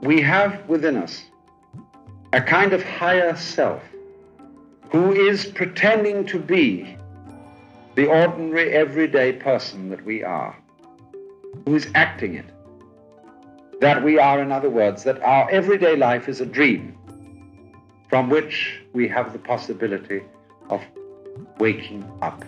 we have within us a kind of higher self who is pretending to be the ordinary, everyday person that we are, who is acting it. That we are, in other words, that our everyday life is a dream from which we have the possibility of waking up.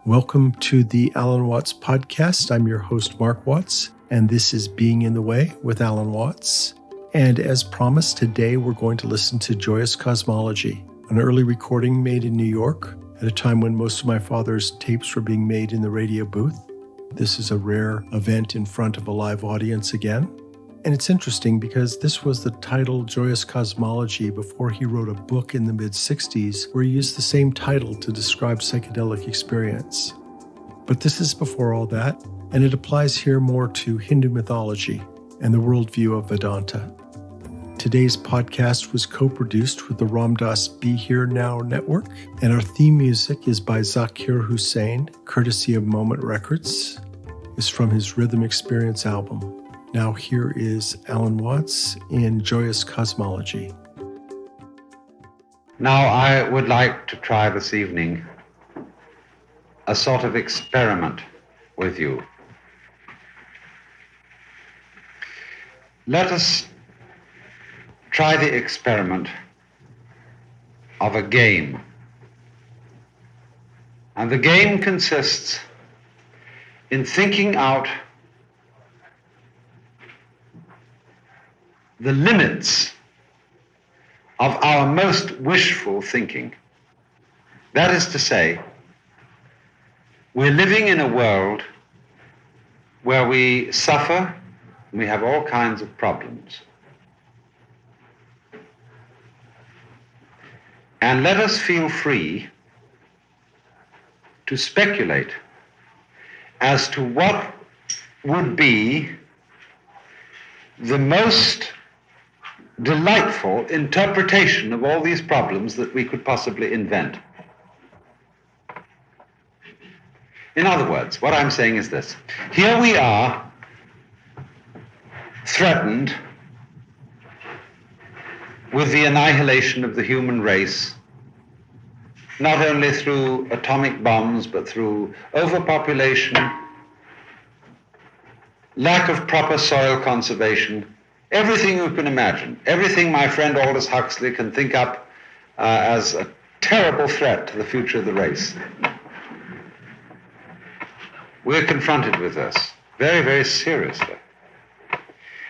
Welcome to the Alan Watts podcast. I'm your host, Mark Watts, and this is Being in the Way with Alan Watts. And as promised, today we're going to listen to Joyous Cosmology, an early recording made in New York at a time when most of my father's tapes were being made in the radio booth. This is a rare event in front of a live audience again. And it's interesting because this was the title Joyous Cosmology before he wrote a book in the mid-60s where he used the same title to describe psychedelic experience. But this is before all that, and it applies here more to Hindu mythology and the worldview of Vedanta. Today's podcast was co-produced with the Ram Dass Be Here Now network, and our theme music is by Zakir Hussain, courtesy of Moment Records. It's from his Rhythm Experience album. Now here is Alan Watts in Joyous Cosmology. Now I would like to try this evening a sort of experiment with you. Let us try the experiment of a game. And the game consists in thinking out the limits of our most wishful thinking. That is to say, we're living in a world where we suffer and we have all kinds of problems. And let us feel free to speculate as to what would be the most delightful interpretation of all these problems that we could possibly invent. In other words, what I'm saying is this. Here we are, threatened with the annihilation of the human race, not only through atomic bombs, but through overpopulation, lack of proper soil conservation, everything you can imagine, everything my friend Aldous Huxley can think up as a terrible threat to the future of the race. We're confronted with this very, very seriously.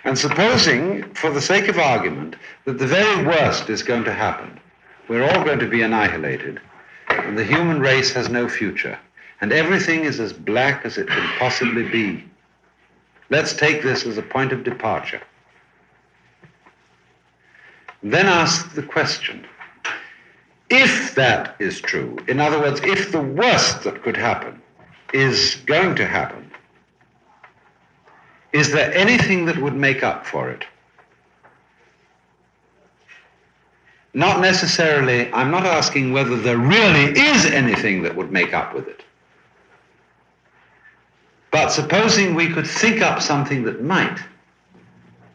And supposing, for the sake of argument, that the very worst is going to happen, we're all going to be annihilated, and the human race has no future, and everything is as black as it can possibly be. Let's take this as a point of departure. Then ask the question, if that is true, in other words, if the worst that could happen is going to happen, is there anything that would make up for it? Not necessarily, I'm not asking whether there really is anything that would make up with it. But supposing we could think up something that might,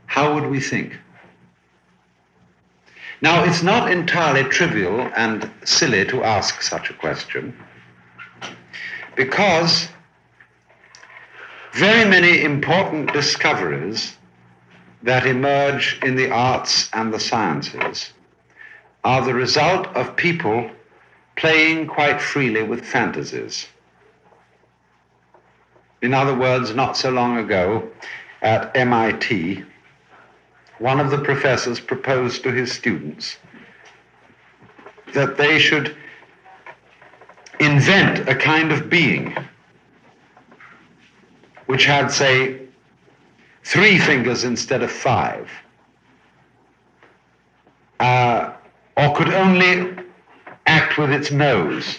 how would we think? Now, it's not entirely trivial and silly to ask such a question, because very many important discoveries that emerge in the arts and the sciences are the result of people playing quite freely with fantasies. In other words, not so long ago at MIT, one of the professors proposed to his students that they should invent a kind of being which had, say, 3 fingers instead of 5, or could only act with its nose,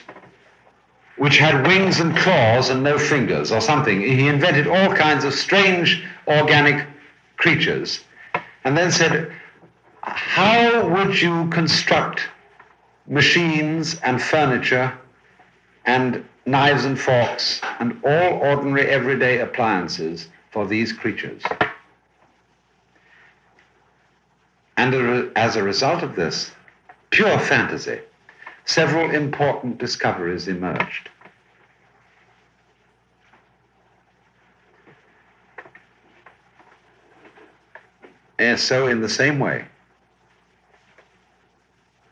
which had wings and claws and no fingers or something. He invented all kinds of strange organic creatures and then said, how would you construct machines and furniture and knives and forks and all ordinary everyday appliances for these creatures? And as a result of this pure fantasy, several important discoveries emerged. And so in the same way,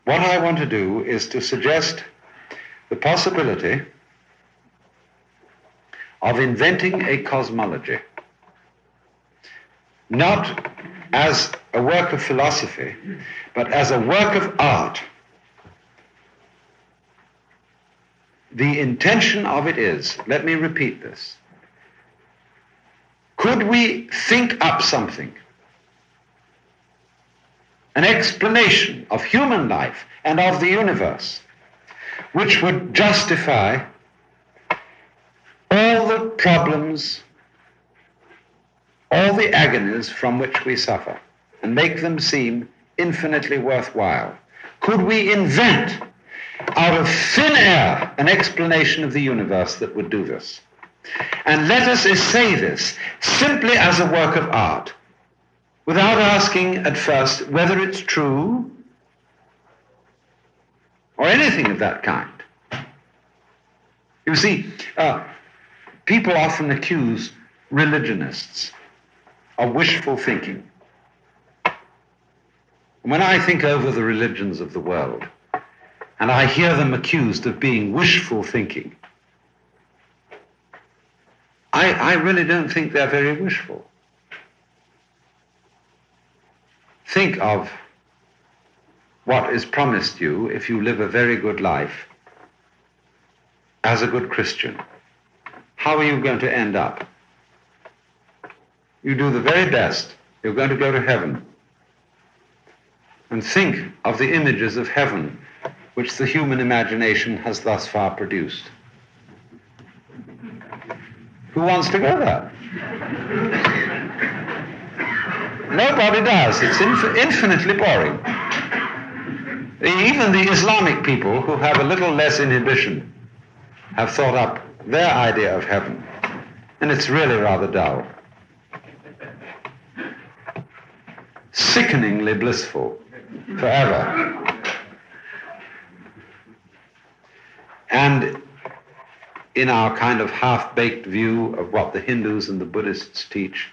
what I want to do is to suggest the possibility of inventing a cosmology, not as a work of philosophy, but as a work of art. The intention of it is, let me repeat this, could we think up something, an explanation of human life and of the universe, which would justify all the problems, all the agonies from which we suffer, and make them seem infinitely worthwhile? Could we invent out of thin air an explanation of the universe that would do this? And let us essay this simply as a work of art, without asking at first whether it's true or anything of that kind. You see, people often accuse religionists of wishful thinking. When I think over the religions of the world, and I hear them accused of being wishful thinking, I really don't think they're very wishful. Think of what is promised you if you live a very good life as a good Christian. How are you going to end up? You do the very best. You're going to go to heaven. And think of the images of heaven which the human imagination has thus far produced. Who wants to go there? Nobody does. It's infinitely boring. Even the Islamic people, who have a little less inhibition, have thought up their idea of heaven, and it's really rather dull. Sickeningly blissful, forever. And in our kind of half-baked view of what the Hindus and the Buddhists teach,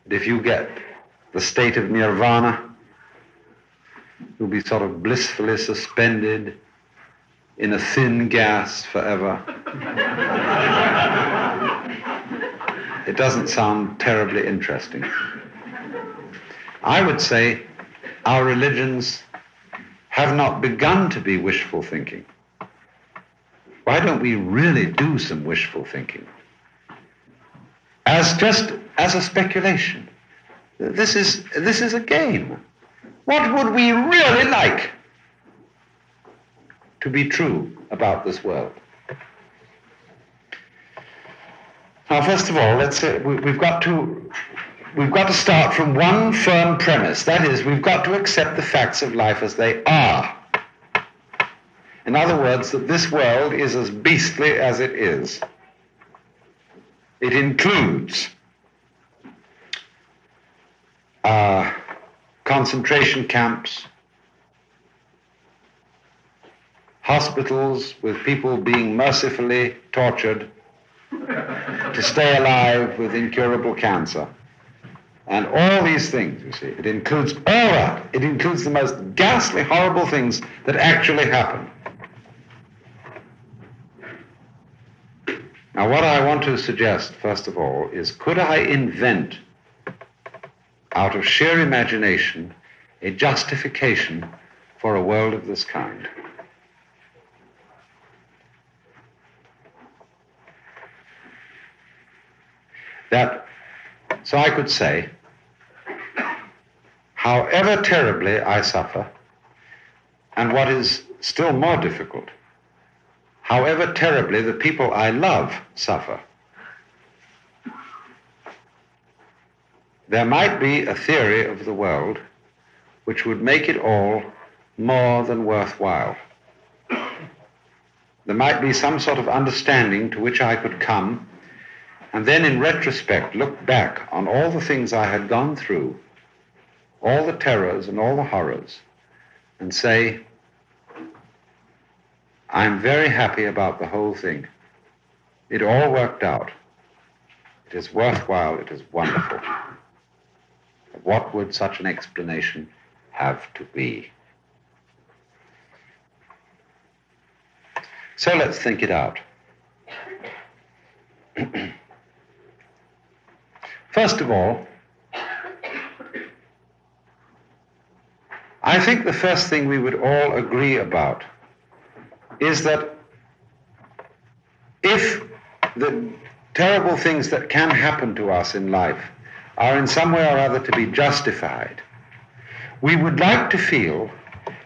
that if you get the state of nirvana, you'll be sort of blissfully suspended in a thin gas forever. It doesn't sound terribly interesting. I would say our religions have not begun to be wishful thinking. Why don't we really do some wishful thinking? Just as a speculation. This is a game. What would we really like to be true about this world? Now, first of all, let's say we've got to start from one firm premise. That is, we've got to accept the facts of life as they are. In other words, that this world is as beastly as it is. It includes concentration camps, hospitals with people being mercifully tortured to stay alive with incurable cancer, and all these things, you see. It includes all that. It includes the most ghastly, horrible things that actually happen. Now, what I want to suggest, first of all, is could I invent, out of sheer imagination, a justification for a world of this kind? So I could say, however terribly I suffer, and what is still more difficult, however terribly the people I love suffer, there might be a theory of the world which would make it all more than worthwhile. There might be some sort of understanding to which I could come, and then in retrospect look back on all the things I had gone through all the terrors and all the horrors, and say, I'm very happy about the whole thing. It all worked out. It is worthwhile. It is wonderful. What would such an explanation have to be? So let's think it out. First of all, I think the first thing we would all agree about is that if the terrible things that can happen to us in life are in some way or other to be justified, we would like to feel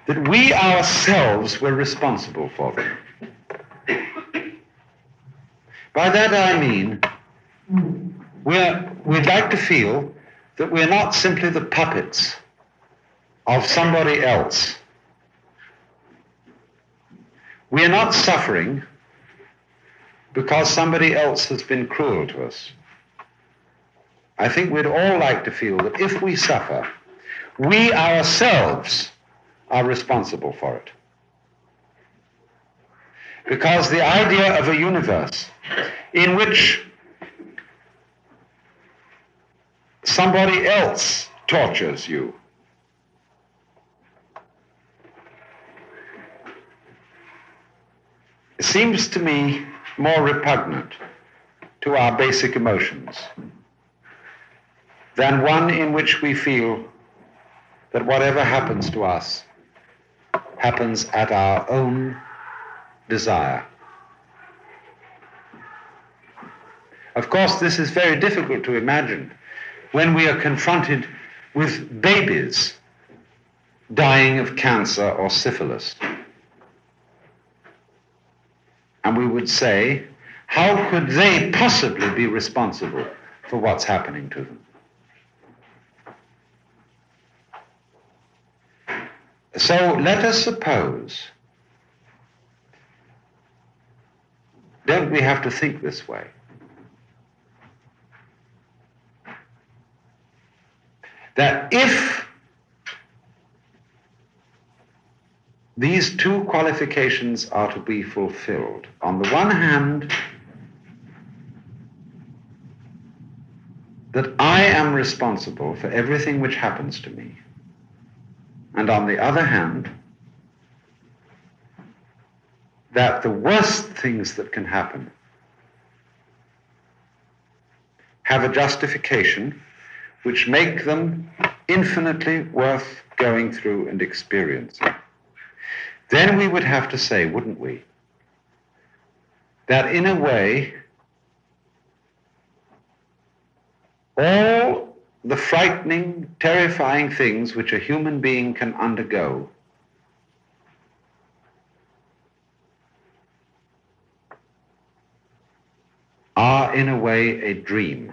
that we ourselves were responsible for them. By that I mean, we'd like to feel that we're not simply the puppets of somebody else. We're not suffering because somebody else has been cruel to us. I think we'd all like to feel that if we suffer, we ourselves are responsible for it. Because the idea of a universe in which somebody else tortures you seems to me more repugnant to our basic emotions than one in which we feel that whatever happens to us happens at our own desire. Of course, this is very difficult to imagine when we are confronted with babies dying of cancer or syphilis. And we would say, how could they possibly be responsible for what's happening to them? So let us suppose, don't we have to think this way? That if these two qualifications are to be fulfilled, on the one hand, that I am responsible for everything which happens to me, and on the other hand, that the worst things that can happen have a justification which make them infinitely worth going through and experiencing, then we would have to say, wouldn't we, that in a way, all the frightening, terrifying things which a human being can undergo are in a way a dream.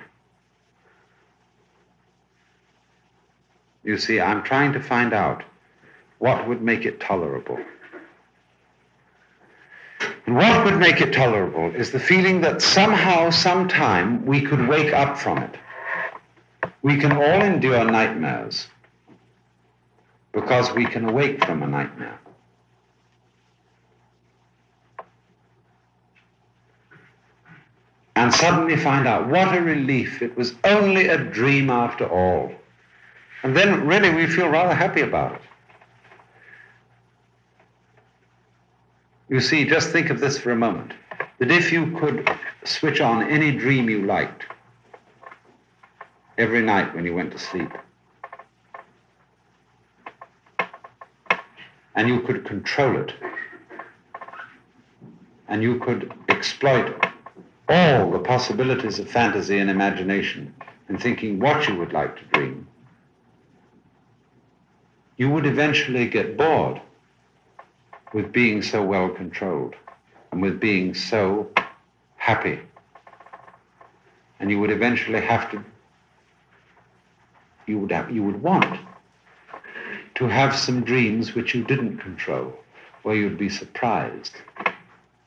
You see, I'm trying to find out what would make it tolerable. And what would make it tolerable is the feeling that somehow, sometime, we could wake up from it. We can all endure nightmares because we can awake from a nightmare. And suddenly find out what a relief, it was only a dream after all. And then really we feel rather happy about it. You see, just think of this for a moment, that if you could switch on any dream you liked every night when you went to sleep, and you could control it, and you could exploit all the possibilities of fantasy and imagination in thinking what you would like to dream, you would eventually get bored with being so well controlled and with being so happy. And you would eventually have to, you would want to have some dreams which you didn't control, where you'd be surprised,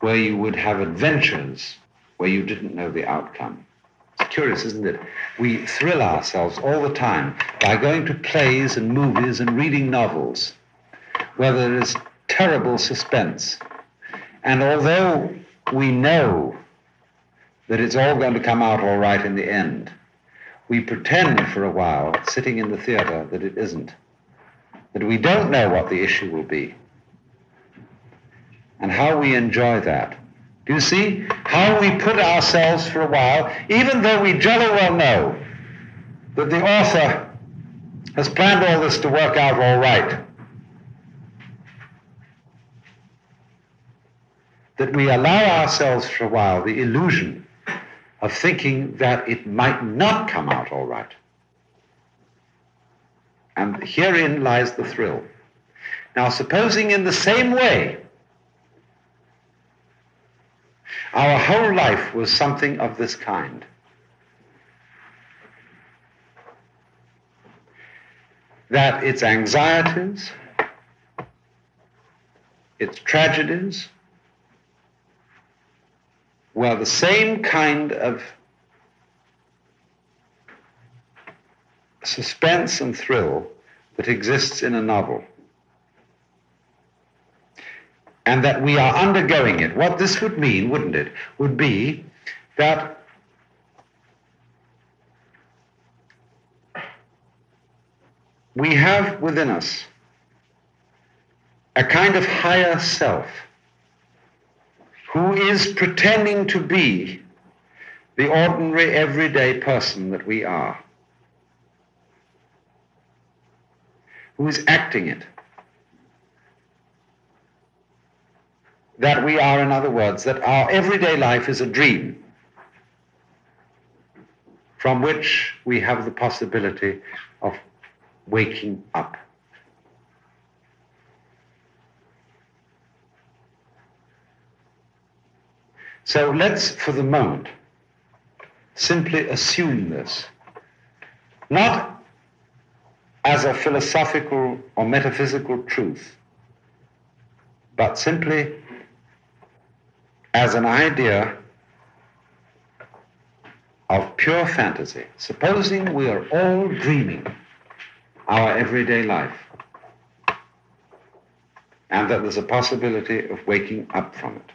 where you would have adventures where you didn't know the outcome. It's curious, isn't it? We thrill ourselves all the time by going to plays and movies and reading novels where there is terrible suspense. And although we know that it's all going to come out all right in the end, we pretend for a while, sitting in the theater, that it isn't, that we don't know what the issue will be, and how we enjoy that. Do you see how we put ourselves for a while, even though we jolly well know that the author has planned all this to work out all right, that we allow ourselves for a while the illusion of thinking that it might not come out all right. And herein lies the thrill. Now, supposing in the same way our whole life was something of this kind, that its anxieties, its tragedies, were the same kind of suspense and thrill that exists in a novel, and that we are undergoing it. What this would mean, wouldn't it, would be that we have within us a kind of higher self who is pretending to be the ordinary, everyday person that we are, who is acting it. That we are, in other words, that our everyday life is a dream from which we have the possibility of waking up. So let's, for the moment, simply assume this, not as a philosophical or metaphysical truth, but simply as an idea of pure fantasy. Supposing we are all dreaming our everyday life, and that there's a possibility of waking up from it.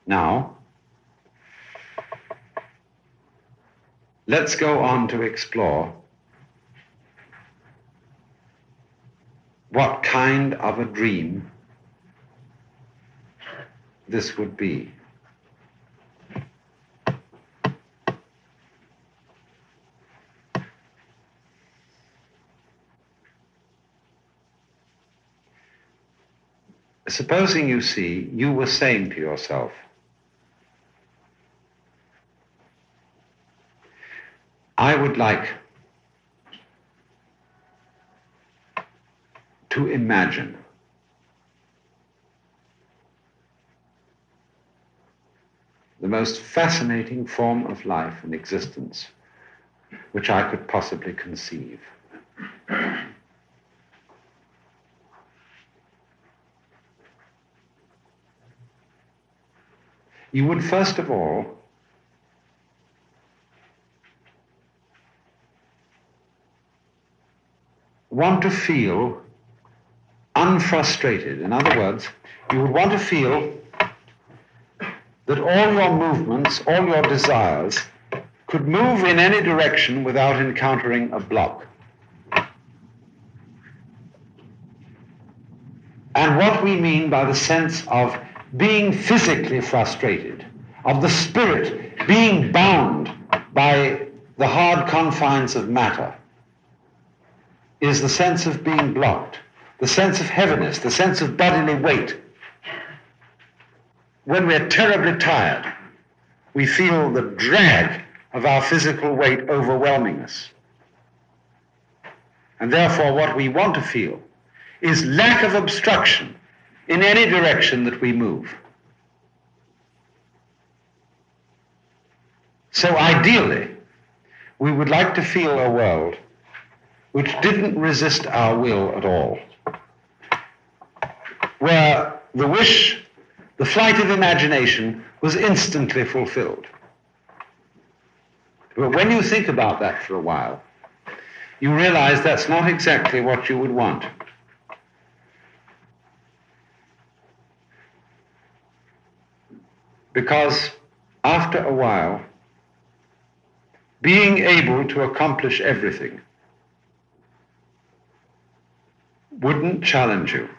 Now, let's go on to explore what kind of a dream this would be. Supposing you were saying to yourself, I would like to imagine the most fascinating form of life and existence which I could possibly conceive. You would first of all want to feel unfrustrated. In other words, you would want to feel that all your movements, all your desires could move in any direction without encountering a block. And what we mean by the sense of being physically frustrated, of the spirit being bound by the hard confines of matter, is the sense of being blocked, the sense of heaviness, the sense of bodily weight. When we're terribly tired, we feel the drag of our physical weight overwhelming us. And therefore what we want to feel is lack of obstruction in any direction that we move. So ideally, we would like to feel a world which didn't resist our will at all, where the wish, the flight of imagination, was instantly fulfilled. But when you think about that for a while, you realize that's not exactly what you would want. Because after a while, being able to accomplish everything wouldn't challenge you,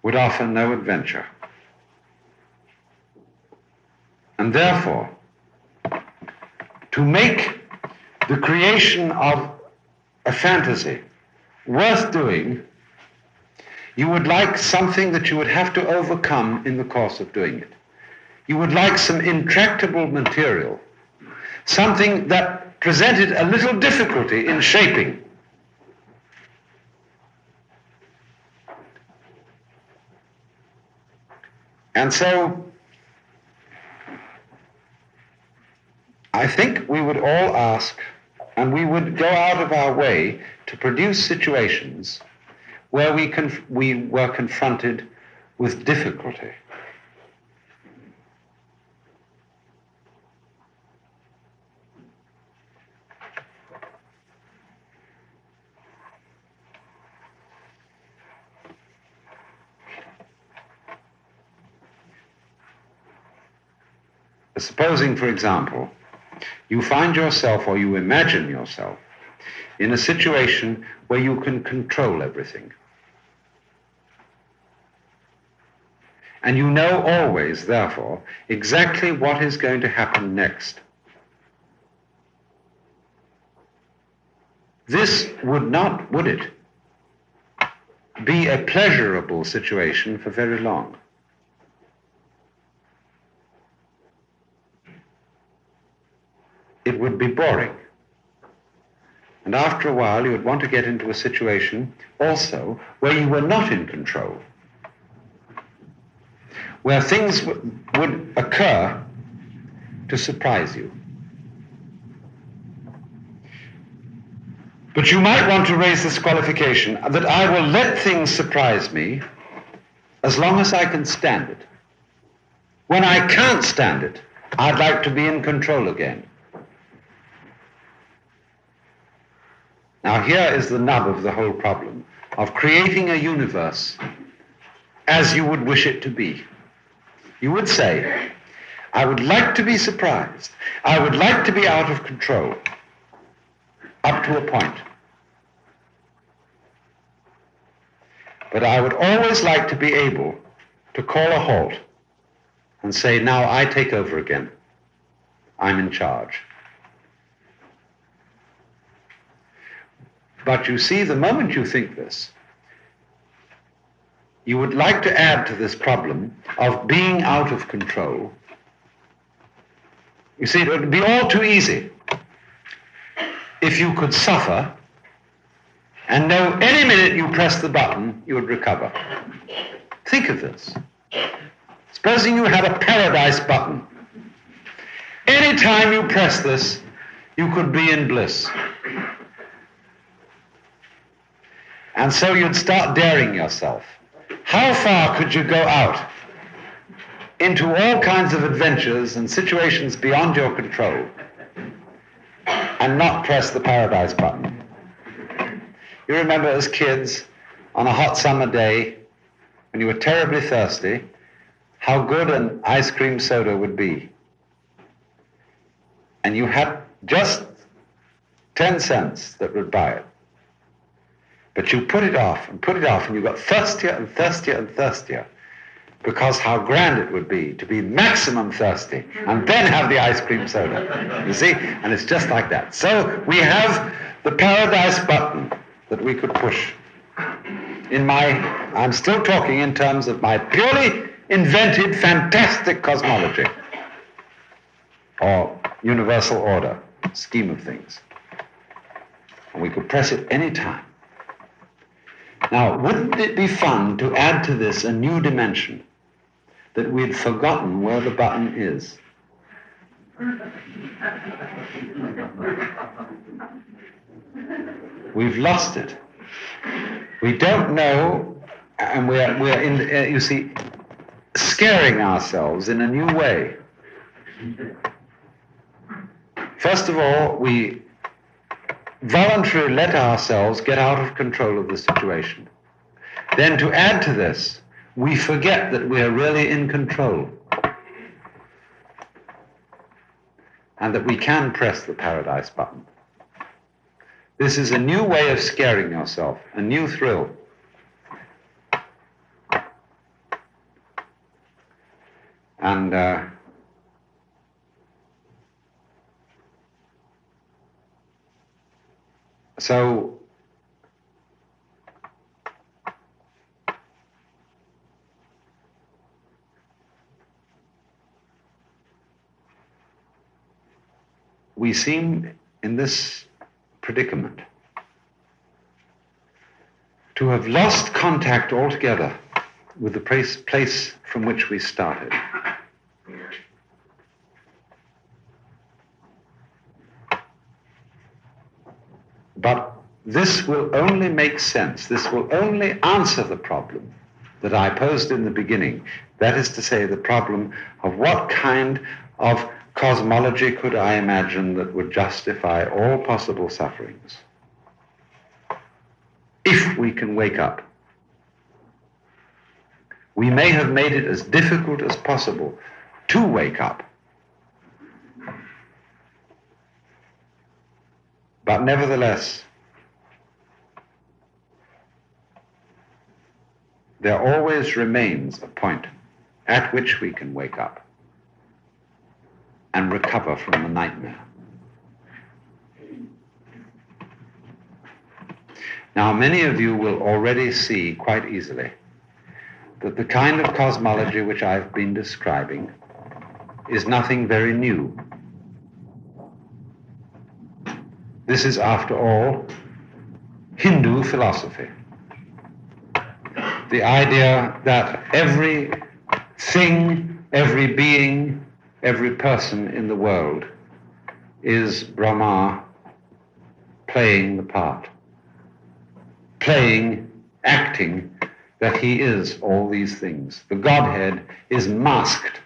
would offer no adventure. And therefore, to make the creation of a fantasy worth doing, you would like something that you would have to overcome in the course of doing it. You would like some intractable material, something that presented a little difficulty in shaping. And so, I think we would all ask, and we would go out of our way to produce situations where we were confronted with difficulty. Supposing, for example, you find yourself or you imagine yourself in a situation where you can control everything. And you know always, therefore, exactly what is going to happen next. This would not, would it, be a pleasurable situation for very long? It would be boring. And after a while, you would want to get into a situation also where you were not in control, where things would occur to surprise you. But you might want to raise this qualification that I will let things surprise me as long as I can stand it. When I can't stand it, I'd like to be in control again. Now here is the nub of the whole problem of creating a universe as you would wish it to be. You would say, I would like to be surprised. I would like to be out of control up to a point. But I would always like to be able to call a halt and say, now I take over again. I'm in charge. But you see, the moment you think this, you would like to add to this problem of being out of control. You see, it would be all too easy if you could suffer and know any minute you press the button, you would recover. Think of this. Supposing you had a paradise button. Any time you press this, you could be in bliss. And so you'd start daring yourself. How far could you go out into all kinds of adventures and situations beyond your control and not press the paradise button? You remember as kids, on a hot summer day, when you were terribly thirsty, how good an ice cream soda would be. And you had just 10 cents that would buy it. But you put it off, and you got thirstier and thirstier and thirstier, because how grand it would be to be maximum thirsty and then have the ice cream soda. You see? And it's just like that. So we have the paradise button that we could push. I'm still talking in terms of my purely invented, fantastic cosmology, or universal order, scheme of things. And we could press it any time. Now, wouldn't it be fun to add to this a new dimension, that we'd forgotten where the button is? We've lost it. We don't know, and we're in, you see, scaring ourselves in a new way. First of all, we voluntarily let ourselves get out of control of the situation. Then to add to this, we forget that we are really in control and that we can press the paradise button. This is a new way of scaring yourself, a new thrill. And so we seem in this predicament to have lost contact altogether with the place from which we started. But this will only make sense, this will only answer the problem that I posed in the beginning. That is to say, the problem of what kind of cosmology could I imagine that would justify all possible sufferings? If we can wake up. We may have made it as difficult as possible to wake up. But nevertheless, there always remains a point at which we can wake up and recover from the nightmare. Now, many of you will already see quite easily that the kind of cosmology which I've been describing is nothing very new. This is, after all, Hindu philosophy. The idea that every thing, every being, every person in the world is Brahma playing the part, acting that he is all these things. The Godhead is masked,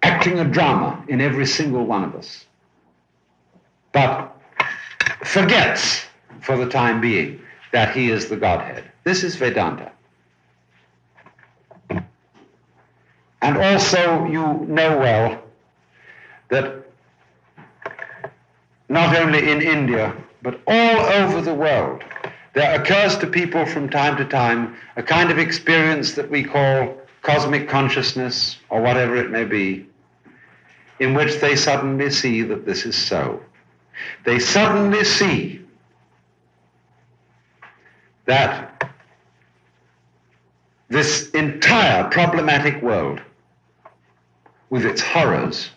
acting a drama in every single one of us, but forgets for the time being that he is the Godhead. This is Vedanta. And also you know well that not only in India, but all over the world, there occurs to people from time to time a kind of experience that we call cosmic consciousness, or whatever it may be, in which they suddenly see that this is so. They suddenly see that this entire problematic world, with its horrors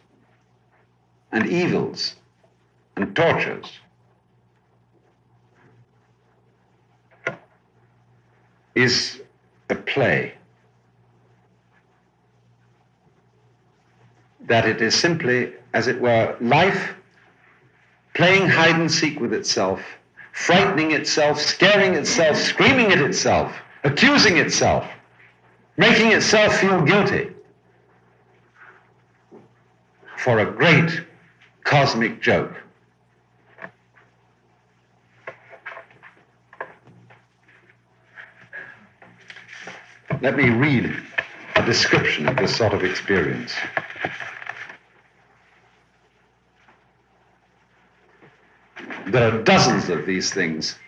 and evils and tortures, is a play. That it is simply, as it were, life playing hide and seek with itself, frightening itself, scaring itself, screaming at itself, accusing itself, making itself feel guilty for a great cosmic joke. Let me read a description of this sort of experience. There are dozens of these things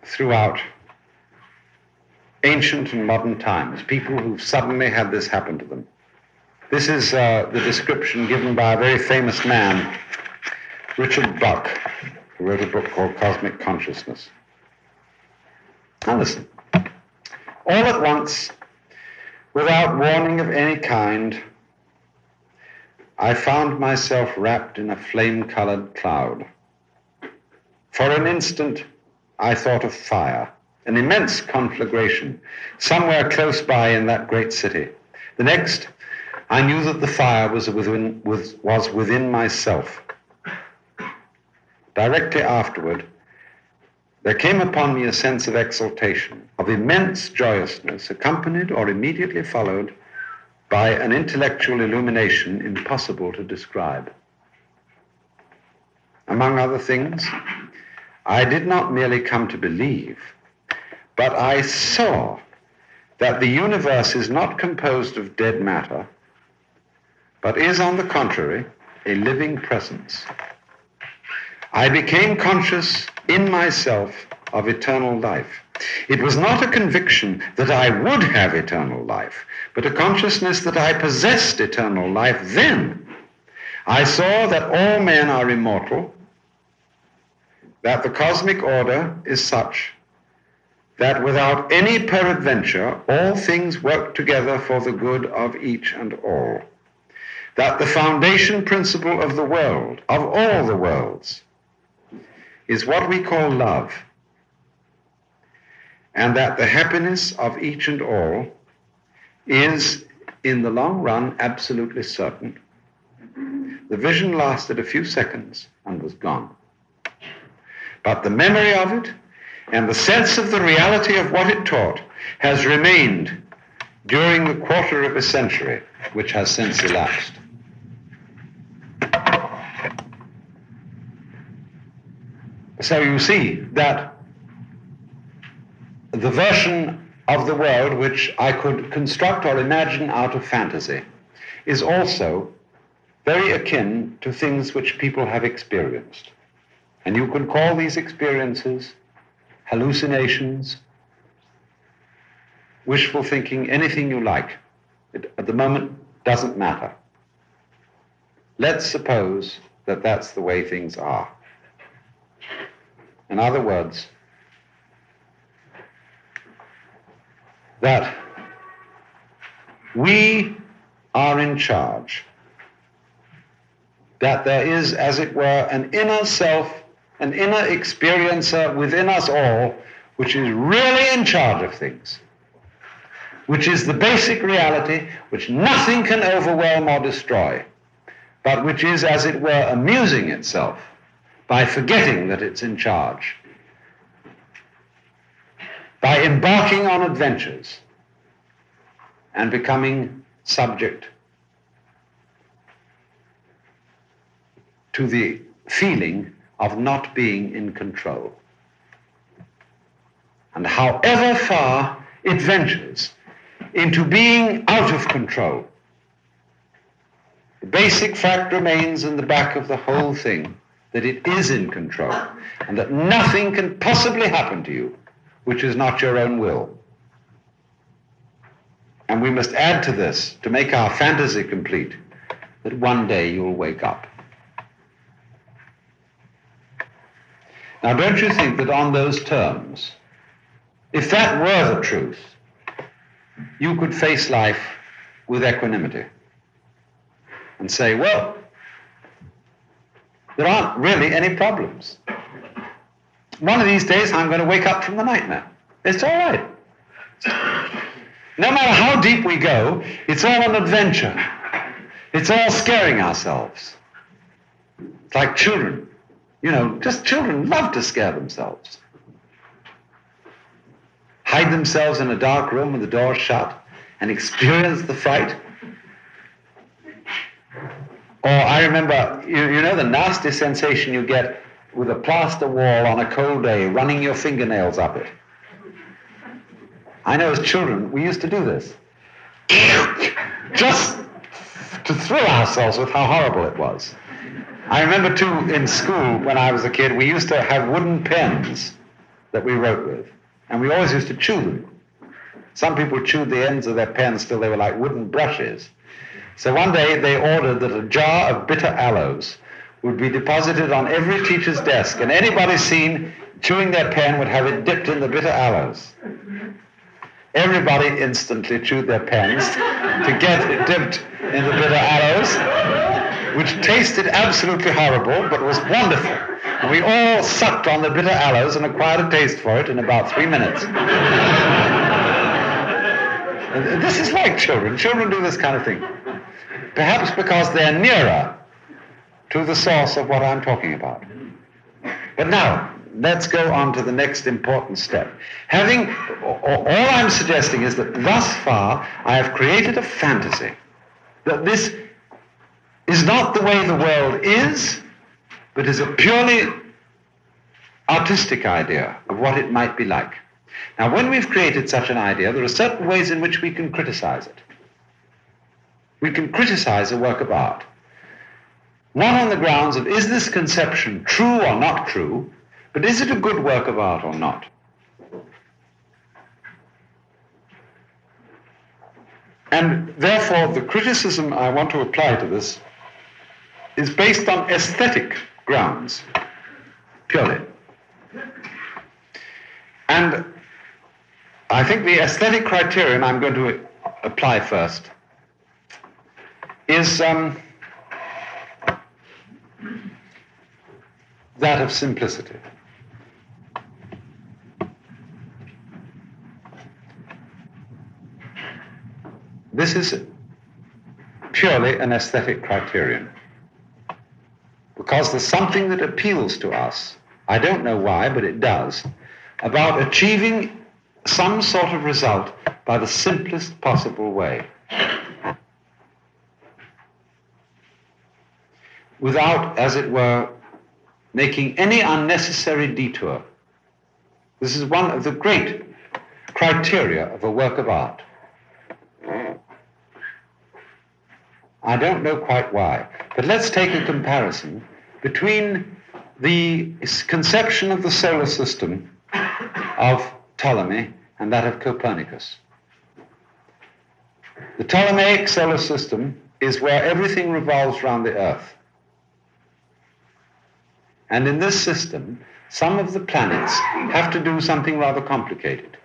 throughout ancient and modern times, people who've suddenly had this happen to them. This is the description given by a very famous man, Richard Buck, who wrote a book called Cosmic Consciousness. Now listen. All at once, without warning of any kind, I found myself wrapped in a flame-colored cloud. For an instant, I thought of fire, an immense conflagration, somewhere close by in that great city. The next, I knew that the fire was within myself. directly afterward, there came upon me a sense of exaltation, of immense joyousness, accompanied or immediately followed by an intellectual illumination impossible to describe. Among other things, I did not merely come to believe, but I saw that the universe is not composed of dead matter, but is, on the contrary, a living presence. I became conscious in myself of eternal life. It was not a conviction that I would have eternal life, but a consciousness that I possessed eternal life then. I saw that all men are immortal, that the cosmic order is such that without any peradventure all things work together for the good of each and all, that the foundation principle of the world, of all the worlds, is what we call love, and that the happiness of each and all is, in the long run, absolutely certain. The vision lasted a few seconds and was gone. But the memory of it and the sense of the reality of what it taught has remained during the quarter of a century which has since elapsed. So you see that the version of the world which I could construct or imagine out of fantasy is also very akin to things which people have experienced. And you can call these experiences hallucinations, wishful thinking, anything you like. It, at the moment, doesn't matter. Let's suppose that that's the way things are. In other words, that we are in charge, that there is, as it were, an inner self, an inner experiencer within us all, which is really in charge of things, which is the basic reality, which nothing can overwhelm or destroy, but which is, as it were, amusing itself by forgetting that it's in charge, by embarking on adventures and becoming subject to the feeling of not being in control. And however far it ventures into being out of control, the basic fact remains in the back of the whole thing that it is in control and that nothing can possibly happen to you which is not your own will. And we must add to this, to make our fantasy complete, that one day you'll wake up. Now, don't you think that on those terms, if that were the truth, you could face life with equanimity and say, well, there aren't really any problems. One of these days I'm going to wake up from the nightmare. It's all right. No matter how deep we go, it's all an adventure. It's all scaring ourselves. It's like children. You know, just children love to scare themselves. Hide themselves in a dark room with the door shut and experience the fright. Or I remember, you know the nasty sensation you get with a plaster wall on a cold day, running your fingernails up it. I know as children, we used to do this. Just to thrill ourselves with how horrible it was. I remember, too, in school, when I was a kid, we used to have wooden pens that we wrote with, and we always used to chew them. Some people chewed the ends of their pens till they were like wooden brushes. So one day they ordered that a jar of bitter aloes would be deposited on every teacher's desk, and anybody seen chewing their pen would have it dipped in the bitter aloes. Everybody instantly chewed their pens to get it dipped in the bitter aloes, which tasted absolutely horrible, but was wonderful. And we all sucked on the bitter aloes and acquired a taste for it in about 3 minutes. This is like children. Children do this kind of thing. Perhaps because they're nearer to the source of what I'm talking about. But now, let's go on to the next important step. All I'm suggesting is that thus far I have created a fantasy that this is not the way the world is, but is a purely artistic idea of what it might be like. Now, when we've created such an idea, there are certain ways in which we can criticize it. We can criticize a work of art. Not on the grounds of, is this conception true or not true, but is it a good work of art or not? And therefore, the criticism I want to apply to this is based on aesthetic grounds, purely. And I think the aesthetic criterion I'm going to apply first is that of simplicity. This is purely an aesthetic criterion, because there's something that appeals to us, I don't know why, but it does, about achieving some sort of result by the simplest possible way, without, as it were, making any unnecessary detour. This is one of the great criteria of a work of art. I don't know quite why, but let's take a comparison between the conception of the solar system of Ptolemy and that of Copernicus. The Ptolemaic solar system is where everything revolves around the Earth. And in this system, some of the planets have to do something rather complicated.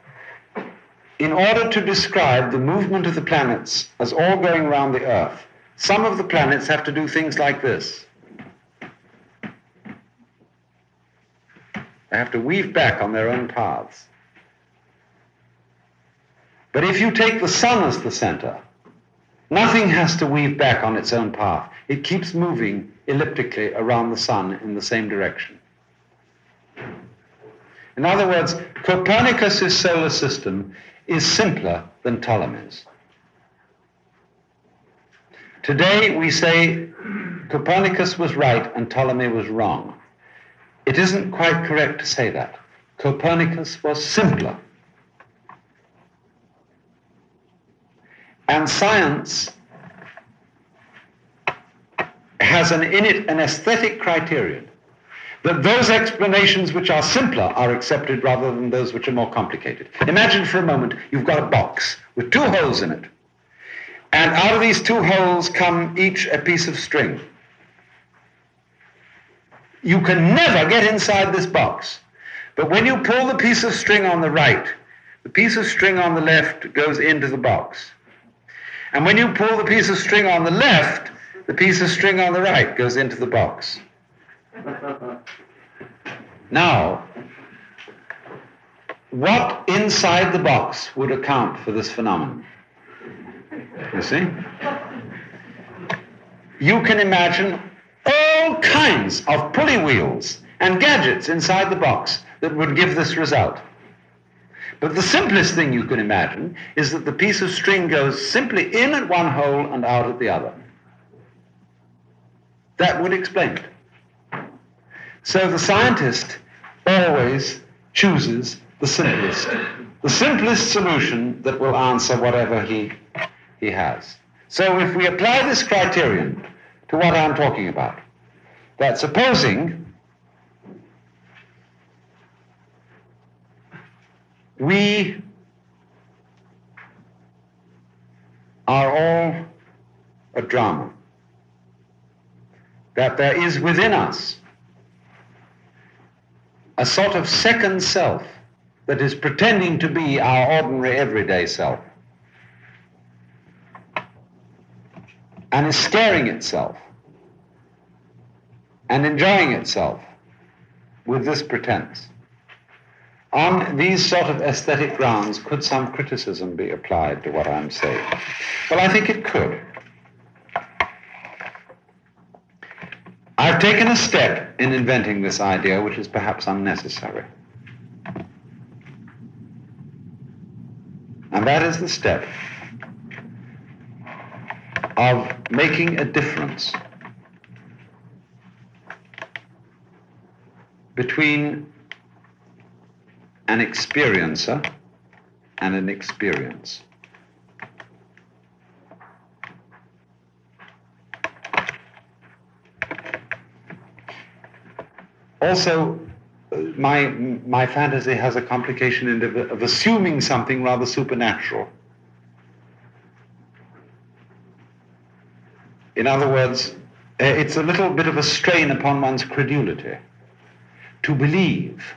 In order to describe the movement of the planets as all going around the Earth, some of the planets have to do things like this. They have to weave back on their own paths. But if you take the sun as the center, nothing has to weave back on its own path. It keeps moving elliptically around the sun in the same direction. In other words, Copernicus' solar system is simpler than Ptolemy's. Today we say Copernicus was right and Ptolemy was wrong. It isn't quite correct to say that. Copernicus was simpler. And science has in it an aesthetic criterion, that those explanations which are simpler are accepted rather than those which are more complicated. Imagine for a moment you've got a box with two holes in it, and out of these two holes come each a piece of string. You can never get inside this box, but when you pull the piece of string on the right, the piece of string on the left goes into the box. And when you pull the piece of string on the left, the piece of string on the right goes into the box. Now, what inside the box would account for this phenomenon? You see? You can imagine all kinds of pulley wheels and gadgets inside the box that would give this result. But the simplest thing you can imagine is that the piece of string goes simply in at one hole and out at the other. That would explain it. So the scientist always chooses the simplest solution that will answer whatever he has. So if we apply this criterion to what I'm talking about, that supposing we are all a drama, that there is within us a sort of second self that is pretending to be our ordinary everyday self and is scaring itself and enjoying itself with this pretense. On these sort of aesthetic grounds, could some criticism be applied to what I'm saying? Well, I think it could. I've taken a step in inventing this idea which is perhaps unnecessary. And that is the step of making a difference between an experiencer and an experience. Also, my fantasy has a complication of assuming something rather supernatural. In other words, it's a little bit of a strain upon one's credulity to believe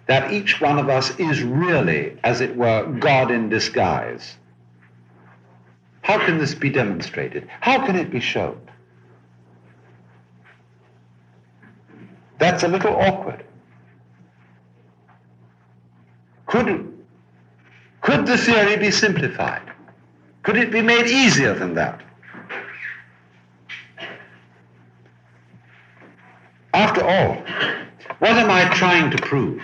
that each one of us is really, as it were, God in disguise. How can this be demonstrated? How can it be shown? That's a little awkward. Could the theory be simplified? Could it be made easier than that? After all, what am I trying to prove?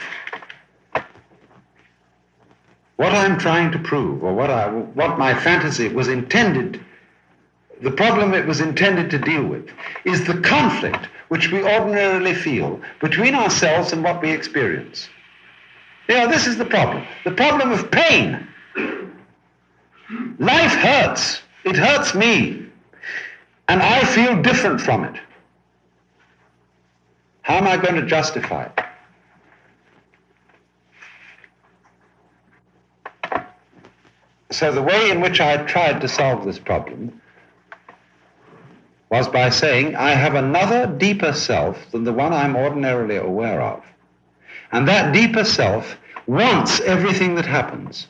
What I'm trying to prove, or what my fantasy was intended, the problem it was intended to deal with, is the conflict which we ordinarily feel between ourselves and what we experience. This is the problem of pain. Life hurts. It hurts me. And I feel different from it. How am I going to justify it? So the way in which I tried to solve this problem was by saying I have another deeper self than the one I'm ordinarily aware of. And that deeper self wants everything that happens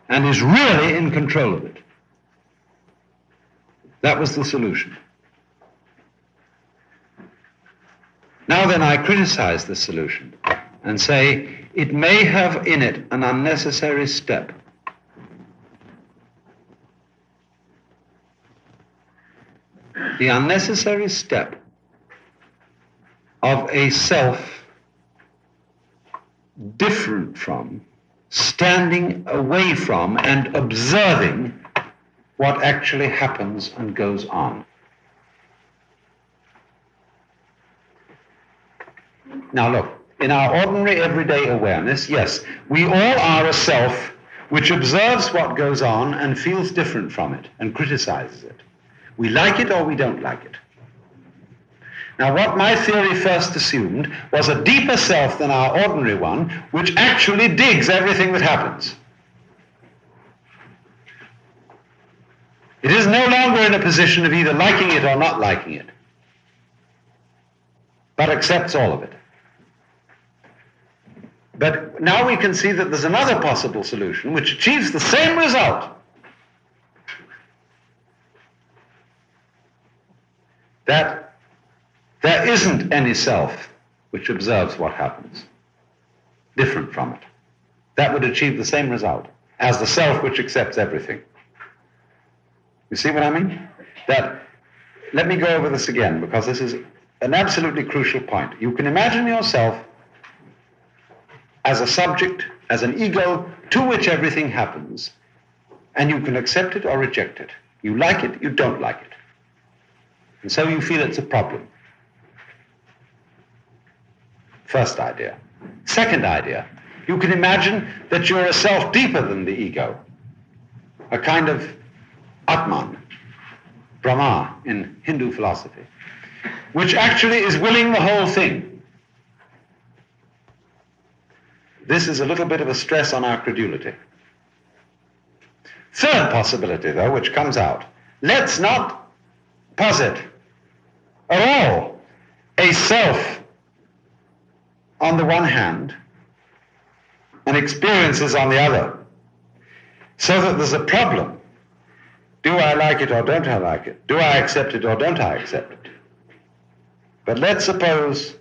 and is really in control of it. That was the solution. Now then, I criticize the solution and say it may have in it an unnecessary step. The unnecessary step of a self different from, standing away from, and observing what actually happens and goes on. Now look, in our ordinary everyday awareness, yes, we all are a self which observes what goes on and feels different from it and criticizes it. We like it or we don't like it. Now, what my theory first assumed was a deeper self than our ordinary one, which actually digs everything that happens. It is no longer in a position of either liking it or not liking it, but accepts all of it. But now we can see that there's another possible solution which achieves the same result. That there isn't any self which observes what happens, different from it. That would achieve the same result as the self which accepts everything. You see what I mean? Let me go over this again, because this is an absolutely crucial point. You can imagine yourself as a subject, as an ego to which everything happens, and you can accept it or reject it. You like it, you don't like it. And so you feel it's a problem. First idea. Second idea, you can imagine that you're a self deeper than the ego, a kind of Atman, Brahma in Hindu philosophy, which actually is willing the whole thing. This is a little bit of a stress on our credulity. Third possibility, though, which comes out, let's not posit at all a self on the one hand and experiences on the other, so that there's a problem. Do I like it or don't I like it? Do I accept it or don't I accept it? But let's suppose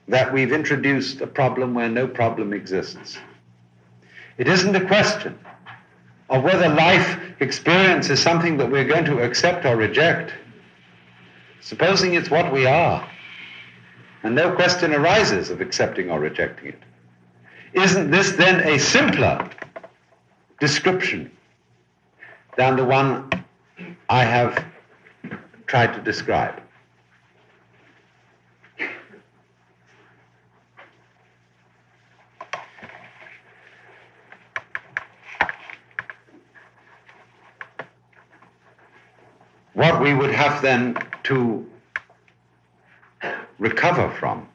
that we've introduced a problem where no problem exists. It isn't a question of whether life experience is something that we're going to accept or reject, supposing it's what we are, and no question arises of accepting or rejecting it, isn't this then a simpler description than the one I have tried to describe? What we would have then to recover from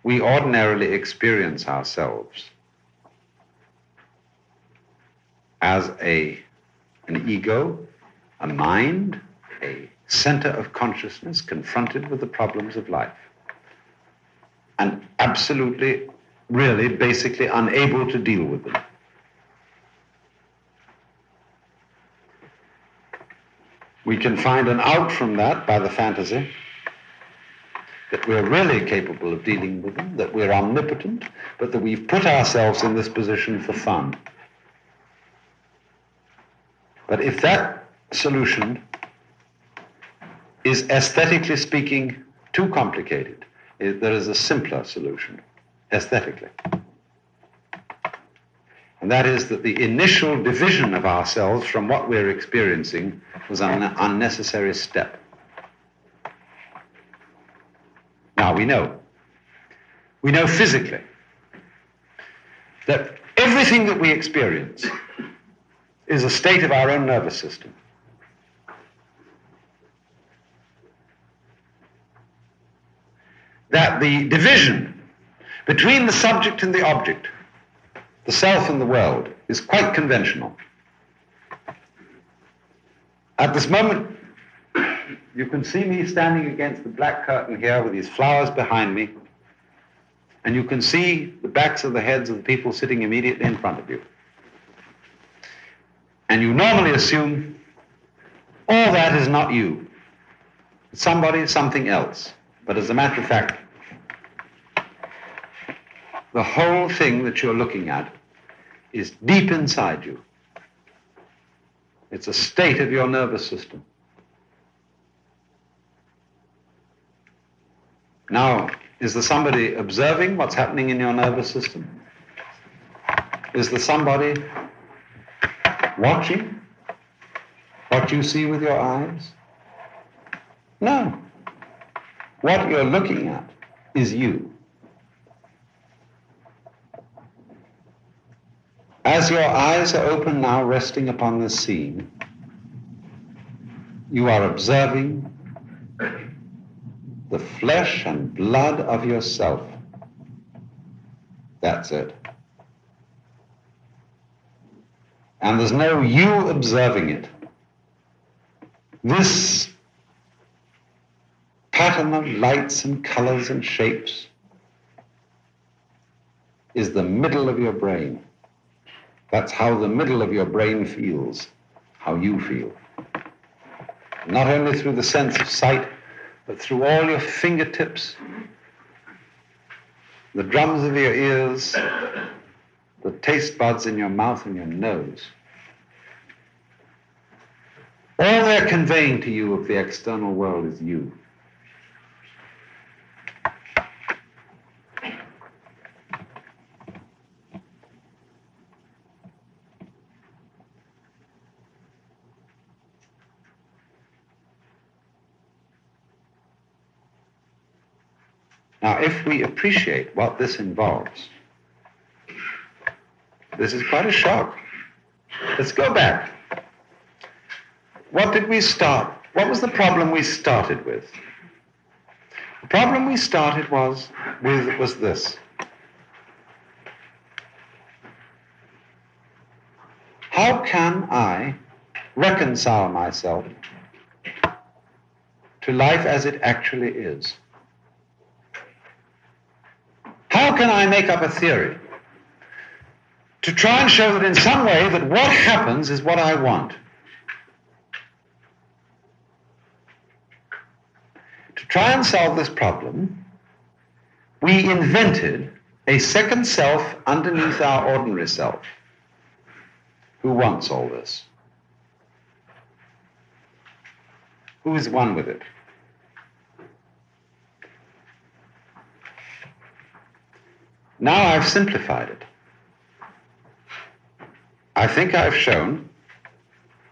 we ordinarily experience ourselves as an ego, a mind, a center of consciousness confronted with the problems of life, and absolutely, really, basically unable to deal with them. We can find an out from that by the fantasy that we're really capable of dealing with them, that we're omnipotent, but that we've put ourselves in this position for fun. But if that solution is, aesthetically speaking, too complicated, there is a simpler solution, aesthetically. And that is that the initial division of ourselves from what we're experiencing was an unnecessary step. Now we know physically that everything that we experience is a state of our own nervous system. That the division between the subject and the object, the self and the world, is quite conventional. At this moment, you can see me standing against the black curtain here with these flowers behind me, and you can see the backs of the heads of the people sitting immediately in front of you. And you normally assume all that is not you. It's somebody, something else. But as a matter of fact, the whole thing that you're looking at is deep inside you. It's a state of your nervous system. Now, is there somebody observing what's happening in your nervous system? Is there somebody watching what you see with your eyes? No. What you're looking at is you. As your eyes are open now, resting upon this scene, you are observing the flesh and blood of yourself. That's it. And there's no you observing it. This pattern of lights and colors and shapes is the middle of your brain. That's how the middle of your brain feels, how you feel. Not only through the sense of sight, but through all your fingertips, the drums of your ears, the taste buds in your mouth and your nose. All they're conveying to you of the external world is you. Now, if we appreciate what this involves, this is quite a shock. Let's go back. What did we start? What was the problem we started with? The problem we started was this. How can I reconcile myself to life as it actually is? How can I make up a theory to try and show that in some way that what happens is what I want? To try and solve this problem, we invented a second self underneath our ordinary self. Who wants all this? Who is one with it? Now I've simplified it. I think I've shown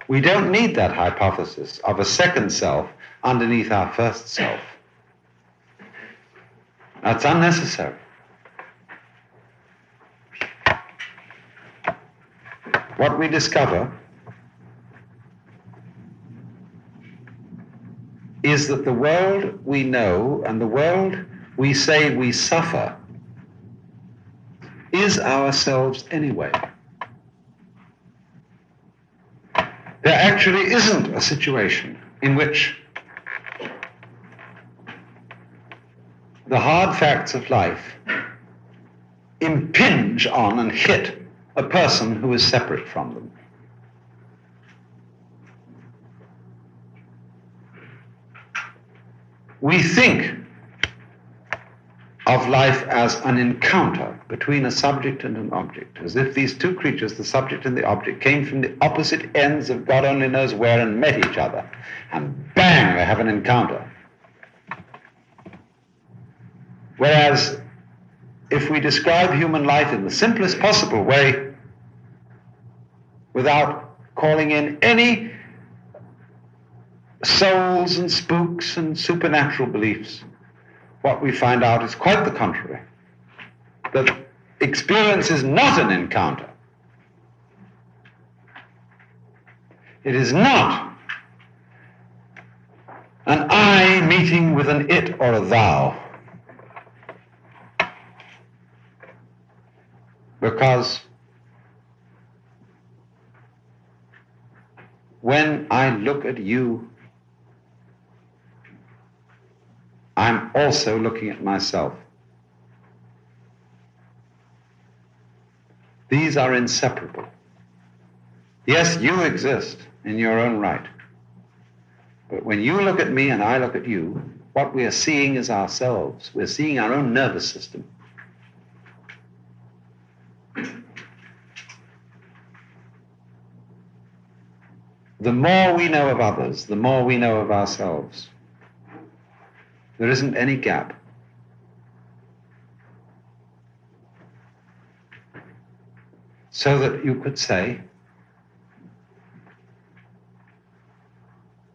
we don't need that hypothesis of a second self underneath our first self. That's unnecessary. What we discover is that the world we know and the world we say we suffer is ourselves anyway. There actually isn't a situation in which the hard facts of life impinge on and hit a person who is separate from them. We think of life as an encounter between a subject and an object, as if these two creatures, the subject and the object, came from the opposite ends of God only knows where and met each other, and bang, they have an encounter. Whereas, if we describe human life in the simplest possible way, without calling in any souls and spooks and supernatural beliefs, what we find out is quite the contrary. That experience is not an encounter. It is not an I meeting with an it or a thou. Because when I look at you, I'm also looking at myself. These are inseparable. Yes, you exist in your own right. But when you look at me and I look at you, what we are seeing is ourselves. We're seeing our own nervous system. The more we know of others, the more we know of ourselves. There isn't any gap. So that you could say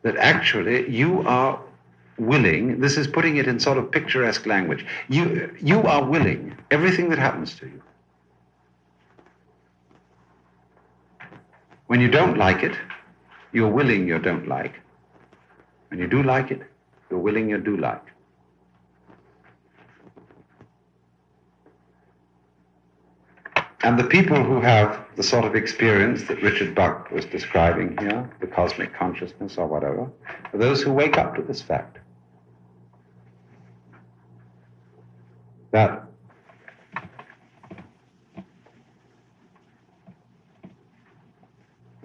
that actually you are willing, this is putting it in sort of picturesque language, you are willing everything that happens to you. When you don't like it, you're willing you don't like. When you do like it, you're willing you do like. And the people who have the sort of experience that Richard Buck was describing here, the cosmic consciousness or whatever, are those who wake up to this fact. That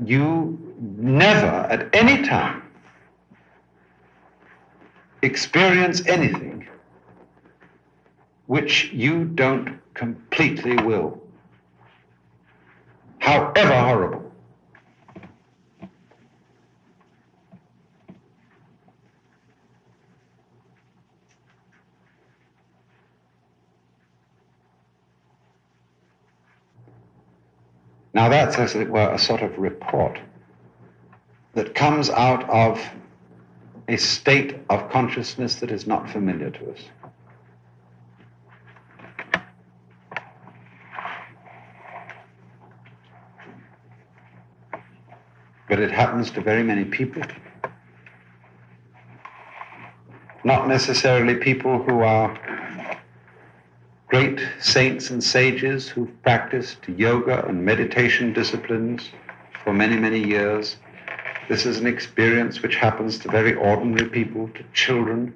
you never at any time experience anything which you don't completely will, however horrible. Now that's, as it were, a sort of report that comes out of a state of consciousness that is not familiar to us. But it happens to very many people. Not necessarily people who are great saints and sages who've practiced yoga and meditation disciplines for many, many years. This is an experience which happens to very ordinary people, to children,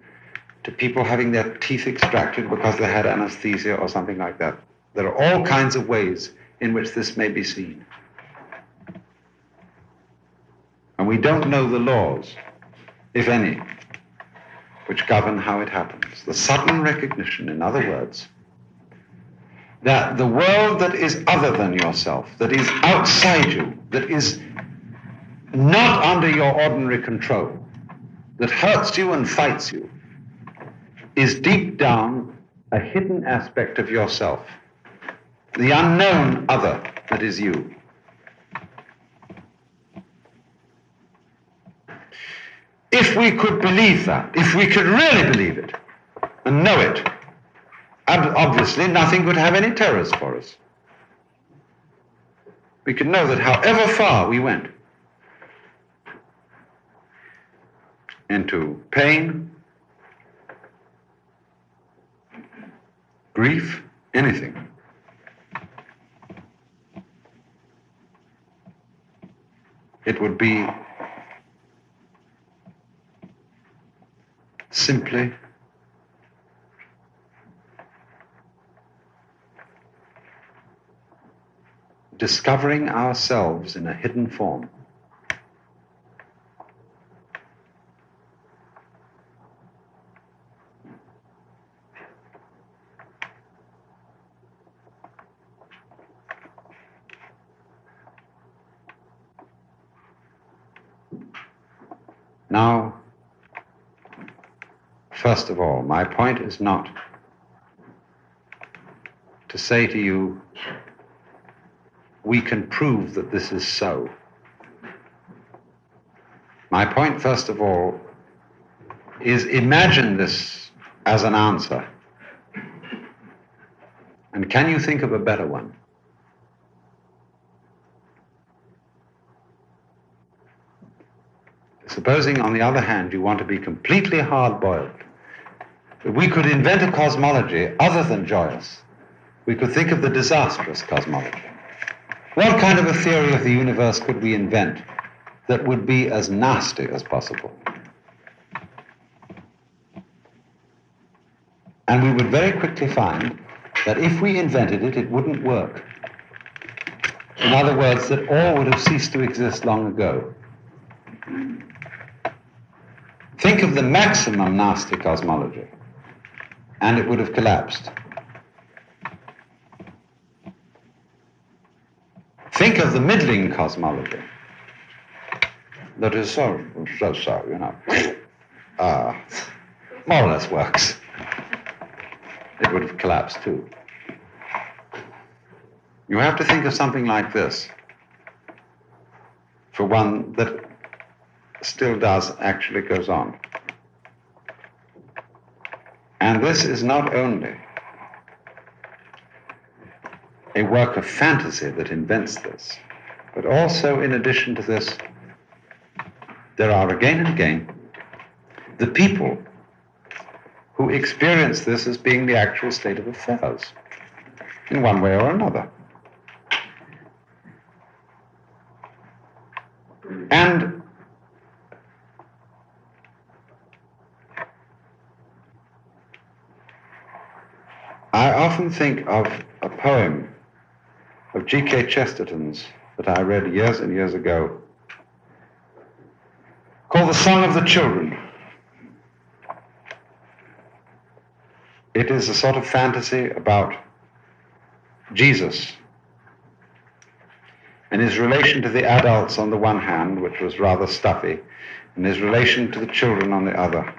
to people having their teeth extracted because they had anesthesia or something like that. There are all kinds of ways in which this may be seen. And we don't know the laws, if any, which govern how it happens. The sudden recognition, in other words, that the world that is other than yourself, that is outside you, that is not under your ordinary control, that hurts you and fights you, is deep down a hidden aspect of yourself, the unknown other that is you. If we could believe that, if we could really believe it and know it, obviously nothing could have any terrors for us. We could know that however far we went into pain, grief, anything, it would be simply discovering ourselves in a hidden form. Now, first of all, my point is not to say to you, we can prove that this is so. My point, first of all, is imagine this as an answer. And can you think of a better one? Supposing, on the other hand, you want to be completely hard-boiled, we could invent a cosmology other than joyous. We could think of the disastrous cosmology. What kind of a theory of the universe could we invent that would be as nasty as possible? And we would very quickly find that if we invented it, it wouldn't work. In other words, that all would have ceased to exist long ago. Think of the maximum nasty cosmology, and it would have collapsed. Think of the middling cosmology that is so, you know, more or less works. It would have collapsed too. You have to think of something like this for one that still does, actually goes on. And this is not only a work of fantasy that invents this, but also, in addition to this, there are again and again the people who experience this as being the actual state of affairs, in one way or another. And I often think of a poem of G.K. Chesterton's that I read years and years ago, called The Song of the Children. It is a sort of fantasy about Jesus and his relation to the adults on the one hand, which was rather stuffy, and his relation to the children on the other.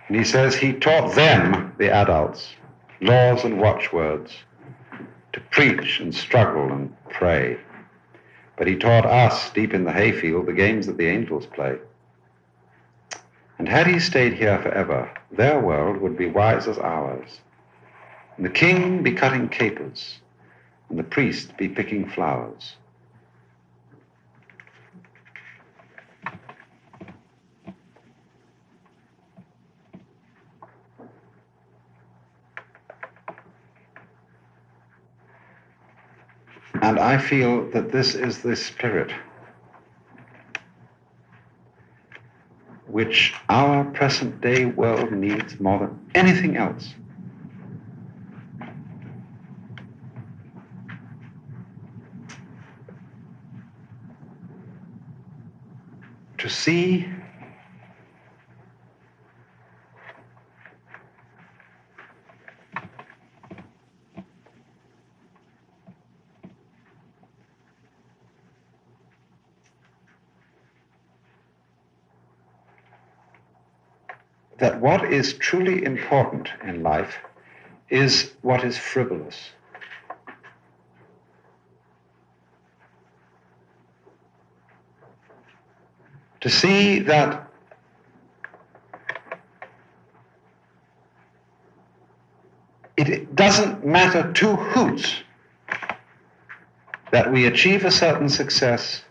And he says he taught them, the adults, laws and watchwords, to preach and struggle and pray. But he taught us, deep in the hayfield, the games that the angels play. And had he stayed here forever, their world would be wise as ours, and the king be cutting capers, and the priest be picking flowers. And I feel that this is the spirit which our present day world needs more than anything else. To see that what is truly important in life is what is frivolous. To see that it doesn't matter two hoots that we achieve a certain success,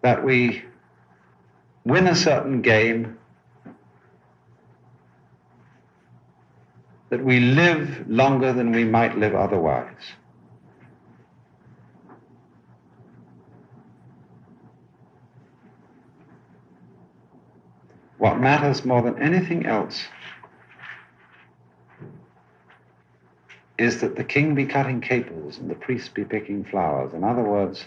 that we win a certain game, that we live longer than we might live otherwise. What matters more than anything else is that the king be cutting capers and the priest be picking flowers. In other words,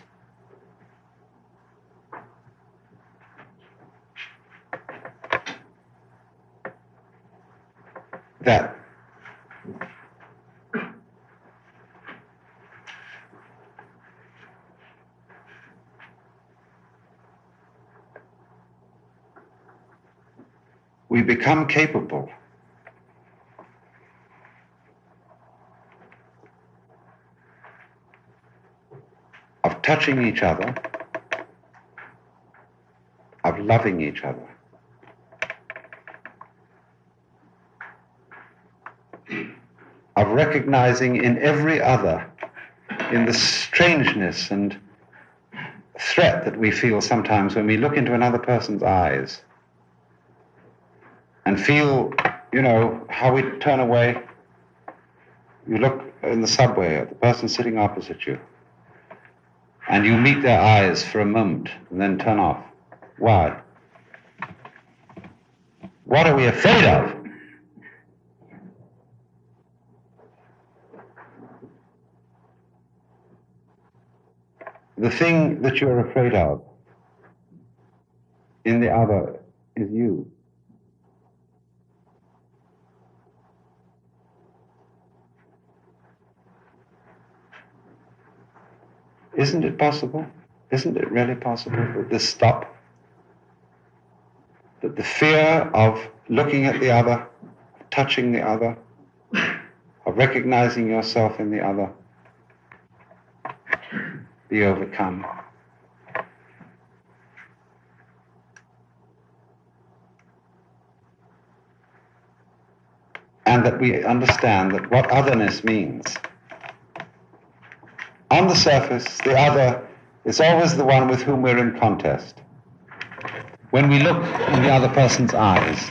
that we become capable of touching each other, of loving each other, of recognizing in every other, in the strangeness and threat that we feel sometimes when we look into another person's eyes and feel, how we turn away. You look in the subway at the person sitting opposite you, and you meet their eyes for a moment and then turn off. Why? What are we afraid of? The thing that you're afraid of in the other is you. Isn't it possible? Isn't it really possible that this stop? That the fear of looking at the other, touching the other, of recognizing yourself in the other, be overcome. And that we understand that what otherness means. On the surface, the other is always the one with whom we're in contest. When we look in the other person's eyes,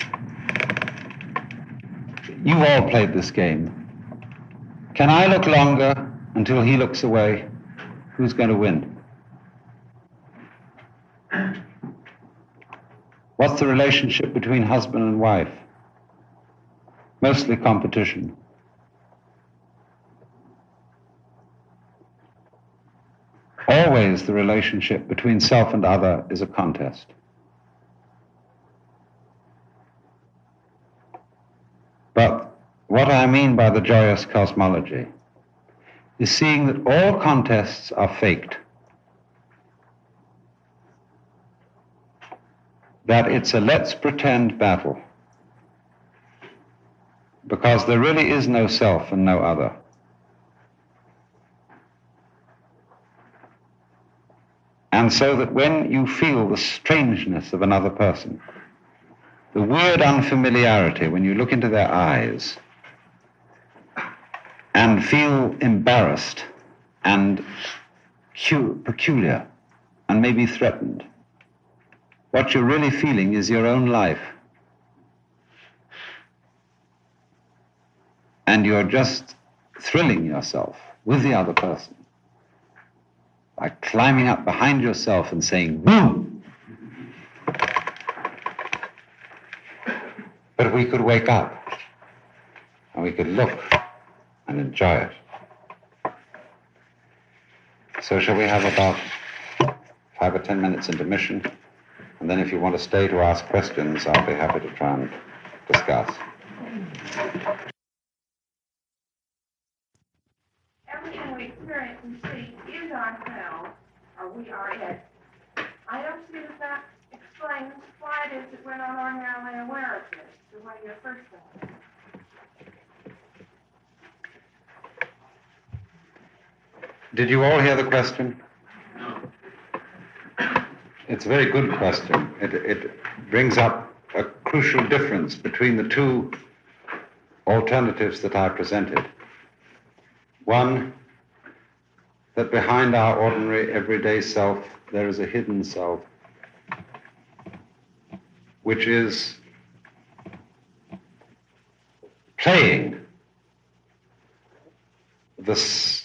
you've all played this game. Can I look longer until he looks away? Who's going to win? What's the relationship between husband and wife? Mostly competition. Always the relationship between self and other is a contest. But what I mean by the joyous cosmology is seeing that all contests are faked. That it's a let's pretend battle. Because there really is no self and no other. And so that when you feel the strangeness of another person, the weird unfamiliarity when you look into their eyes and feel embarrassed and peculiar and maybe threatened, what you're really feeling is your own life. And you're just thrilling yourself with the other person by climbing up behind yourself and saying, "Woo!" But we could wake up and we could look and enjoy it. So shall we have about 5 or 10 minutes intermission? And then if you want to stay to ask questions, I'll be happy to try and discuss. Everything we experience and see is ourselves, or we are it. I don't see that explains why it is that we're not ordinarily aware of this, the way you're first saying. Did you all hear the question? No. It's a very good question. It brings up a crucial difference between the two alternatives that I presented. One, that behind our ordinary everyday self there is a hidden self, which is playing the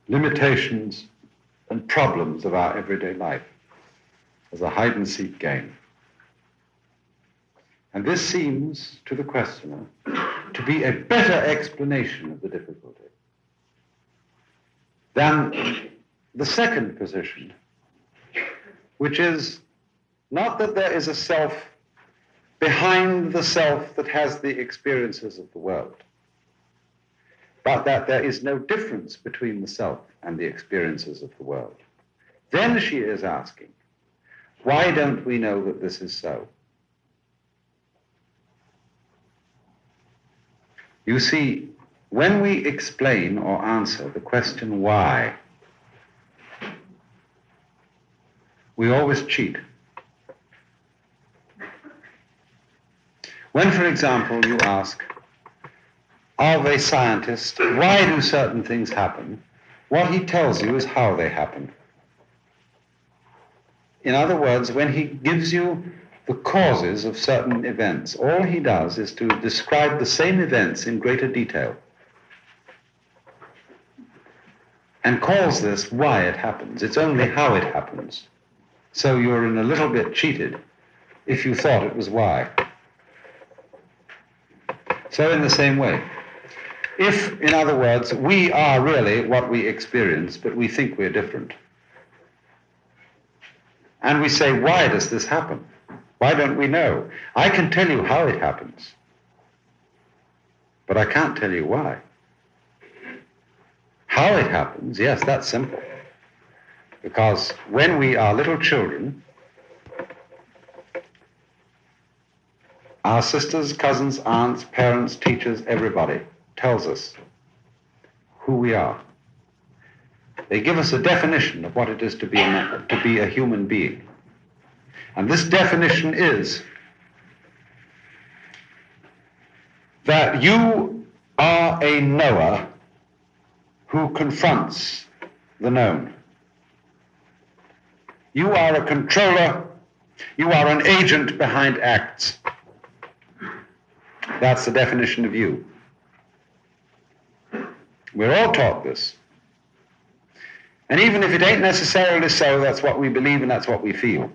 limitations and problems of our everyday life as a hide-and-seek game. And this seems, to the questioner, to be a better explanation of the difficulty than the second position, which is not that there is a self behind the self that has the experiences of the world, but that there is no difference between the self and the experiences of the world. Then she is asking, why don't we know that this is so? You see, when we explain or answer the question why, we always cheat. When, for example, you ask of a scientist, why do certain things happen? What he tells you is how they happen. In other words, when he gives you the causes of certain events, all he does is to describe the same events in greater detail and calls this why it happens. It's only how it happens. So you're in a little bit cheated if you thought it was why. So in the same way, if, in other words, we are really what we experience, but we think we're different, and we say, why does this happen? Why don't we know? I can tell you how it happens, but I can't tell you why. How it happens, yes, that's simple. Because when we are little children, our sisters, cousins, aunts, parents, teachers, everybody tells us who we are. They give us a definition of what it is to be a human being. And this definition is that you are a knower who confronts the known. You are a controller. You are an agent behind acts. That's the definition of you. We're all taught this. And even if it ain't necessarily so, that's what we believe and that's what we feel.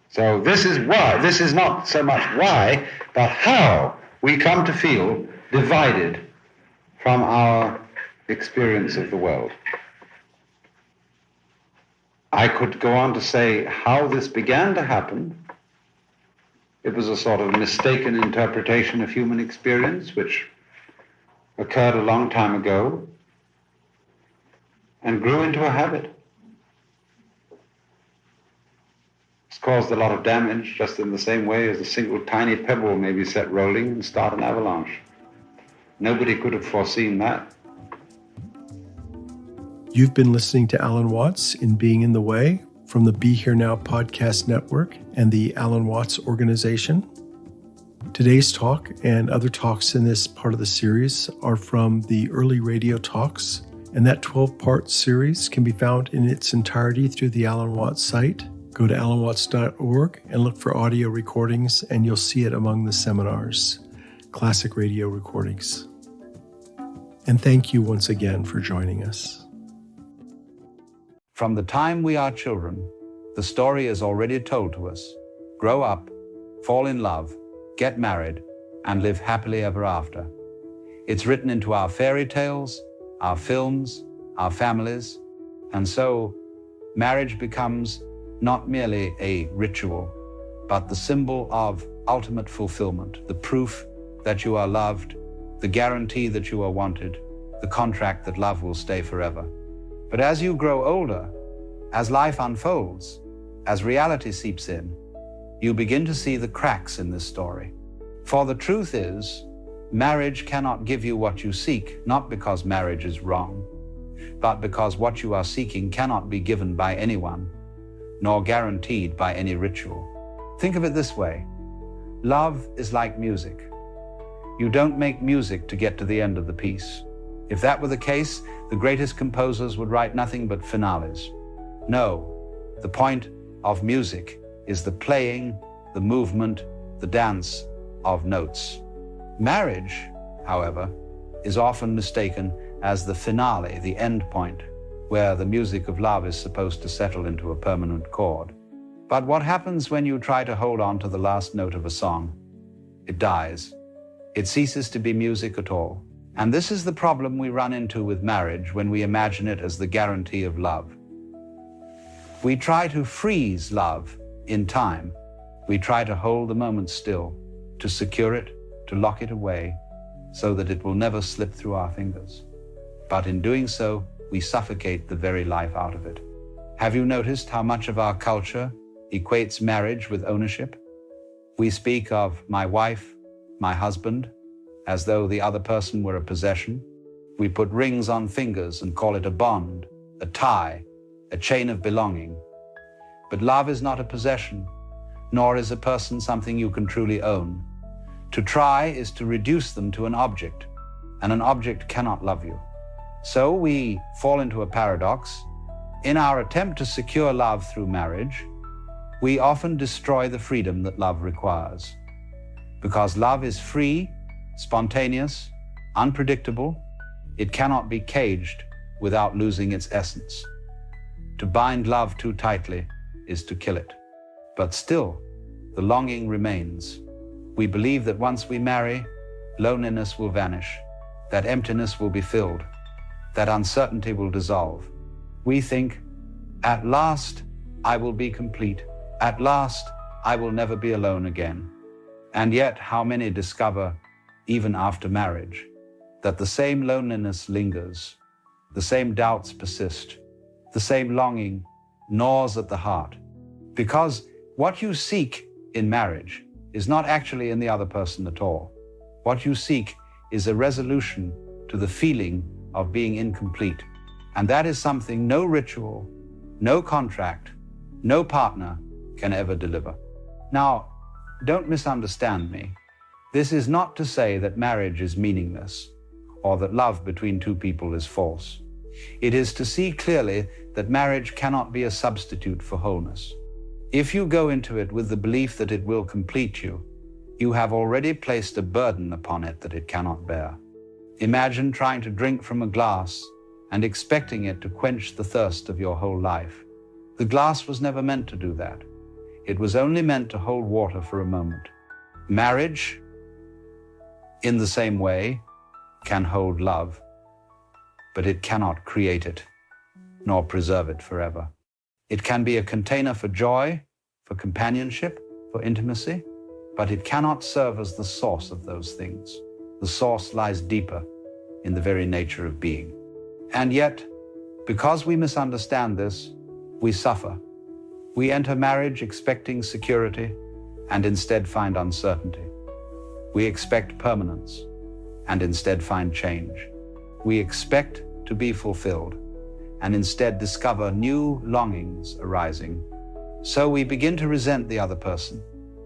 So this is why, this is not so much why, but how we come to feel divided from our experience of the world. I could go on to say how this began to happen. It was a sort of mistaken interpretation of human experience, which occurred a long time ago and grew into a habit. It's caused a lot of damage, just in the same way as a single tiny pebble may be set rolling and start an avalanche. Nobody could have foreseen that. You've been listening to Alan Watts in Being in the Way from the Be Here Now podcast network and the Alan Watts organization. Today's talk and other talks in this part of the series are from the early radio talks, and that 12-part series can be found in its entirety through the Alan Watts site. Go to alanwatts.org and look for audio recordings, and you'll see it among the seminars, classic radio recordings. And thank you once again for joining us. From the time we are children, the story is already told to us. Grow up, fall in love, get married, and live happily ever after. It's written into our fairy tales, our films, our families, and so marriage becomes not merely a ritual, but the symbol of ultimate fulfillment, the proof that you are loved, the guarantee that you are wanted, the contract that love will stay forever. But as you grow older, As life unfolds, as reality seeps in, you begin to see the cracks in this story. For the truth is, marriage cannot give you what you seek, not because marriage is wrong, but because what you are seeking cannot be given by anyone, nor guaranteed by any ritual. Think of it this way. Love is like music. You don't make music to get to the end of the piece. If that were the case, the greatest composers would write nothing but finales. No, the point of music is the playing, the movement, the dance of notes. Marriage, however, is often mistaken as the finale, the end point, where the music of love is supposed to settle into a permanent chord. But what happens when you try to hold on to the last note of a song? It dies. It ceases to be music at all. And this is the problem we run into with marriage when we imagine it as the guarantee of love. We try to freeze love in time. We try to hold the moment still, to secure it, to lock it away, so that it will never slip through our fingers. But in doing so, we suffocate the very life out of it. Have you noticed how much of our culture equates marriage with ownership? We speak of my wife, my husband, as though the other person were a possession. We put rings on fingers and call it a bond, a tie, a chain of belonging. But love is not a possession, nor is a person something you can truly own. To try is to reduce them to an object, and an object cannot love you. So we fall into a paradox. In our attempt to secure love through marriage, we often destroy the freedom that love requires. Because love is free, spontaneous, unpredictable, it cannot be caged without losing its essence. To bind love too tightly is to kill it. But still, the longing remains. We believe that once we marry, loneliness will vanish, that emptiness will be filled, that uncertainty will dissolve. We think, at last I will be complete. At last I will never be alone again. And yet how many discover, even after marriage, that the same loneliness lingers, the same doubts persist, the same longing gnaws at the heart. Because what you seek in marriage is not actually in the other person at all. What you seek is a resolution to the feeling of being incomplete. And that is something no ritual, no contract, no partner can ever deliver. Now, don't misunderstand me. This is not to say that marriage is meaningless or that love between two people is false. It is to see clearly that marriage cannot be a substitute for wholeness. If you go into it with the belief that it will complete you, you have already placed a burden upon it that it cannot bear. Imagine trying to drink from a glass and expecting it to quench the thirst of your whole life. The glass was never meant to do that. It was only meant to hold water for a moment. Marriage, in the same way, can hold love, but it cannot create it, nor preserve it forever. It can be a container for joy, for companionship, for intimacy, but it cannot serve as the source of those things. The source lies deeper in the very nature of being. And yet, because we misunderstand this, we suffer. We enter marriage expecting security and instead find uncertainty. We expect permanence and instead find change. We expect to be fulfilled and instead discover new longings arising. So we begin to resent the other person.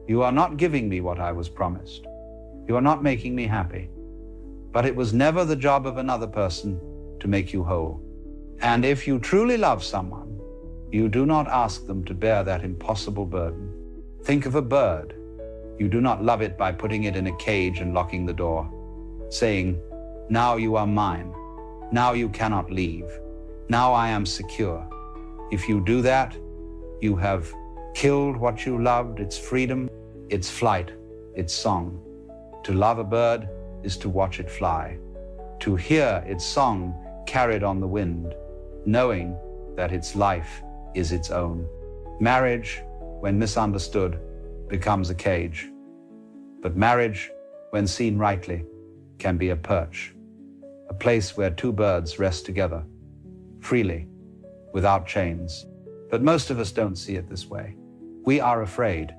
You are not giving me what I was promised. You are not making me happy. But it was never the job of another person to make you whole. And if you truly love someone, you do not ask them to bear that impossible burden. Think of a bird. You do not love it by putting it in a cage and locking the door, saying, "Now you are mine. Now you cannot leave. Now I am secure." If you do that, you have killed what you loved, its freedom, its flight, its song. To love a bird is to watch it fly, to hear its song carried on the wind, knowing that its life is its own. Marriage, when misunderstood, becomes a cage. But marriage, when seen rightly, can be a perch, a place where two birds rest together, freely, without chains. But most of us don't see it this way. We are afraid.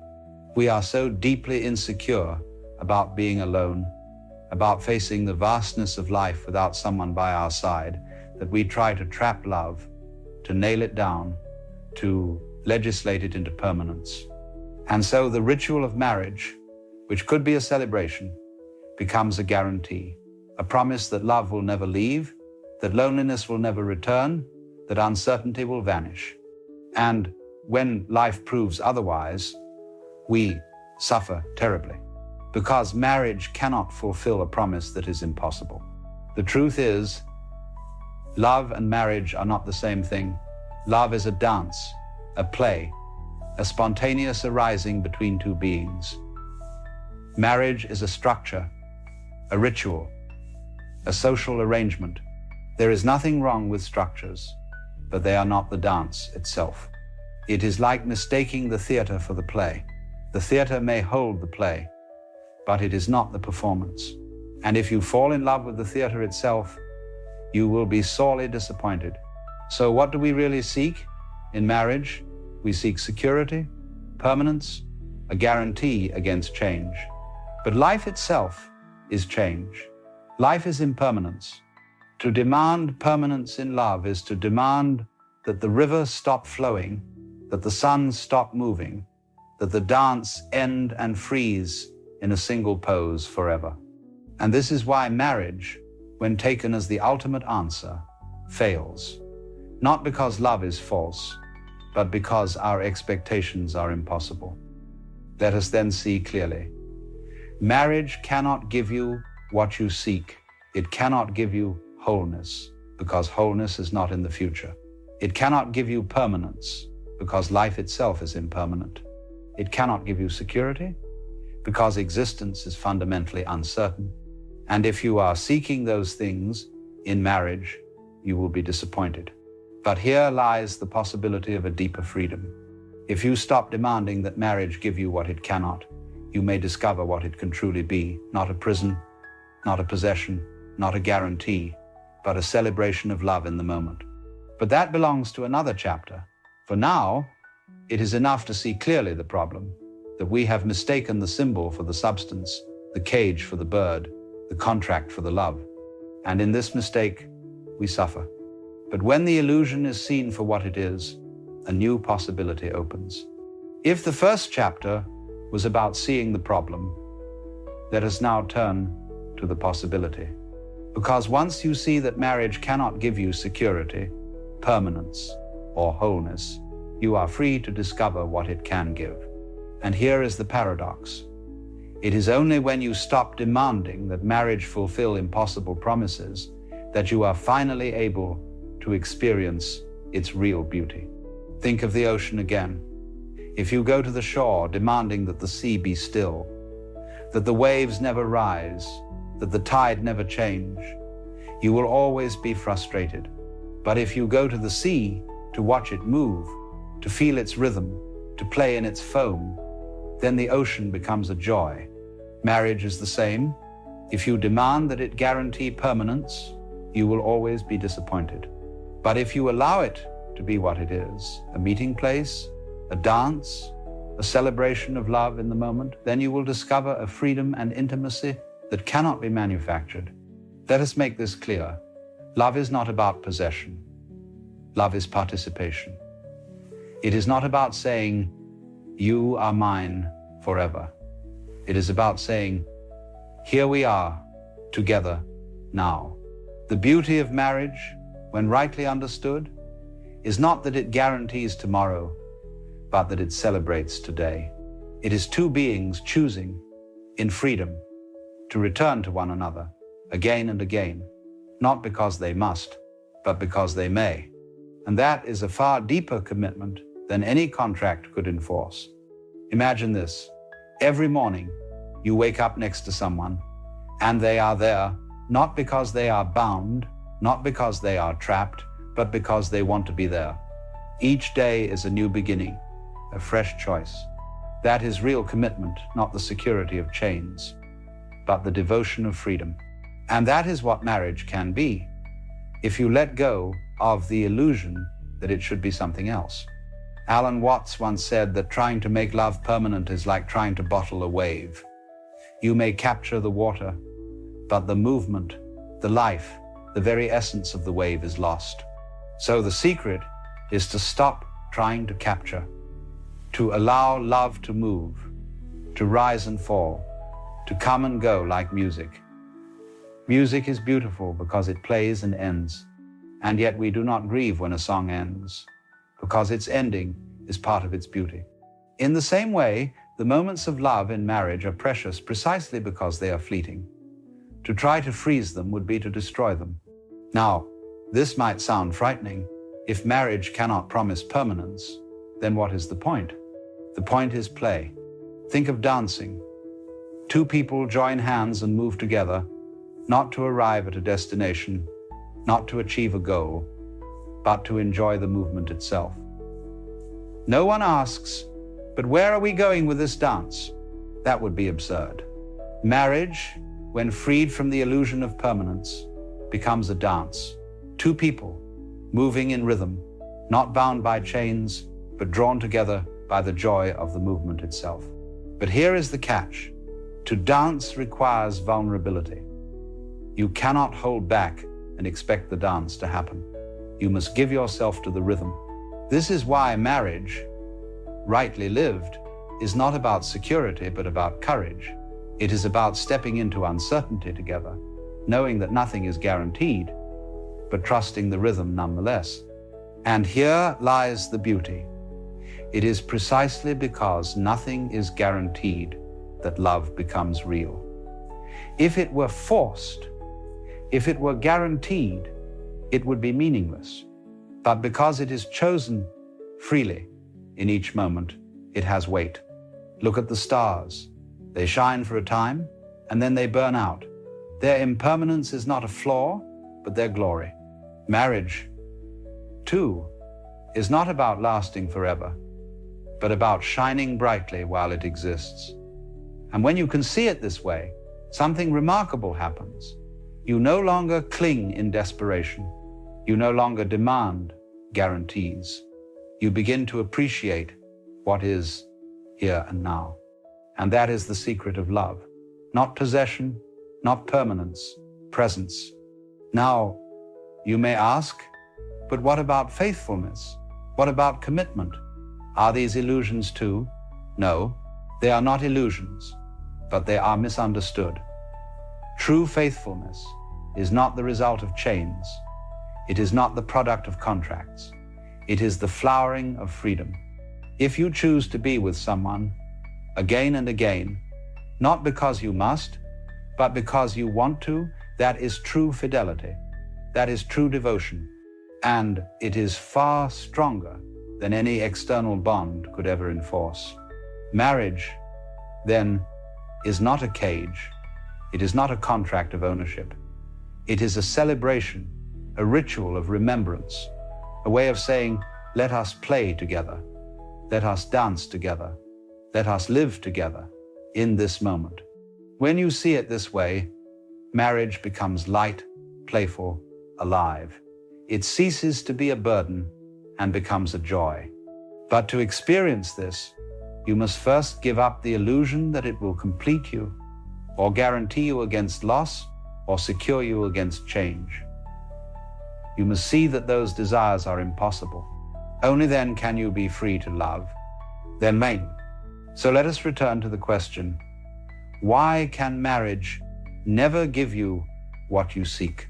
We are so deeply insecure about being alone, about facing the vastness of life without someone by our side, that we try to trap love, to nail it down, to legislate it into permanence. And so the ritual of marriage, which could be a celebration, becomes a guarantee, a promise that love will never leave, that loneliness will never return, that uncertainty will vanish. And when life proves otherwise, we suffer terribly, because marriage cannot fulfill a promise that is impossible. The truth is, love and marriage are not the same thing. Love is a dance, a play, a spontaneous arising between two beings. Marriage is a structure, a ritual, a social arrangement. There is nothing wrong with structures, but they are not the dance itself. It is like mistaking the theater for the play. The theater may hold the play, but it is not the performance. And if you fall in love with the theater itself, you will be sorely disappointed. So what do we really seek in marriage? We seek security, permanence, a guarantee against change. But life itself is change. Life is impermanence. To demand permanence in love is to demand that the river stop flowing, that the sun stop moving, that the dance end and freeze in a single pose forever. And this is why marriage, when taken as the ultimate answer, fails. Not because love is false, but because our expectations are impossible. Let us then see clearly. Marriage cannot give you what you seek. It cannot give you wholeness, because wholeness is not in the future. It cannot give you permanence, because life itself is impermanent. It cannot give you security, because existence is fundamentally uncertain. And if you are seeking those things in marriage, you will be disappointed. But here lies the possibility of a deeper freedom. If you stop demanding that marriage give you what it cannot, you may discover what it can truly be, not a prison, not a possession, not a guarantee, but a celebration of love in the moment. But that belongs to another chapter. For now, it is enough to see clearly the problem, that we have mistaken the symbol for the substance, the cage for the bird, the contract for the love. And in this mistake, we suffer. But when the illusion is seen for what it is, a new possibility opens. If the first chapter was about seeing the problem, let us now turn to the possibility. Because once you see that marriage cannot give you security, permanence, or wholeness, you are free to discover what it can give. And here is the paradox. It is only when you stop demanding that marriage fulfill impossible promises that you are finally able to experience its real beauty. Think of the ocean again. If you go to the shore demanding that the sea be still, that the waves never rise, that the tide never change, you will always be frustrated. But if you go to the sea to watch it move, to feel its rhythm, to play in its foam, then the ocean becomes a joy. Marriage is the same. If you demand that it guarantee permanence, you will always be disappointed. But if you allow it to be what it is, a meeting place, a dance, a celebration of love in the moment, then you will discover a freedom and intimacy that cannot be manufactured. Let us make this clear. Love is not about possession. Love is participation. It is not about saying, "You are mine forever." It is about saying, "Here we are, together, now." The beauty of marriage, when rightly understood, is not that it guarantees tomorrow, but that it celebrates today. It is two beings choosing, in freedom, to return to one another again and again, not because they must, but because they may. And that is a far deeper commitment than any contract could enforce. Imagine this. Every morning, you wake up next to someone, and they are there not because they are bound, not because they are trapped, but because they want to be there. Each day is a new beginning, a fresh choice. That is real commitment, not the security of chains, but the devotion of freedom. And that is what marriage can be, if you let go of the illusion that it should be something else. Alan Watts once said that trying to make love permanent is like trying to bottle a wave. You may capture the water, but the movement, the life, the very essence of the wave is lost. So the secret is to stop trying to capture, to allow love to move, to rise and fall, to come and go like music. Music is beautiful because it plays and ends, and yet we do not grieve when a song ends, because its ending is part of its beauty. In the same way, the moments of love in marriage are precious precisely because they are fleeting. To try to freeze them would be to destroy them. Now, this might sound frightening. If marriage cannot promise permanence, then what is the point? The point is play. Think of dancing. Two people join hands and move together, not to arrive at a destination, not to achieve a goal, but to enjoy the movement itself. No one asks, but where are we going with this dance? That would be absurd. Marriage, when freed from the illusion of permanence, becomes a dance. Two people moving in rhythm, not bound by chains, but drawn together by the joy of the movement itself. But here is the catch. To dance requires vulnerability. You cannot hold back and expect the dance to happen. You must give yourself to the rhythm. This is why marriage, rightly lived, is not about security, but about courage. It is about stepping into uncertainty together, knowing that nothing is guaranteed, but trusting the rhythm nonetheless. And here lies the beauty. It is precisely because nothing is guaranteed that love becomes real. If it were forced, if it were guaranteed, it would be meaningless. But because it is chosen freely in each moment, it has weight. Look at the stars. They shine for a time, and then they burn out. Their impermanence is not a flaw, but their glory. Marriage, too, is not about lasting forever, but about shining brightly while it exists. And when you can see it this way, something remarkable happens. You no longer cling in desperation. You no longer demand guarantees. You begin to appreciate what is here and now. And that is the secret of love. Not possession, not permanence, presence. Now, you may ask, but what about faithfulness? What about commitment? Are these illusions too? No, they are not illusions, but they are misunderstood. True faithfulness is not the result of chains. It is not the product of contracts. It is the flowering of freedom. If you choose to be with someone again and again, not because you must, but because you want to, that is true fidelity. That is true devotion. And it is far stronger than any external bond could ever enforce. Marriage, then, is not a cage. It is not a contract of ownership. It is a celebration, a ritual of remembrance, a way of saying, let us play together, let us dance together, let us live together in this moment. When you see it this way, marriage becomes light, playful, alive. It ceases to be a burden and becomes a joy. But to experience this, you must first give up the illusion that it will complete you, or guarantee you against loss, or secure you against change. You must see that those desires are impossible. Only then can you be free to love. Then main. So let us return to the question, why can marriage never give you what you seek?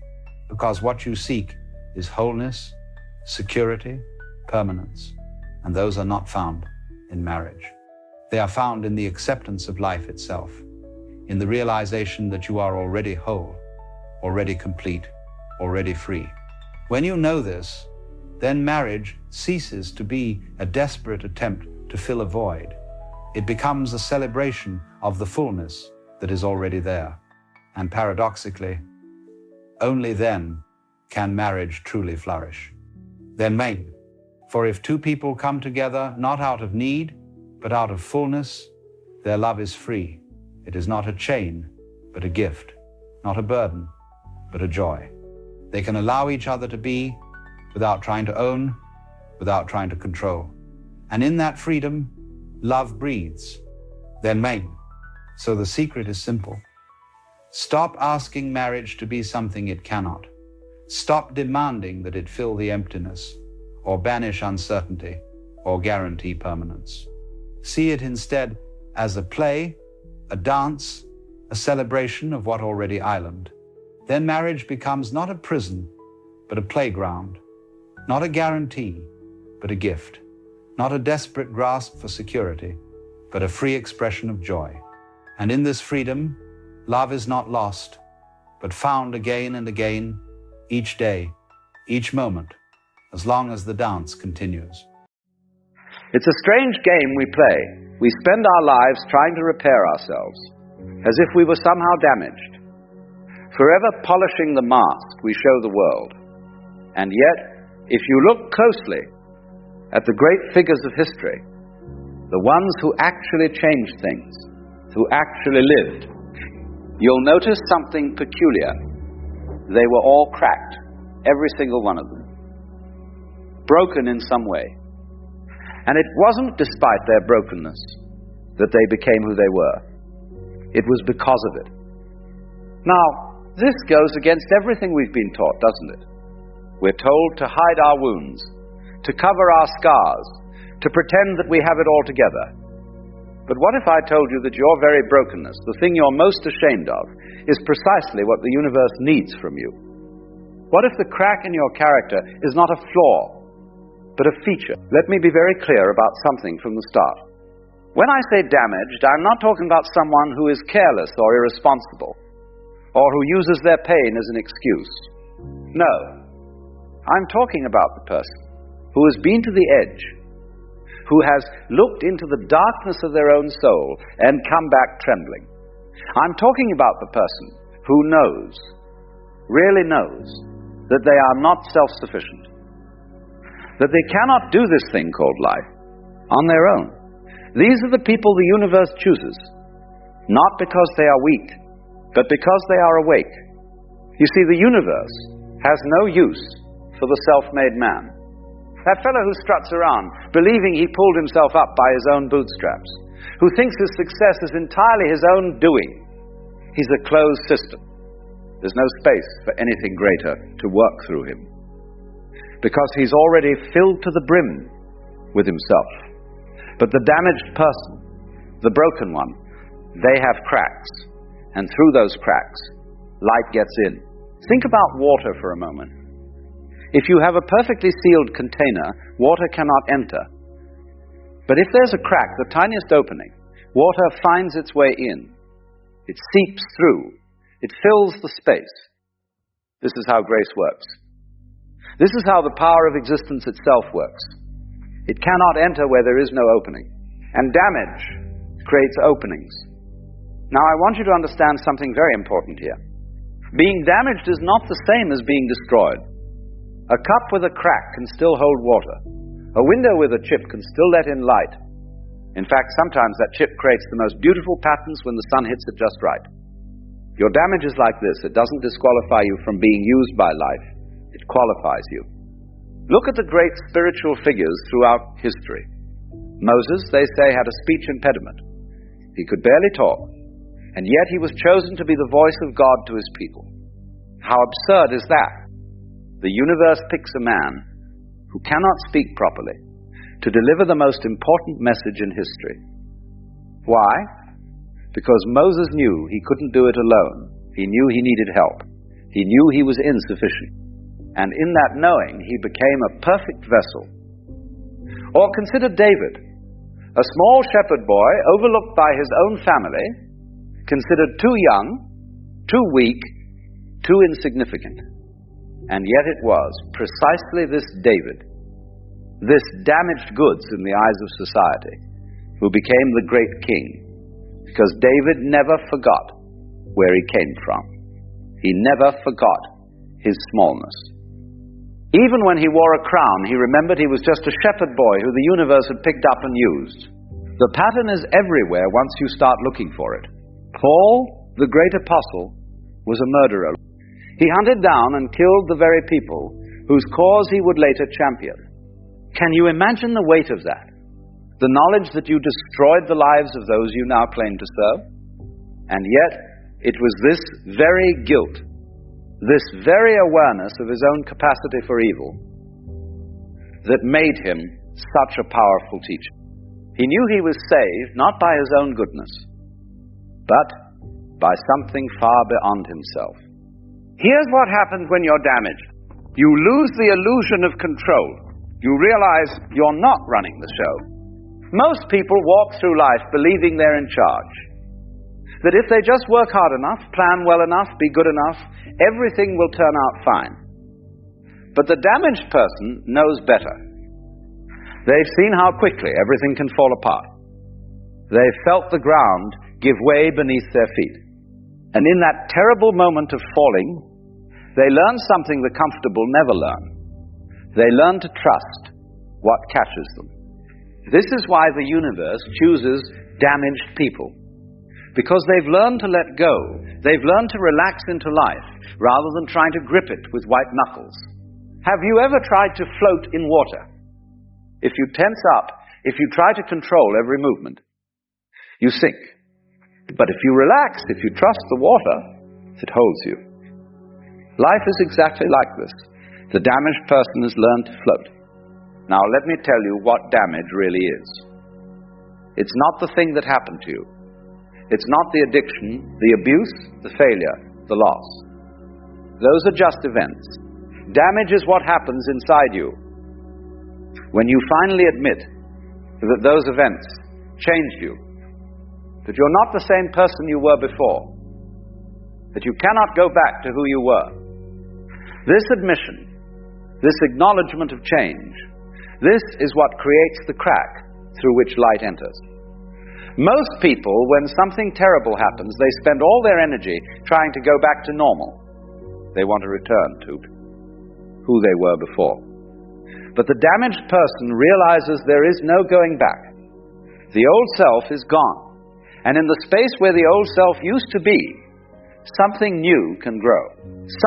Because what you seek is wholeness, security, permanence, and those are not found in marriage. They are found in the acceptance of life itself, in the realization that you are already whole, already complete, already free. When you know this, then marriage ceases to be a desperate attempt to fill a void. It becomes a celebration of the fullness that is already there. And paradoxically, only then can marriage truly flourish. Then main. For if two people come together not out of need, but out of fullness, their love is free. It is not a chain, but a gift, not a burden, but a joy. They can allow each other to be without trying to own, without trying to control. And in that freedom, love breathes, then mate. So the secret is simple. Stop asking marriage to be something it cannot. Stop demanding that it fill the emptiness, or banish uncertainty, or guarantee permanence. See it instead as a play, a dance, a celebration of what already island. Then marriage becomes not a prison, but a playground. Not a guarantee, but a gift. Not a desperate grasp for security, but a free expression of joy. And in this freedom, love is not lost, but found again and again, each day, each moment, as long as the dance continues. It's a strange game we play. We spend our lives trying to repair ourselves, as if we were somehow damaged. Forever polishing the mask we show the world. And yet, if you look closely at the great figures of history, the ones who actually changed things, who actually lived, you'll notice something peculiar. They were all cracked, every single one of them. Broken in some way. And it wasn't despite their brokenness that they became who they were. It was because of it. Now, this goes against everything we've been taught, doesn't it? We're told to hide our wounds, to cover our scars, to pretend that we have it all together. But what if I told you that your very brokenness, the thing you're most ashamed of, is precisely what the universe needs from you? What if the crack in your character is not a flaw, but a feature? Let me be very clear about something from the start. When I say damaged, I'm not talking about someone who is careless or irresponsible, or who uses their pain as an excuse. No. I'm talking about the person who has been to the edge, who has looked into the darkness of their own soul and come back trembling. I'm talking about the person who knows, really knows, that they are not self-sufficient, that they cannot do this thing called life on their own. These are the people the universe chooses, not because they are weak, but because they are awake. You see, the universe has no use for the self-made man. That fellow who struts around, believing he pulled himself up by his own bootstraps, who thinks his success is entirely his own doing. He's a closed system. There's no space for anything greater to work through him, because he's already filled to the brim with himself. But the damaged person, the broken one, they have cracks, and through those cracks, light gets in. Think about water for a moment. If you have a perfectly sealed container, water cannot enter. But if there's a crack, the tiniest opening, water finds its way in. It seeps through. It fills the space. This is how grace works. This is how the power of existence itself works. It cannot enter where there is no opening. And damage creates openings. Now I want you to understand something very important here. Being damaged is not the same as being destroyed. A cup with a crack can still hold water. A window with a chip can still let in light. In fact, sometimes that chip creates the most beautiful patterns when the sun hits it just right. Your damage is like this. It doesn't disqualify you from being used by life. It qualifies you. Look at the great spiritual figures throughout history. Moses, they say, had a speech impediment. He could barely talk, and yet he was chosen to be the voice of God to his people. How absurd is that? The universe picks a man who cannot speak properly to deliver the most important message in history. Why? Because Moses knew he couldn't do it alone. He knew he needed help. He knew he was insufficient. And in that knowing, he became a perfect vessel. Or consider David, a small shepherd boy overlooked by his own family, considered too young, too weak, too insignificant. And yet it was precisely this David, this damaged goods in the eyes of society, who became the great king, because David never forgot where he came from. He never forgot his smallness. Even when he wore a crown, he remembered he was just a shepherd boy who the universe had picked up and used. The pattern is everywhere once you start looking for it. Paul, the great apostle, was a murderer. He hunted down and killed the very people whose cause he would later champion. Can you imagine the weight of that? the knowledge that you destroyed the lives of those you now claim to serve. And yet, it was this very guilt, this very awareness of his own capacity for evil, that made him such a powerful teacher. He knew he was saved not by his own goodness, but by something far beyond himself. Here's what happens when you're damaged. You lose the illusion of control. You realize you're not running the show. Most people walk through life believing they're in charge. That if they just work hard enough, plan well enough, be good enough, everything will turn out fine. But the damaged person knows better. They've seen how quickly everything can fall apart. They've felt the ground give way beneath their feet. And in that terrible moment of falling, they learn something the comfortable never learn. They learn to trust what catches them. This is why the universe chooses damaged people. Because they've learned to let go. They've learned to relax into life rather than trying to grip it with white knuckles. Have you ever tried to float in water? If you tense up, if you try to control every movement, you sink. But if you relax, if you trust the water, it holds you. Life is exactly like this. The damaged person has learned to float. Now let me tell you what damage really is. It's not the thing that happened to you. It's not the addiction, the abuse, the failure, the loss. Those are just events. Damage is what happens inside you when you finally admit that those events changed you, that you're not the same person you were before, that you cannot go back to who you were. This admission, this acknowledgement of change, this is what creates the crack through which light enters. Most people, when something terrible happens, they spend all their energy trying to go back to normal. They want to return to who they were before. But the damaged person realizes there is no going back. The old self is gone. And in the space where the old self used to be, something new can grow.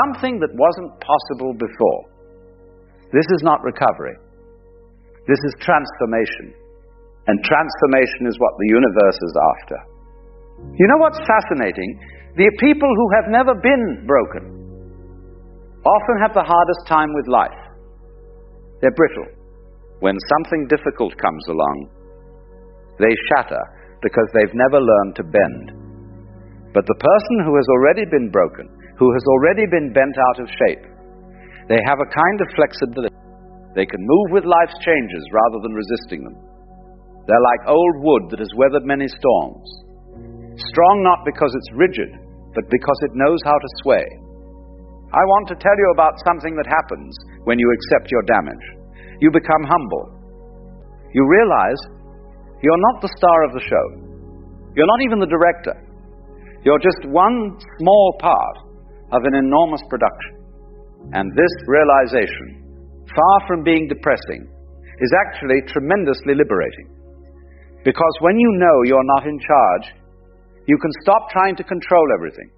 Something that wasn't possible before. This is not recovery. This is transformation. And transformation is what the universe is after. You know what's fascinating? The people who have never been broken often have the hardest time with life. They're brittle. When something difficult comes along, they shatter because they've never learned to bend. But the person who has already been broken, who has already been bent out of shape, they have a kind of flexibility. They can move with life's changes rather than resisting them. They're like old wood that has weathered many storms. Strong not because it's rigid, but because it knows how to sway. I want to tell you about something that happens when you accept your damage. You become humble. You realize you're not the star of the show. You're not even the director. You're just one small part of an enormous production. And this realization, far from being depressing, is actually tremendously liberating. Because when you know you're not in charge, you can stop trying to control everything.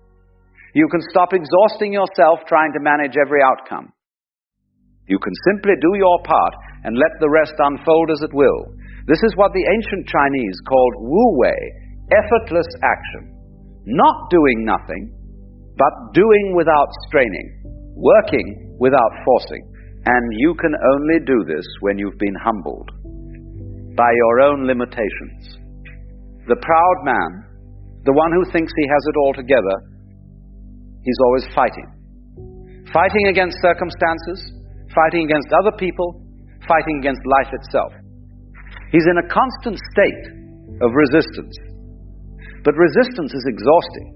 You can stop exhausting yourself trying to manage every outcome. You can simply do your part and let the rest unfold as it will. This is what the ancient Chinese called Wu Wei, effortless action. Not doing nothing, but doing without straining, working without forcing. And you can only do this when you've been humbled by your own limitations. The proud man, the one who thinks he has it all together, he's always fighting. Fighting against circumstances, fighting against other people, fighting against life itself. He's in a constant state of resistance. But resistance is exhausting.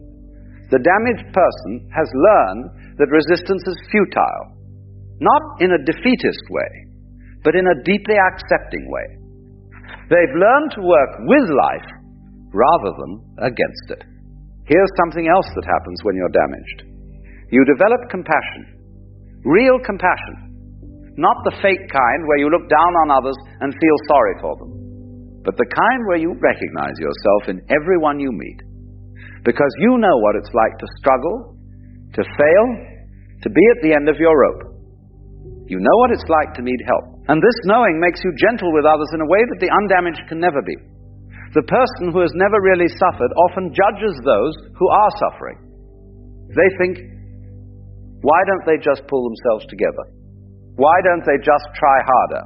The damaged person has learned that resistance is futile. Not in a defeatist way, but in a deeply accepting way. They've learned to work with life rather than against it. Here's something else that happens when you're damaged. You develop compassion. Real compassion. Not the fake kind where you look down on others and feel sorry for them, but the kind where you recognize yourself in everyone you meet. Because you know what it's like to struggle, to fail, to be at the end of your rope. You know what it's like to need help. And this knowing makes you gentle with others in a way that the undamaged can never be. The person who has never really suffered often judges those who are suffering. They think, why don't they just pull themselves together? Why don't they just try harder?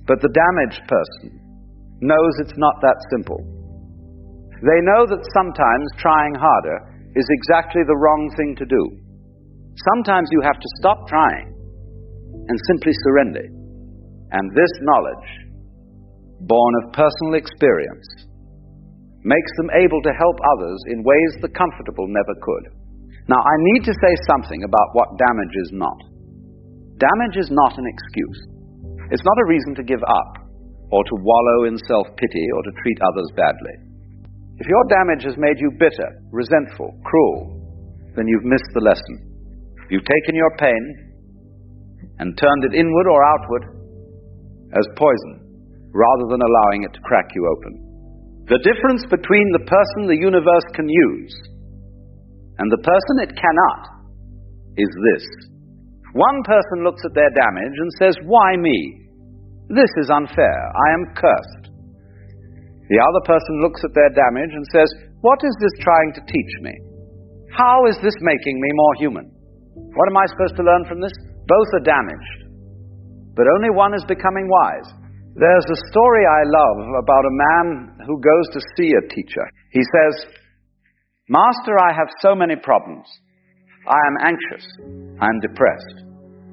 But the damaged person knows it's not that simple. They know that sometimes trying harder is exactly the wrong thing to do. Sometimes you have to stop trying and simply surrender. And this knowledge, born of personal experience, makes them able to help others in ways the comfortable never could. Now, I need to say something about what damage is not. Damage is not an excuse. It's not a reason to give up, or to wallow in self-pity, or to treat others badly. If your damage has made you bitter, resentful, cruel, then you've missed the lesson. You've taken your pain and turned it inward or outward as poison, rather than allowing it to crack you open. The difference between the person the universe can use and the person it cannot is this. One person looks at their damage and says, why me? This is unfair. I am cursed. The other person looks at their damage and says, what is this trying to teach me? How is this making me more human? What am I supposed to learn from this? Both are damaged, but only one is becoming wise. There's a story I love about a man who goes to see a teacher. He says, Master, I have so many problems. I am anxious. I am depressed.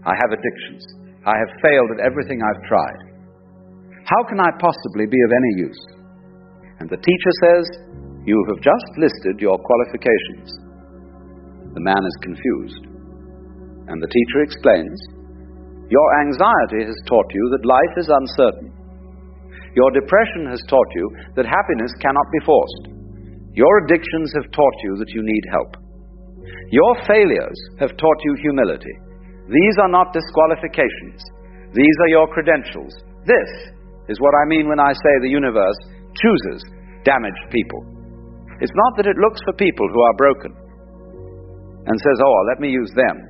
I have addictions. I have failed at everything I've tried. How can I possibly be of any use? And the teacher says, you have just listed your qualifications. The man is confused. And the teacher explains, your anxiety has taught you that life is uncertain. Your depression has taught you that happiness cannot be forced. Your addictions have taught you that you need help. Your failures have taught you humility. These are not disqualifications. These are your credentials. This is what I mean when I say the universe chooses damaged people. It's not that it looks for people who are broken and says, oh, let me use them.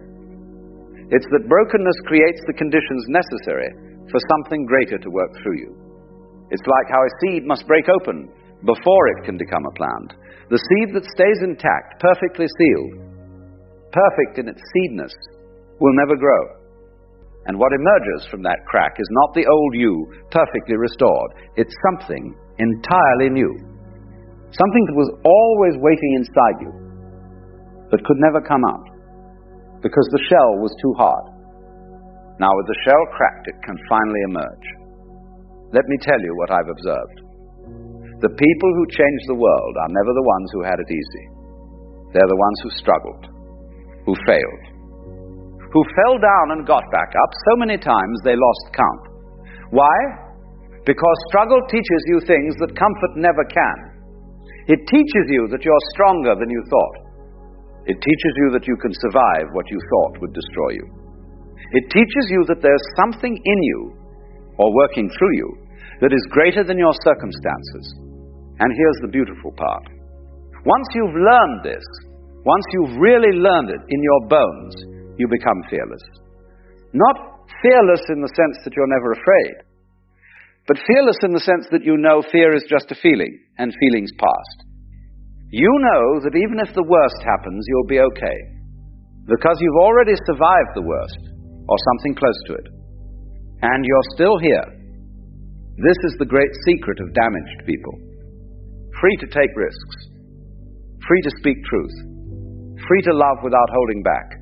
It's that brokenness creates the conditions necessary for something greater to work through you. It's like how a seed must break open before it can become a plant. The seed that stays intact, perfectly sealed, perfect in its seedness, will never grow. And what emerges from that crack is not the old you, perfectly restored. It's something entirely new. Something that was always waiting inside you, but could never come out, because the shell was too hard. Now with the shell cracked, it can finally emerge. Let me tell you what I've observed. The people who change the world are never the ones who had it easy. They're the ones who struggled, who failed, who fell down and got back up so many times they lost count. Why? Because struggle teaches you things that comfort never can. It teaches you that you're stronger than you thought. It teaches you that you can survive what you thought would destroy you. It teaches you that there's something in you, or working through you, that is greater than your circumstances. And here's the beautiful part. Once you've learned this, once you've really learned it in your bones, you become fearless. Not fearless in the sense that you're never afraid, but fearless in the sense that you know fear is just a feeling, and feelings past. You know that even if the worst happens, you'll be okay, because you've already survived the worst, or something close to it, and you're still here. This is the great secret of damaged people. Free to take risks, free to speak truth, free to love without holding back,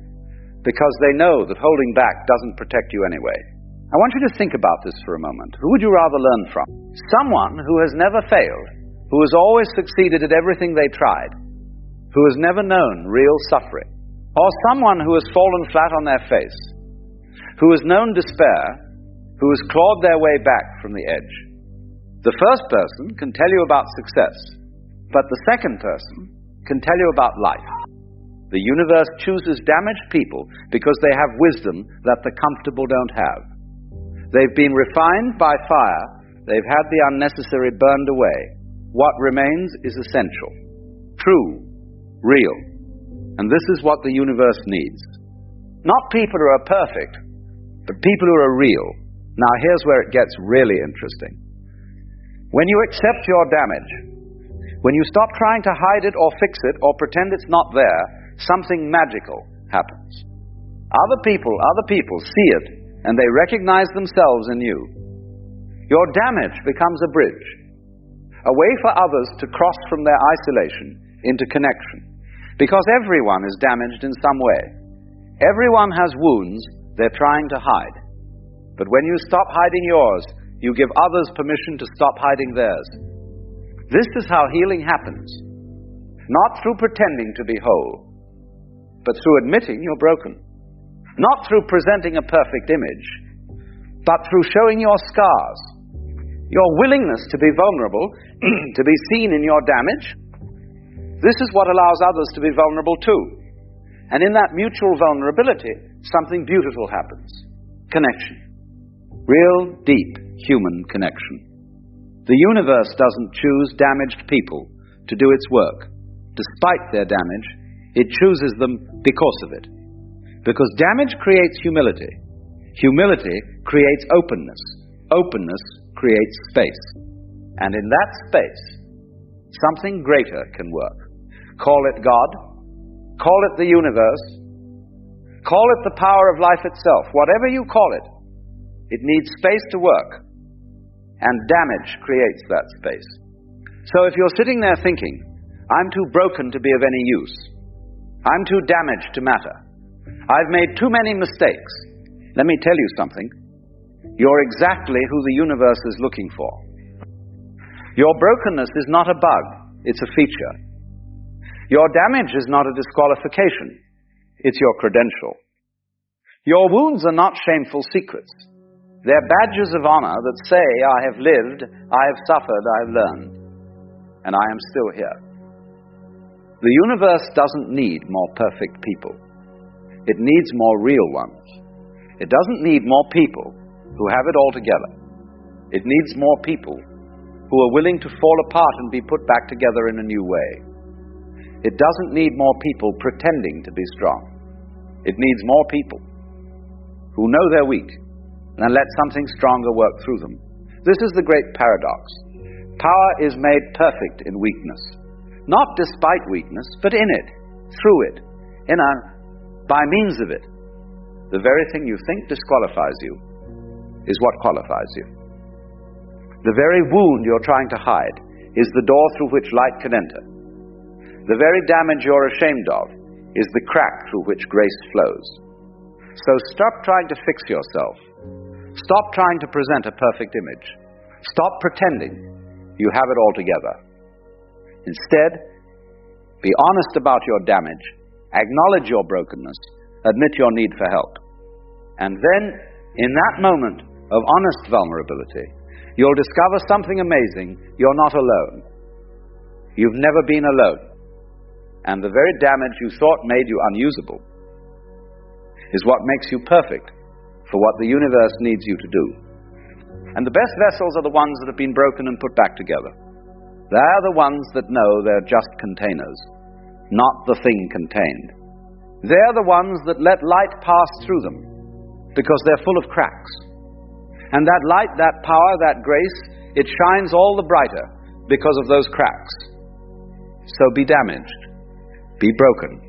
because they know that holding back doesn't protect you anyway. I want you to think about this for a moment. Who would you rather learn from? Someone who has never failed, who has always succeeded at everything they tried, who has never known real suffering, or someone who has fallen flat on their face, who has known despair, who has clawed their way back from the edge. The first person can tell you about success, but the second person can tell you about life. The universe chooses damaged people because they have wisdom that the comfortable don't have. They've been refined by fire. They've had the unnecessary burned away. What remains is essential, true, real. And this is what the universe needs. Not people who are perfect, but people who are real. Now here's where it gets really interesting. When you accept your damage, when you stop trying to hide it or fix it or pretend it's not there, something magical happens. Other people see it, and they recognize themselves in you. Your damage becomes a bridge, a way for others to cross from their isolation into connection. Because everyone is damaged in some way. Everyone has wounds they're trying to hide. But when you stop hiding yours, you give others permission to stop hiding theirs. This is how healing happens. Not through pretending to be whole, but through admitting you're broken. Not through presenting a perfect image, but through showing your scars. Your willingness to be vulnerable, to be seen in your damage. This is what allows others to be vulnerable too. And in that mutual vulnerability, something beautiful happens. Connection. Real, deep, human connection. The universe doesn't choose damaged people to do its work. Despite their damage, it chooses them because of it. Because damage creates humility. Humility creates openness. Openness creates space. And in that space, something greater can work. Call it God, call it the universe, call it the power of life itself. Whatever you call it, it needs space to work. And damage creates that space. So if you're sitting there thinking, I'm too broken to be of any use, I'm too damaged to matter, I've made too many mistakes, let me tell you something. You're exactly who the universe is looking for. Your brokenness is not a bug, it's a feature. Your damage is not a disqualification, it's your credential. Your wounds are not shameful secrets. They're badges of honor that say, I have lived, I have suffered, I have learned, and I am still here. The universe doesn't need more perfect people. It needs more real ones. It doesn't need more people who have it all together. It needs more people who are willing to fall apart and be put back together in a new way. It doesn't need more people pretending to be strong. It needs more people who know they're weak and let something stronger work through them. This is the great paradox. Power is made perfect in weakness. Not despite weakness, but in it, through it, by means of it. The very thing you think disqualifies you is what qualifies you. The very wound you're trying to hide is the door through which light can enter. The very damage you're ashamed of is the crack through which grace flows. So stop trying to fix yourself. Stop trying to present a perfect image. Stop pretending you have it all together. Instead, be honest about your damage, acknowledge your brokenness, admit your need for help. And then, in that moment of honest vulnerability, you'll discover something amazing. You're not alone. You've never been alone. And the very damage you thought made you unusable is what makes you perfect for what the universe needs you to do. And the best vessels are the ones that have been broken and put back together. They're the ones that know they're just containers, not the thing contained. They're the ones that let light pass through them because they're full of cracks. And that light, that power, that grace, it shines all the brighter because of those cracks. So be damaged. Be broken.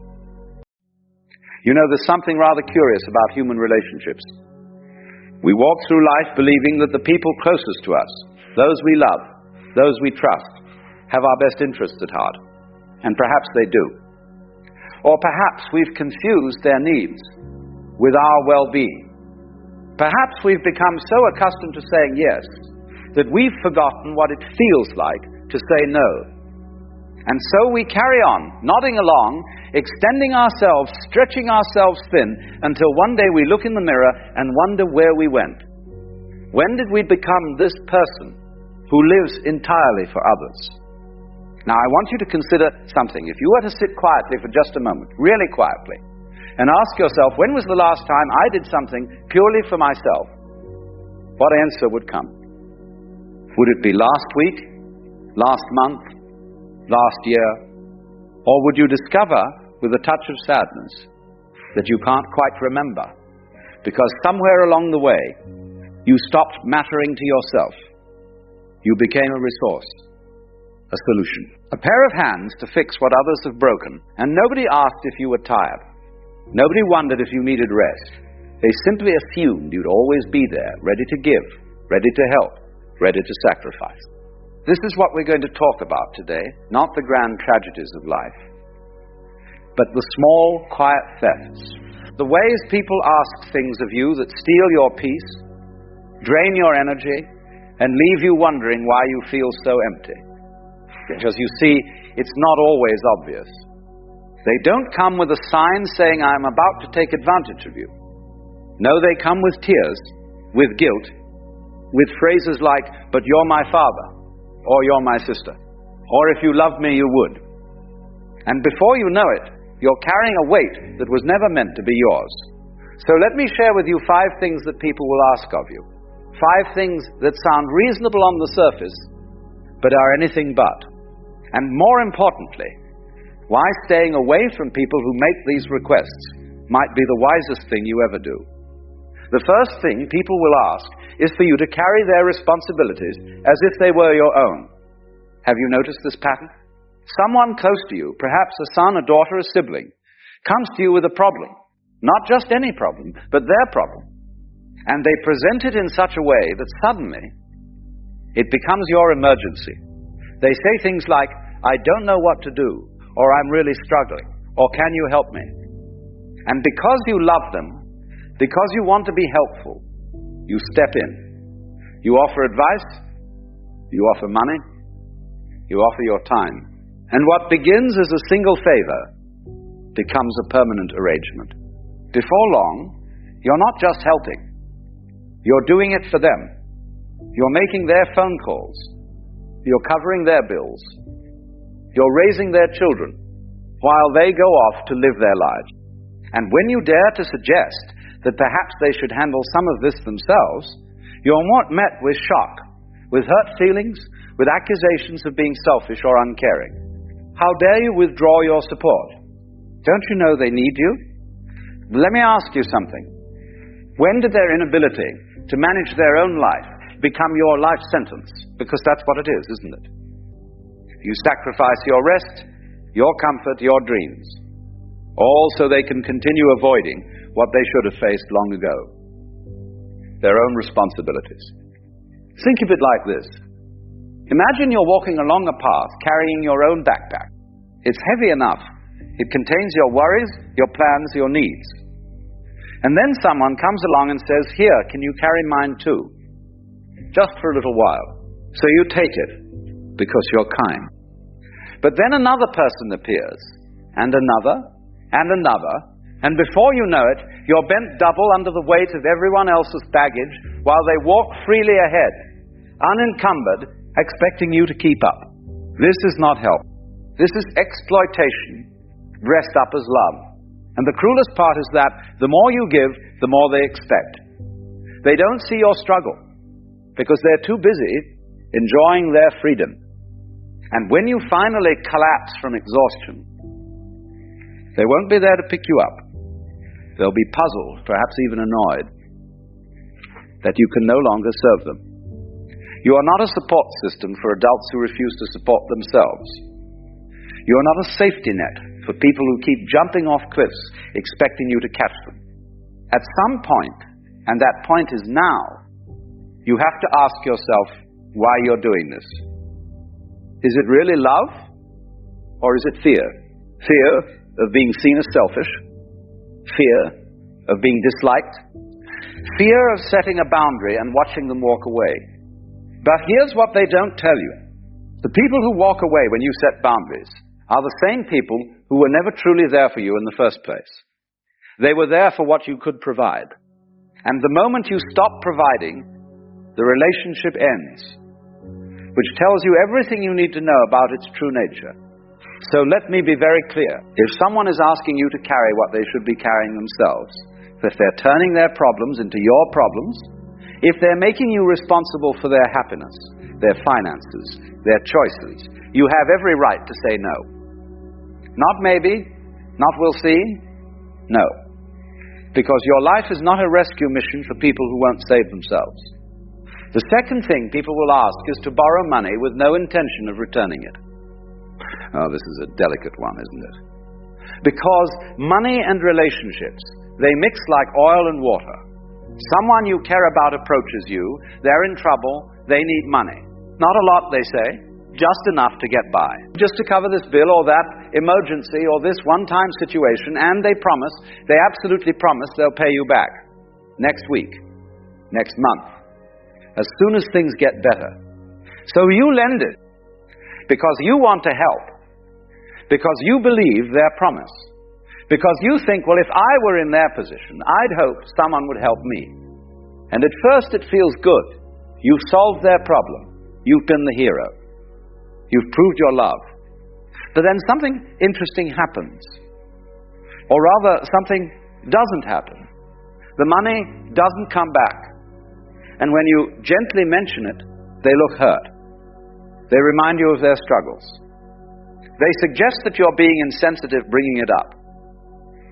You know, there's something rather curious about human relationships. We walk through life believing that the people closest to us, those we love, those we trust, have our best interests at heart. And perhaps they do. Or perhaps we've confused their needs with our well-being. Perhaps we've become so accustomed to saying yes that we've forgotten what it feels like to say no. And so we carry on, nodding along, extending ourselves, stretching ourselves thin, until one day we look in the mirror and wonder where we went. When did we become this person who lives entirely for others? Now I want you to consider something. If you were to sit quietly for just a moment, really quietly, and ask yourself, when was the last time I did something purely for myself? What answer would come? Would it be last week, last month, last year? Or would you discover, with a touch of sadness, that you can't quite remember because somewhere along the way, you stopped mattering to yourself. You became a resource, a solution, a pair of hands to fix what others have broken. And nobody asked if you were tired. Nobody wondered if you needed rest. They simply assumed you'd always be there, ready to give, ready to help, ready to sacrifice. This is what we're going to talk about today, not the grand tragedies of life, but the small, quiet thefts, the ways people ask things of you that steal your peace, drain your energy, and leave you wondering why you feel so empty. Because you see, it's not always obvious. They don't come with a sign saying, "I'm about to take advantage of you." No, they come with tears, with guilt, with phrases like, "But you're my father," or "You're my sister," or "If you loved me, you would." And before you know it, you're carrying a weight that was never meant to be yours. So let me share with you 5 things that people will ask of you. 5 things that sound reasonable on the surface, but are anything but. And more importantly, why staying away from people who make these requests might be the wisest thing you ever do. The first thing people will ask is for you to carry their responsibilities as if they were your own. Have you noticed this pattern? Someone close to you, perhaps a son, a daughter, a sibling, comes to you with a problem. Not just any problem, but their problem. And they present it in such a way that suddenly it becomes your emergency. They say things like, "I don't know what to do," or "I'm really struggling," or "Can you help me?" And because you love them, because you want to be helpful, you step in. You offer advice, you offer money, you offer your time. And what begins as a single favor becomes a permanent arrangement. Before long, you're not just helping. You're doing it for them. You're making their phone calls. You're covering their bills. You're raising their children while they go off to live their lives. And when you dare to suggest that perhaps they should handle some of this themselves, you're met with shock, with hurt feelings, with accusations of being selfish or uncaring. How dare you withdraw your support? Don't you know they need you? Let me ask you something. When did their inability to manage their own life become your life sentence? Because that's what it is, isn't it? You sacrifice your rest, your comfort, your dreams, all so they can continue avoiding what they should have faced long ago, their own responsibilities. Think of it like this. Imagine you're walking along a path carrying your own backpack. It's heavy enough. It contains your worries, your plans, your needs. And then someone comes along and says, "Here, can you carry mine too? Just for a little while." So you take it because you're kind. But then another person appears, and another, and another, and before you know it, you're bent double under the weight of everyone else's baggage while they walk freely ahead, unencumbered, expecting you to keep up. This is not help. This is exploitation dressed up as love. And the cruelest part is that the more you give, the more they expect. They don't see your struggle because they're too busy enjoying their freedom. And when you finally collapse from exhaustion, they won't be there to pick you up. They'll be puzzled, perhaps even annoyed, that you can no longer serve them. You are not a support system for adults who refuse to support themselves. You are not a safety net for people who keep jumping off cliffs expecting you to catch them. At some point, and that point is now, you have to ask yourself why you're doing this. Is it really love? Or is it fear? Fear of being seen as selfish? Fear of being disliked? Fear of setting a boundary and watching them walk away? But here's what they don't tell you. The people who walk away when you set boundaries are the same people who were never truly there for you in the first place. They were there for what you could provide. And the moment you stop providing, the relationship ends, which tells you everything you need to know about its true nature. So let me be very clear. If someone is asking you to carry what they should be carrying themselves, if they're turning their problems into your problems, if they're making you responsible for their happiness, their finances, their choices, you have every right to say no. Not maybe, not we'll see, no. because your life is not a rescue mission for people who won't save themselves. The second thing people will ask is to borrow money with no intention of returning it. Oh, this is a delicate one, isn't it? Because money and relationships, they mix like oil and water. Someone you care about approaches you, they're in trouble, they need money. Not a lot, they say, just enough to get by. Just to cover this bill or that emergency or this one-time situation, and they absolutely promise they'll pay you back next week, next month, as soon as things get better. So you lend it because you want to help, because you believe their promise, because you think, well, if I were in their position, I'd hope someone would help me. And at first it feels good. You've solved their problem. You've been the hero. You've proved your love. But then something interesting happens. Or rather, something doesn't happen. The money doesn't come back. And when you gently mention it, they look hurt. They remind you of their struggles. They suggest that you're being insensitive bringing it up.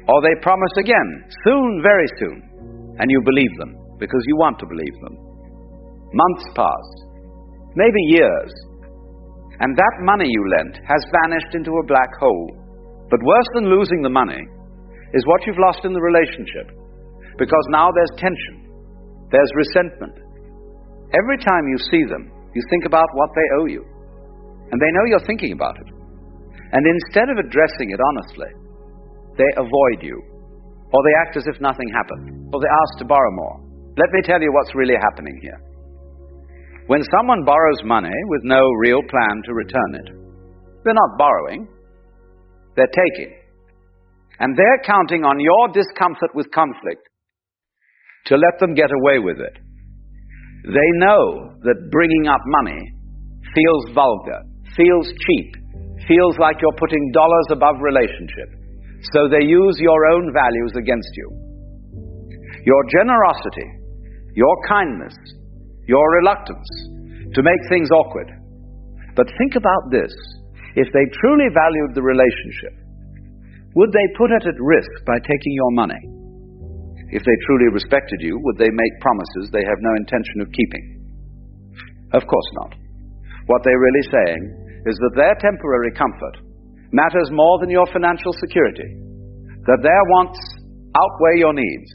Or they promise again, soon, very soon. And you believe them, because you want to believe them. Months pass, maybe years. And that money you lent has vanished into a black hole. But worse than losing the money is what you've lost in the relationship. Because now there's tension. There's resentment. Every time you see them, you think about what they owe you. And they know you're thinking about it. And instead of addressing it honestly, they avoid you. Or they act as if nothing happened. Or they ask to borrow more. Let me tell you what's really happening here. When someone borrows money with no real plan to return it, they're not borrowing, they're taking. And they're counting on your discomfort with conflict to let them get away with it. They know that bringing up money feels vulgar, feels cheap, feels like you're putting dollars above relationship. So they use your own values against you. Your generosity, your kindness, your reluctance to make things awkward. But think about this. If they truly valued the relationship, would they put it at risk by taking your money? If they truly respected you, would they make promises they have no intention of keeping? Of course not. What they're really saying is that their temporary comfort matters more than your financial security, that their wants outweigh your needs,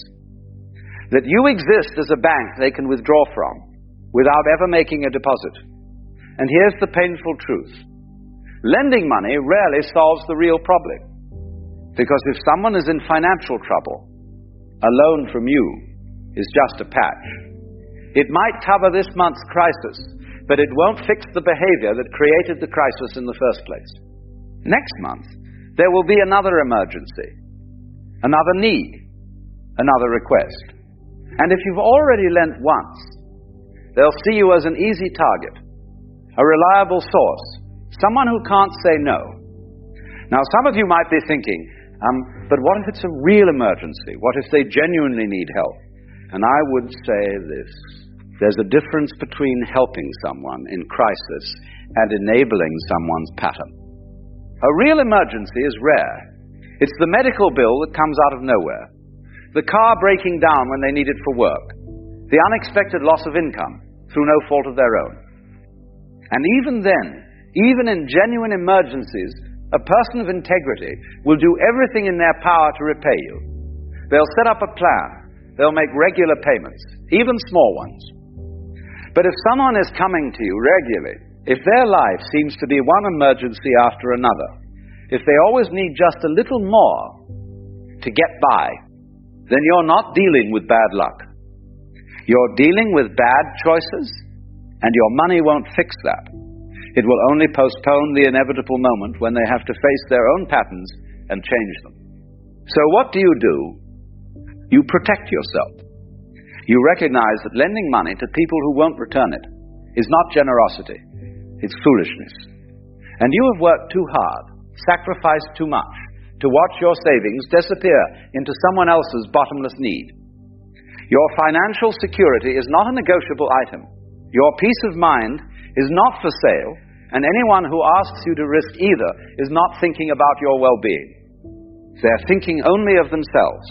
that you exist as a bank they can withdraw from without ever making a deposit. And here's the painful truth. Lending money rarely solves the real problem, because if someone is in financial trouble, a loan from you is just a patch. It might cover this month's crisis, but it won't fix the behavior that created the crisis in the first place. Next month, there will be another emergency, another need, another request. And if you've already lent once, they'll see you as an easy target, a reliable source, someone who can't say no. Now, some of you might be thinking, but what if it's a real emergency? What if they genuinely need help? And I would say this. There's a difference between helping someone in crisis and enabling someone's pattern. A real emergency is rare. It's the medical bill that comes out of nowhere, the car breaking down when they need it for work, the unexpected loss of income through no fault of their own. And even then, even in genuine emergencies, a person of integrity will do everything in their power to repay you. They'll set up a plan. They'll make regular payments, even small ones. But if someone is coming to you regularly, if their life seems to be one emergency after another, if they always need just a little more to get by, then you're not dealing with bad luck. You're dealing with bad choices, and your money won't fix that. It will only postpone the inevitable moment when they have to face their own patterns and change them. So what do? You protect yourself. You recognize that lending money to people who won't return it is not generosity. It's foolishness. And you have worked too hard, sacrificed too much, to watch your savings disappear into someone else's bottomless need. Your financial security is not a negotiable item. Your peace of mind is not for sale, and anyone who asks you to risk either is not thinking about your well-being. They're thinking only of themselves.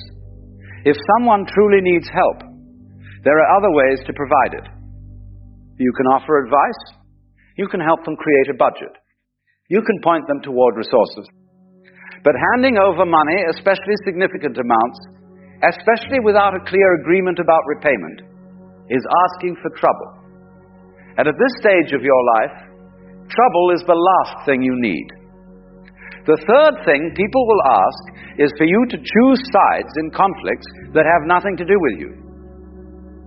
If someone truly needs help, there are other ways to provide it. You can offer advice. You can help them create a budget. You can point them toward resources. But handing over money, especially significant amounts, especially without a clear agreement about repayment, is asking for trouble. And at this stage of your life, trouble is the last thing you need. The third thing people will ask is for you to choose sides in conflicts that have nothing to do with you.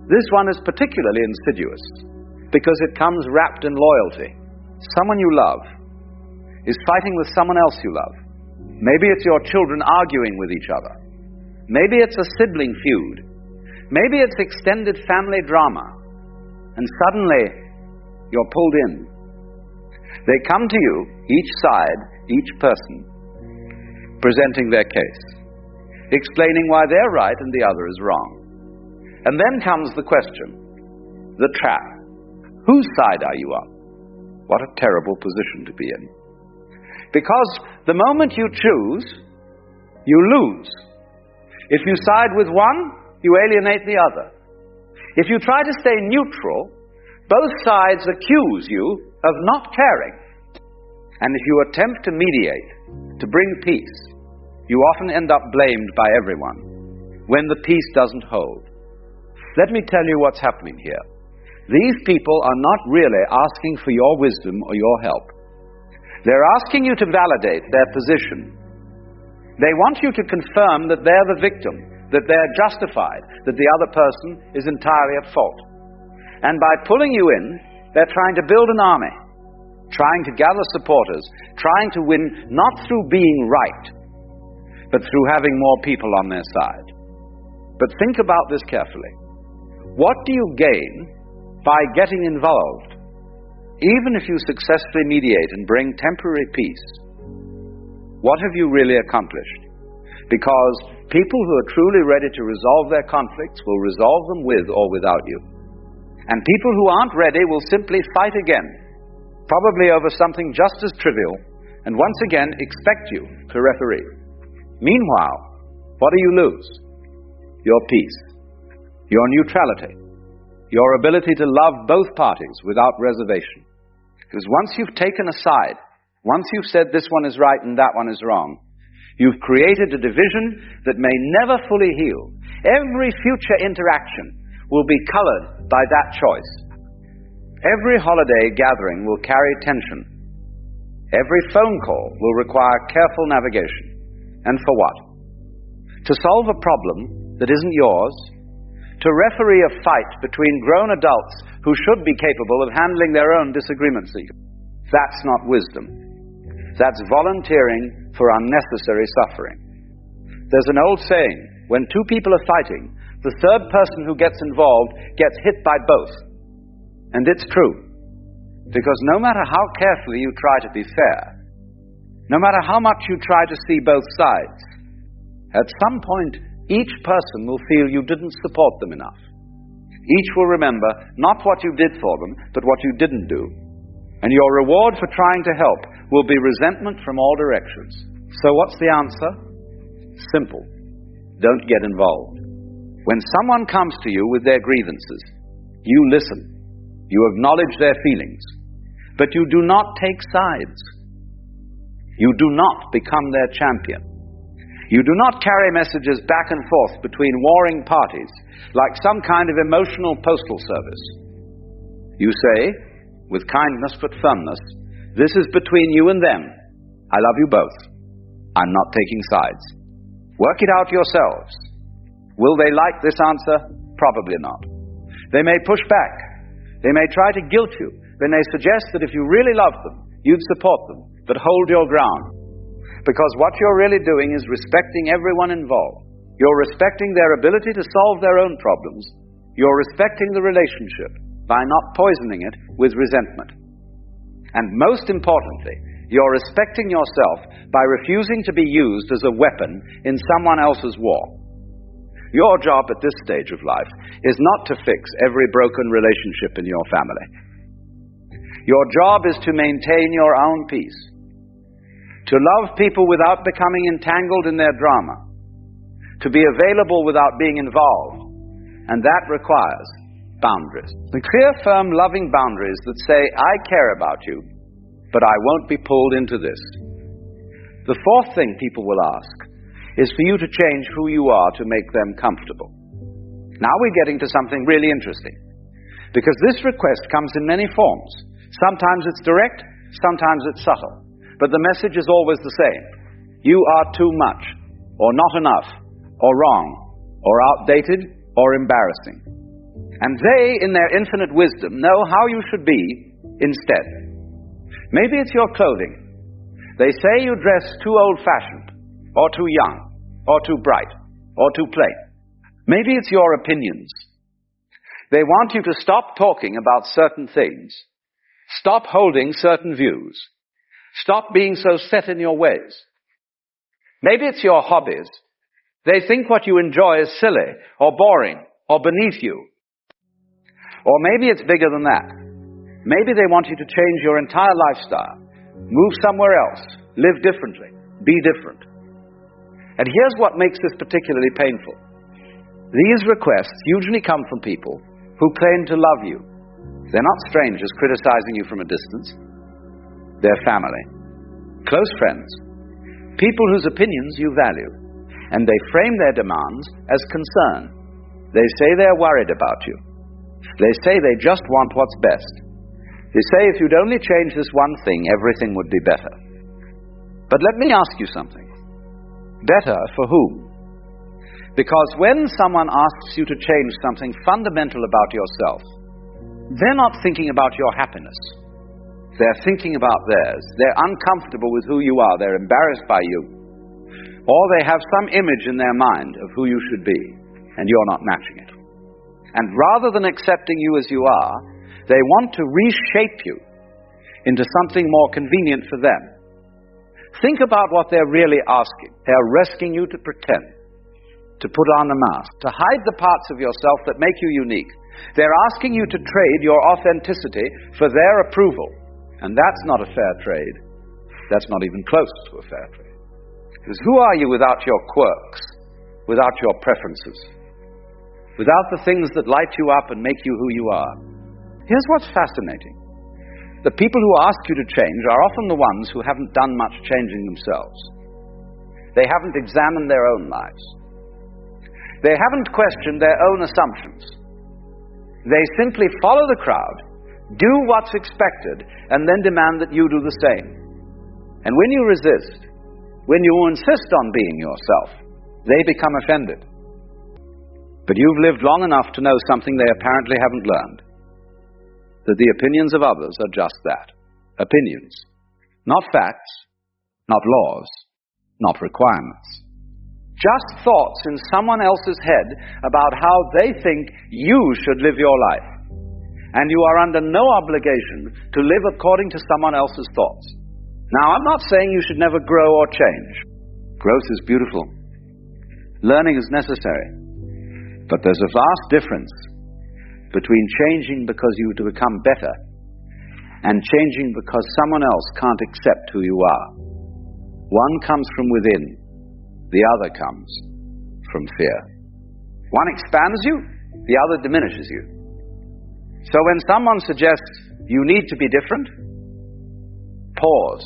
This one is particularly insidious because it comes wrapped in loyalty. Someone you love is fighting with someone else you love. Maybe it's your children arguing with each other. Maybe it's a sibling feud. Maybe it's extended family drama. And suddenly, you're pulled in. They come to you, each side, each person, presenting their case, explaining why they're right and the other is wrong. And then comes the question, the trap. Whose side are you on? What a terrible position to be in. Because the moment you choose, you lose. If you side with one, you alienate the other. If you try to stay neutral, both sides accuse you of not caring. And if you attempt to mediate, to bring peace, you often end up blamed by everyone when the peace doesn't hold. Let me tell you what's happening here. These people are not really asking for your wisdom or your help. They're asking you to validate their position. They want you to confirm that they're the victim, that they're justified, that the other person is entirely at fault. And by pulling you in, they're trying to build an army, trying to gather supporters, trying to win not through being right, but through having more people on their side. But think about this carefully. What do you gain by getting involved, even if you successfully mediate and bring temporary peace? What have you really accomplished? Because people who are truly ready to resolve their conflicts will resolve them with or without you. And people who aren't ready will simply fight again, probably over something just as trivial, and once again expect you to referee. Meanwhile, what do you lose? Your peace, your neutrality, your ability to love both parties without reservation. Because once you've taken a side, once you've said this one is right and that one is wrong, you've created a division that may never fully heal. Every future interaction will be colored by that choice. Every holiday gathering will carry tension. Every phone call will require careful navigation. And for what? To solve a problem that isn't yours, to referee a fight between grown adults who should be capable of handling their own disagreements. That's not wisdom. That's volunteering for unnecessary suffering. There's an old saying, when two people are fighting, the third person who gets involved gets hit by both. And it's true. Because no matter how carefully you try to be fair, no matter how much you try to see both sides, at some point, each person will feel you didn't support them enough. Each will remember not what you did for them, but what you didn't do. And your reward for trying to help will be resentment from all directions. So what's the answer? Simple. Don't get involved. When someone comes to you with their grievances, you listen. You acknowledge their feelings. But you do not take sides. You do not become their champion. You do not carry messages back and forth between warring parties like some kind of emotional postal service. You say, with kindness but firmness, this is between you and them. I love you both. I'm not taking sides. Work it out yourselves. Will they like this answer? Probably not. They may push back. They may try to guilt you. They may suggest that if you really loved them, you'd support them, but hold your ground. Because what you're really doing is respecting everyone involved. You're respecting their ability to solve their own problems. You're respecting the relationship by not poisoning it with resentment. And most importantly, you're respecting yourself by refusing to be used as a weapon in someone else's war. Your job at this stage of life is not to fix every broken relationship in your family. Your job is to maintain your own peace. To love people without becoming entangled in their drama. to be available without being involved, and that requires boundaries. The clear, firm, loving boundaries that say, I care about you, but I won't be pulled into this. The fourth thing people will ask is for you to change who you are to make them comfortable. Now we're getting to something really interesting, because this request comes in many forms. Sometimes it's direct, sometimes it's subtle, but the message is always the same. You are too much, or not enough, or wrong, or outdated, or embarrassing. And they, in their infinite wisdom, know how you should be instead. Maybe it's your clothing. They say you dress too old-fashioned, or too young, or too bright, or too plain. Maybe it's your opinions. They want you to stop talking about certain things, stop holding certain views, stop being so set in your ways. Maybe it's your hobbies. They think what you enjoy is silly, or boring, or beneath you. Or maybe it's bigger than that. Maybe they want you to change your entire lifestyle, move somewhere else, live differently, be different. And here's what makes this particularly painful. These requests usually come from people who claim to love you. They're not strangers criticizing you from a distance. They're family, close friends, people whose opinions you value, and they frame their demands as concern. They say they're worried about you. They say they just want what's best. They say if you'd only change this one thing, everything would be better. But let me ask you something. Better for whom? Because when someone asks you to change something fundamental about yourself, they're not thinking about your happiness. They're thinking about theirs. They're uncomfortable with who you are. They're embarrassed by you. Or they have some image in their mind of who you should be, and you're not matching it. And rather than accepting you as you are, they want to reshape you into something more convenient for them. Think about what they're really asking. They're asking you to pretend, to put on a mask, to hide the parts of yourself that make you unique. They're asking you to trade your authenticity for their approval. And that's not a fair trade. That's not even close to a fair trade. Because who are you without your quirks, without your preferences, without the things that light you up and make you who you are? Here's what's fascinating. The people who ask you to change are often the ones who haven't done much changing themselves. They haven't examined their own lives. They haven't questioned their own assumptions. They simply follow the crowd, do what's expected, and then demand that you do the same. And when you resist, when you insist on being yourself, they become offended. But you've lived long enough to know something they apparently haven't learned. That the opinions of others are just that. Opinions. Not facts, not laws, not requirements. Just thoughts in someone else's head about how they think you should live your life. And you are under no obligation to live according to someone else's thoughts. Now, I'm not saying you should never grow or change. Growth is beautiful. Learning is necessary. But there's a vast difference between changing because you to become better and changing because someone else can't accept who you are. One comes from within, the other comes from fear. One expands you, the other diminishes you. So when someone suggests you need to be different, pause.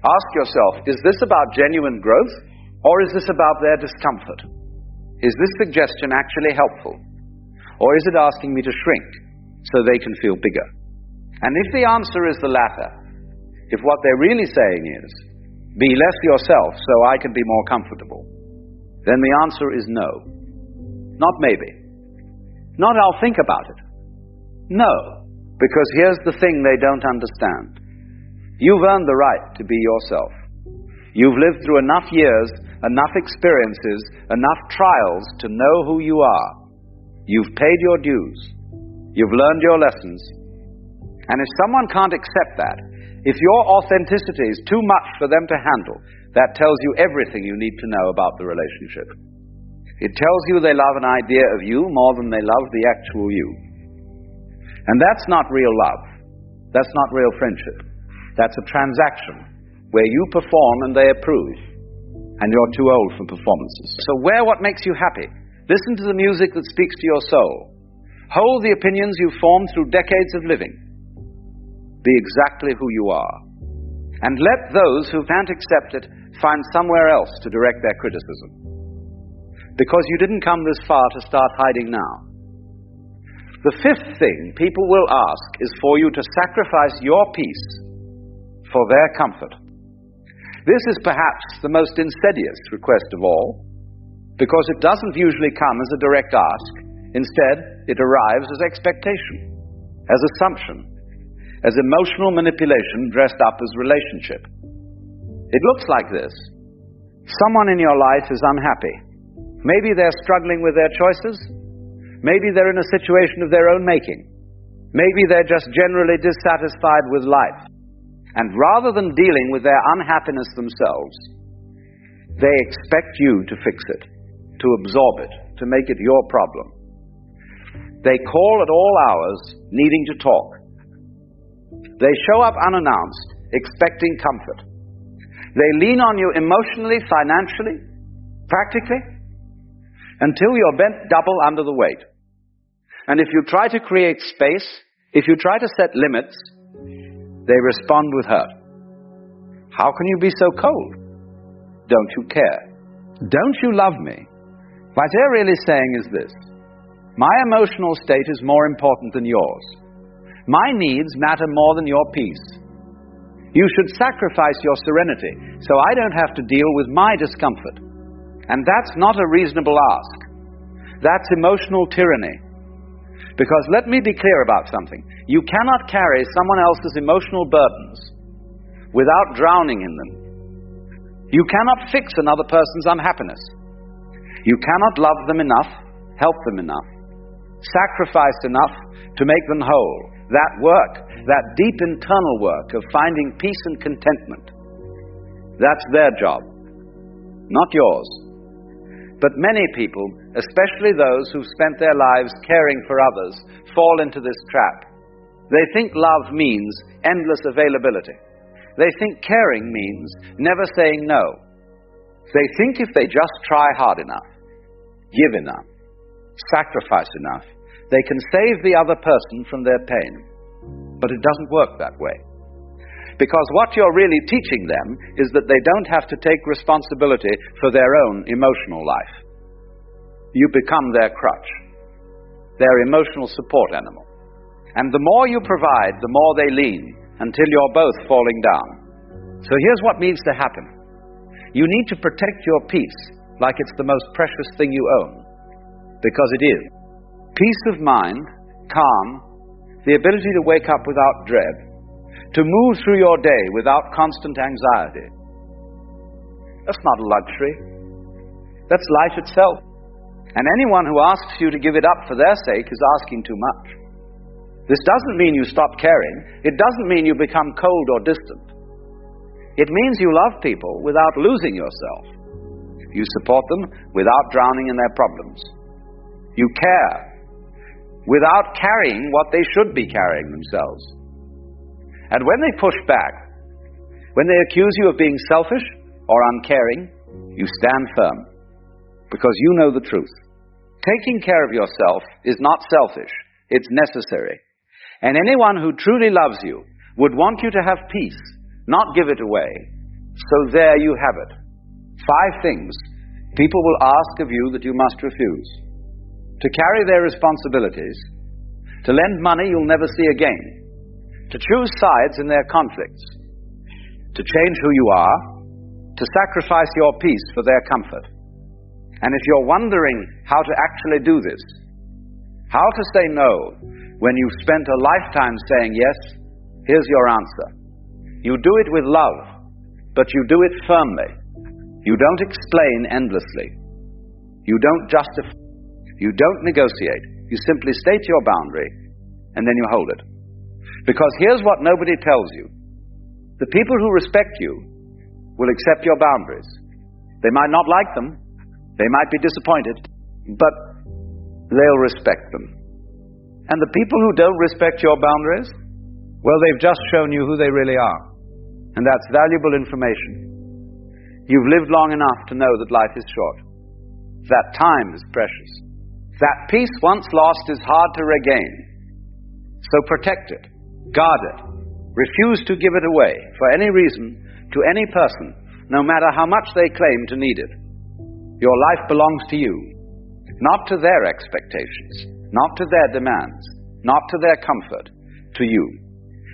Ask yourself, is this about genuine growth or is this about their discomfort? Is this suggestion actually helpful? Or is it asking me to shrink so they can feel bigger? And if the answer is the latter, if what they're really saying is, be less yourself so I can be more comfortable, then the answer is no. Not maybe. Not I'll think about it. No. Because here's the thing they don't understand. You've earned the right to be yourself. You've lived through enough years, enough experiences, enough trials to know who you are. You've paid your dues. You've learned your lessons. And if someone can't accept that, if your authenticity is too much for them to handle, that tells you everything you need to know about the relationship. It tells you they love an idea of you more than they love the actual you. And that's not real love. That's not real friendship. That's a transaction where you perform and they approve. and you're too old for performances. So wear what makes you happy. Listen to the music that speaks to your soul. Hold the opinions you've formed through decades of living. Be exactly who you are. And let those who can't accept it find somewhere else to direct their criticism. Because you didn't come this far to start hiding now. The fifth thing people will ask is for you to sacrifice your peace for their comfort. This is perhaps the most insidious request of all, because it doesn't usually come as a direct ask. Instead, it arrives as expectation, as assumption, as emotional manipulation dressed up as relationship. It looks like this. Someone in your life is unhappy. Maybe they're struggling with their choices. Maybe they're in a situation of their own making. Maybe they're just generally dissatisfied with life. And rather than dealing with their unhappiness themselves, they expect you to fix it, to absorb it, to make it your problem. They call at all hours, needing to talk. They show up unannounced, expecting comfort. They lean on you emotionally, financially, practically, until you're bent double under the weight. And if you try to create space, if you try to set limits, they respond with hurt. How can you be so cold? Don't you care? Don't you love me? What they're really saying is this: my emotional state is more important than yours. My needs matter more than your peace. You should sacrifice your serenity so I don't have to deal with my discomfort. And that's not a reasonable ask. That's emotional tyranny. Because let me be clear about something. You cannot carry someone else's emotional burdens without drowning in them. You cannot fix another person's unhappiness. You cannot love them enough, help them enough, sacrifice enough to make them whole. That work, that deep internal work of finding peace and contentment, that's their job, not yours. But many people, especially those who've spent their lives caring for others, fall into this trap. They think love means endless availability. They think caring means never saying no. They think if they just try hard enough, give enough, sacrifice enough, they can save the other person from their pain. But it doesn't work that way. Because what you're really teaching them is that they don't have to take responsibility for their own emotional life. You become their crutch, their emotional support animal. And the more you provide, the more they lean, until you're both falling down. So here's what needs to happen. You need to protect your peace like it's the most precious thing you own. Because it is. Peace of mind, calm, the ability to wake up without dread, to move through your day without constant anxiety. That's not a luxury. That's life itself. And anyone who asks you to give it up for their sake is asking too much. This doesn't mean you stop caring. It doesn't mean you become cold or distant. It means you love people without losing yourself. You support them without drowning in their problems. You care without carrying what they should be carrying themselves. And when they push back, when they accuse you of being selfish or uncaring, you stand firm, because you know the truth. Taking care of yourself is not selfish, it's necessary. And anyone who truly loves you would want you to have peace, not give it away. So there you have it. 5 things people will ask of you that you must refuse. To carry their responsibilities, to lend money you'll never see again, to choose sides in their conflicts, to change who you are, to sacrifice your peace for their comfort. And if you're wondering how to actually do this, how to say no when you've spent a lifetime saying yes, here's your answer. You do it with love, but you do it firmly. You don't explain endlessly. You don't justify. You don't negotiate. You simply state your boundary, and then you hold it. Because here's what nobody tells you. The people who respect you will accept your boundaries. They might not like them. They might be disappointed. But they'll respect them. And the people who don't respect your boundaries, well, they've just shown you who they really are. And that's valuable information. You've lived long enough to know that life is short. That time is precious. That peace once lost is hard to regain. So protect it, guard it, refuse to give it away for any reason to any person, no matter how much they claim to need it. Your life belongs to you, not to their expectations, not to their demands, not to their comfort, to you.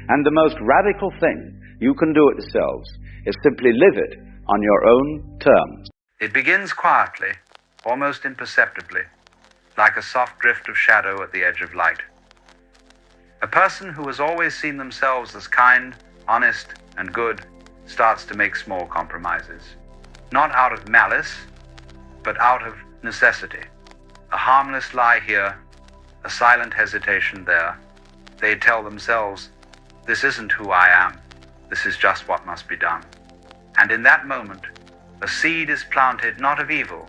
And the most radical thing you can do it yourselves is simply live it on your own terms. It begins quietly, almost imperceptibly, like a soft drift of shadow at the edge of light. A person who has always seen themselves as kind, honest, and good starts to make small compromises. Not out of malice, but out of necessity. A harmless lie here, a silent hesitation there. They tell themselves, this isn't who I am, this is just what must be done. And in that moment, a seed is planted not of evil,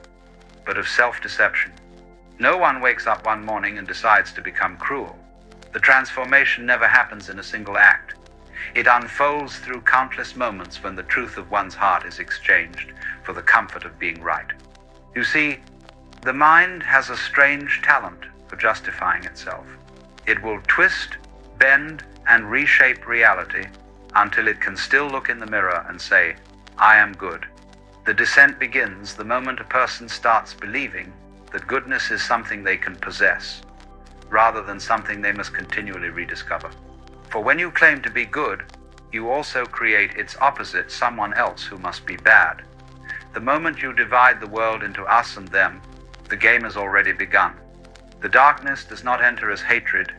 but of self-deception. No one wakes up one morning and decides to become cruel. The transformation never happens in a single act. It unfolds through countless moments when the truth of one's heart is exchanged for the comfort of being right. You see, the mind has a strange talent for justifying itself. It will twist, bend, and reshape reality until it can still look in the mirror and say, I am good. The descent begins the moment a person starts believing that goodness is something they can possess, rather than something they must continually rediscover. For when you claim to be good, you also create its opposite, someone else who must be bad. The moment you divide the world into us and them, the game has already begun. The darkness does not enter as hatred,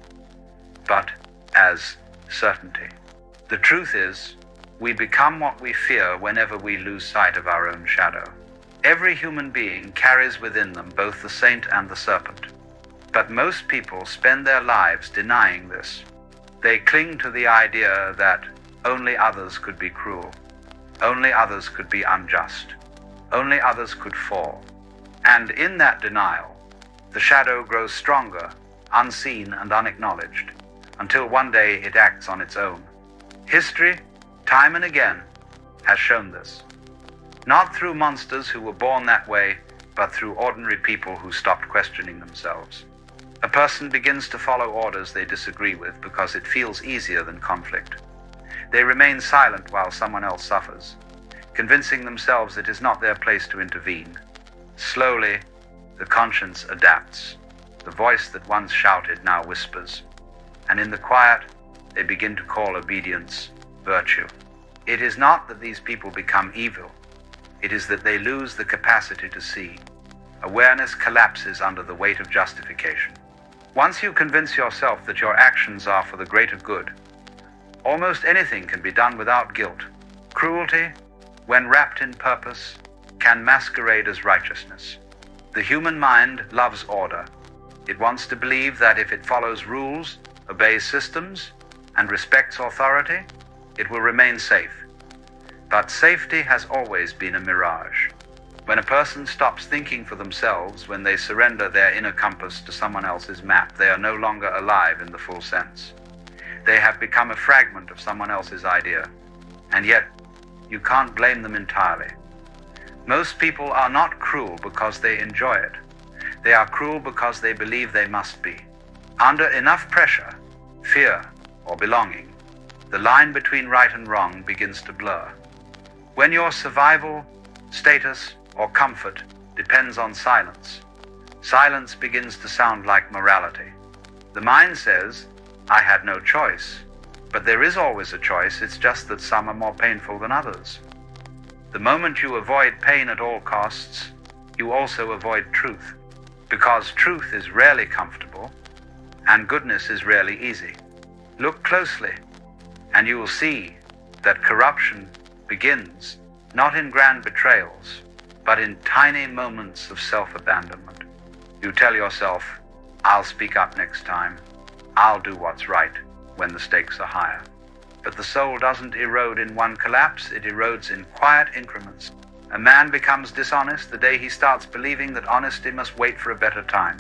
but as certainty. The truth is, we become what we fear whenever we lose sight of our own shadow. Every human being carries within them both the saint and the serpent. But most people spend their lives denying this. They cling to the idea that only others could be cruel, only others could be unjust, only others could fall. And in that denial, the shadow grows stronger, unseen and unacknowledged, until one day it acts on its own. History, time and again, has shown this. Not through monsters who were born that way, but through ordinary people who stopped questioning themselves. A person begins to follow orders they disagree with because it feels easier than conflict. They remain silent while someone else suffers, convincing themselves it is not their place to intervene. Slowly, the conscience adapts. The voice that once shouted now whispers. And in the quiet, they begin to call obedience virtue. It is not that these people become evil. It is that they lose the capacity to see. Awareness collapses under the weight of justification. Once you convince yourself that your actions are for the greater good, almost anything can be done without guilt. Cruelty, when wrapped in purpose, can masquerade as righteousness. The human mind loves order. It wants to believe that if it follows rules, obeys systems, and respects authority, it will remain safe. But safety has always been a mirage. When a person stops thinking for themselves, when they surrender their inner compass to someone else's map, they are no longer alive in the full sense. They have become a fragment of someone else's idea. And yet, you can't blame them entirely. Most people are not cruel because they enjoy it. They are cruel because they believe they must be. Under enough pressure, fear, or belonging, the line between right and wrong begins to blur. When your survival, status, or comfort depends on silence, silence begins to sound like morality. The mind says, I had no choice. But there is always a choice, it's just that some are more painful than others. The moment you avoid pain at all costs, you also avoid truth. Because truth is rarely comfortable, and goodness is rarely easy. Look closely, and you will see that corruption begins not in grand betrayals, but in tiny moments of self-abandonment. You tell yourself, I'll speak up next time. I'll do what's right when the stakes are higher. But the soul doesn't erode in one collapse, it erodes in quiet increments. A man becomes dishonest the day he starts believing that honesty must wait for a better time.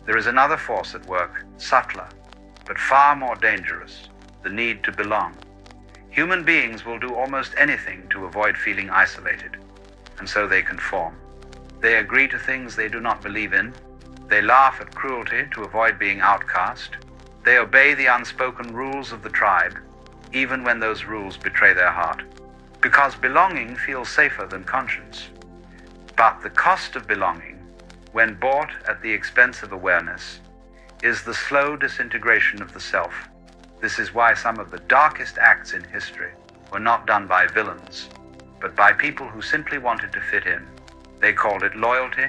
There is another force at work, subtler, but far more dangerous, the need to belong. Human beings will do almost anything to avoid feeling isolated. and so they conform. They agree to things they do not believe in. They laugh at cruelty to avoid being outcast. They obey the unspoken rules of the tribe, even when those rules betray their heart, because belonging feels safer than conscience. But the cost of belonging, when bought at the expense of awareness, is the slow disintegration of the self. This is why some of the darkest acts in history were not done by villains, but by people who simply wanted to fit in. They called it loyalty,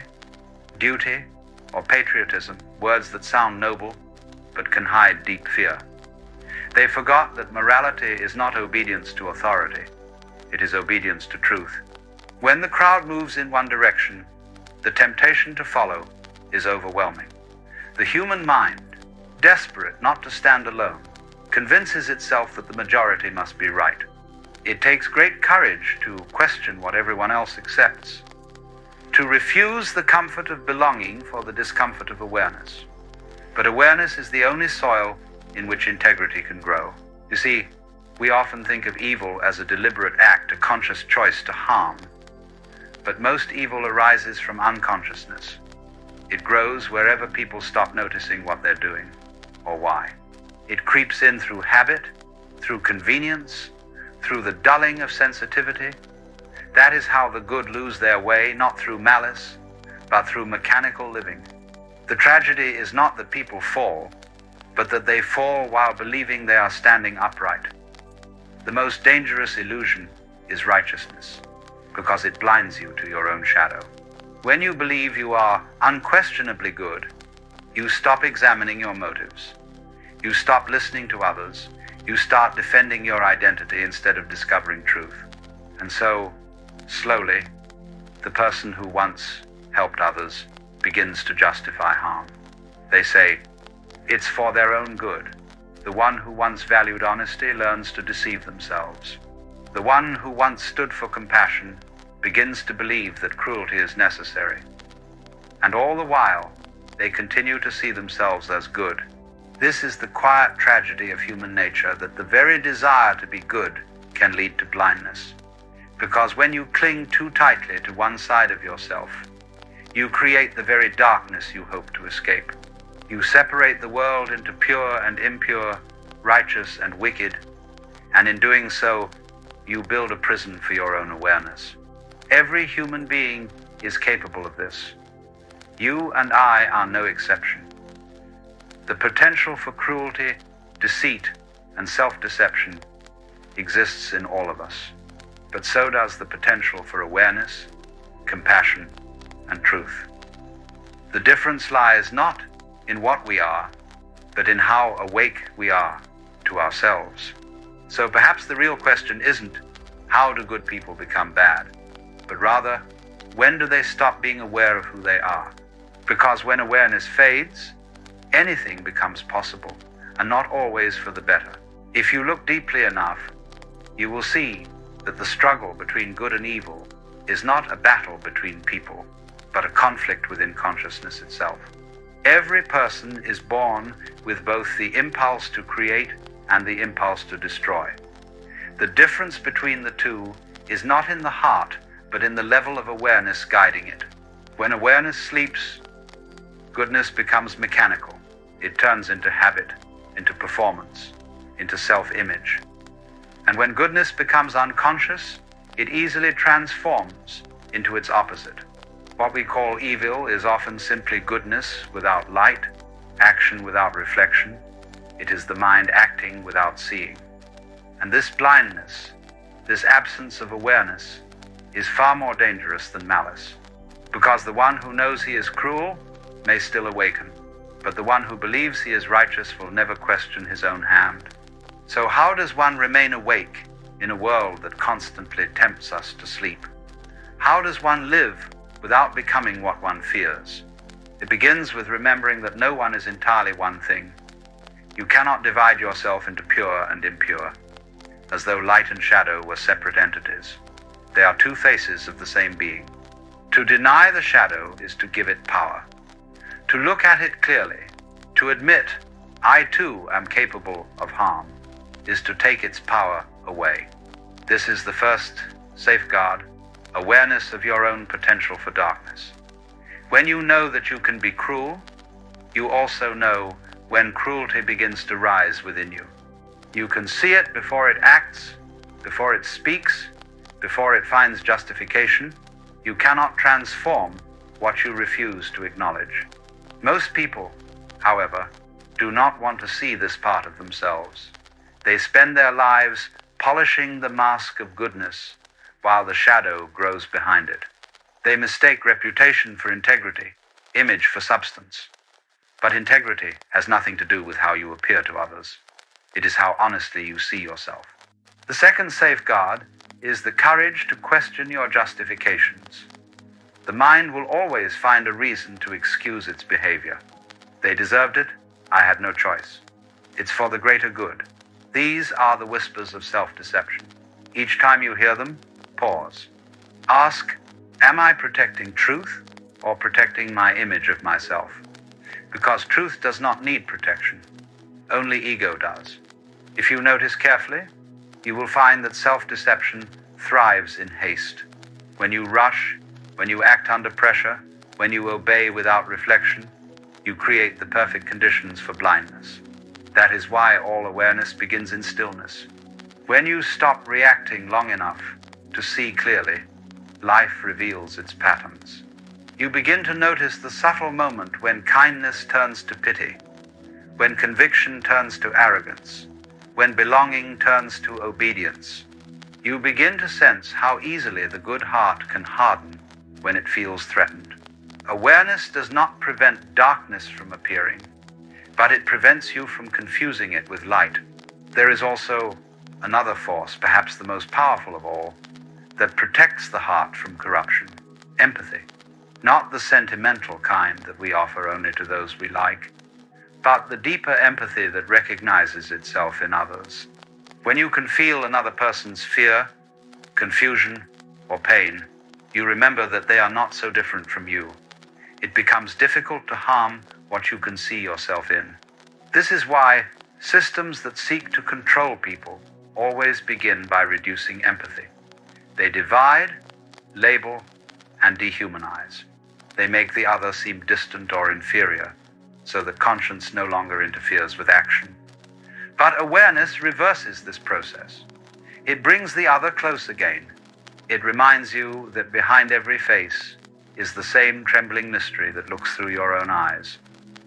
duty, or patriotism, words that sound noble, but can hide deep fear. They forgot that morality is not obedience to authority, it is obedience to truth. When the crowd moves in one direction, the temptation to follow is overwhelming. The human mind, desperate not to stand alone, convinces itself that the majority must be right. It takes great courage to question what everyone else accepts, to refuse the comfort of belonging for the discomfort of awareness. But awareness is the only soil in which integrity can grow. You see, we often think of evil as a deliberate act, a conscious choice to harm. But most evil arises from unconsciousness. It grows wherever people stop noticing what they're doing or why. It creeps in through habit, through convenience, through the dulling of sensitivity. That is how the good lose their way, not through malice, but through mechanical living. The tragedy is not that people fall, but that they fall while believing they are standing upright. The most dangerous illusion is righteousness, because it blinds you to your own shadow. When you believe you are unquestionably good, you stop examining your motives. You stop listening to others. You start defending your identity instead of discovering truth. And so, slowly, the person who once helped others begins to justify harm. They say, it's for their own good. The one who once valued honesty learns to deceive themselves. The one who once stood for compassion begins to believe that cruelty is necessary. And all the while, they continue to see themselves as good. This is the quiet tragedy of human nature, that the very desire to be good can lead to blindness. Because when you cling too tightly to one side of yourself, you create the very darkness you hope to escape. You separate the world into pure and impure, righteous and wicked, and in doing so, you build a prison for your own awareness. Every human being is capable of this. You and I are no exception. The potential for cruelty, deceit, and self-deception exists in all of us. But so does the potential for awareness, compassion, and truth. The difference lies not in what we are, but in how awake we are to ourselves. So perhaps the real question isn't, how do good people become bad? But rather, when do they stop being aware of who they are? Because when awareness fades, anything becomes possible, and not always for the better. If you look deeply enough, you will see that the struggle between good and evil is not a battle between people, but a conflict within consciousness itself. Every person is born with both the impulse to create and the impulse to destroy. The difference between the two is not in the heart, but in the level of awareness guiding it. When awareness sleeps, goodness becomes mechanical. It turns into habit, into performance, into self-image. And when goodness becomes unconscious, it easily transforms into its opposite. What we call evil is often simply goodness without light, action without reflection. It is the mind acting without seeing. And this blindness, this absence of awareness, is far more dangerous than malice, because the one who knows he is cruel may still awaken, but the one who believes he is righteous will never question his own hand. So how does one remain awake in a world that constantly tempts us to sleep? How does one live without becoming what one fears? It begins with remembering that no one is entirely one thing. You cannot divide yourself into pure and impure, as though light and shadow were separate entities. They are two faces of the same being. To deny the shadow is to give it power. To look at it clearly, to admit, I too am capable of harm, is to take its power away. This is the first safeguard awareness of your own potential for darkness. When you know that you can be cruel, you also know when cruelty begins to rise within you. You can see it before it acts, before it speaks, before it finds justification. You cannot transform what you refuse to acknowledge. Most people, however, do not want to see this part of themselves. They spend their lives polishing the mask of goodness while the shadow grows behind it. They mistake reputation for integrity, image for substance. But integrity has nothing to do with how you appear to others. It is how honestly you see yourself. The second safeguard is the courage to question your justifications. The mind will always find a reason to excuse its behavior. They deserved it. I had no choice. It's for the greater good. These are the whispers of self-deception. Each time you hear them, pause. Ask, am I protecting truth or protecting my image of myself? Because truth does not need protection. Only ego does. If you notice carefully, you will find that self-deception thrives in haste. When you rush, when you act under pressure, when you obey without reflection, you create the perfect conditions for blindness. That is why all awareness begins in stillness. When you stop reacting long enough to see clearly, life reveals its patterns. You begin to notice the subtle moment when kindness turns to pity, when conviction turns to arrogance, when belonging turns to obedience. You begin to sense how easily the good heart can harden when it feels threatened. Awareness does not prevent darkness from appearing, but it prevents you from confusing it with light. There is also another force, perhaps the most powerful of all, that protects the heart from corruption: empathy. Not the sentimental kind that we offer only to those we like, but the deeper empathy that recognizes itself in others. When you can feel another person's fear, confusion, or pain, you remember that they are not so different from you. It becomes difficult to harm what you can see yourself in. This is why systems that seek to control people always begin by reducing empathy. They divide, label, and dehumanize. They make the other seem distant or inferior, so that conscience no longer interferes with action. But awareness reverses this process. It brings the other close again. It reminds you that behind every face is the same trembling mystery that looks through your own eyes.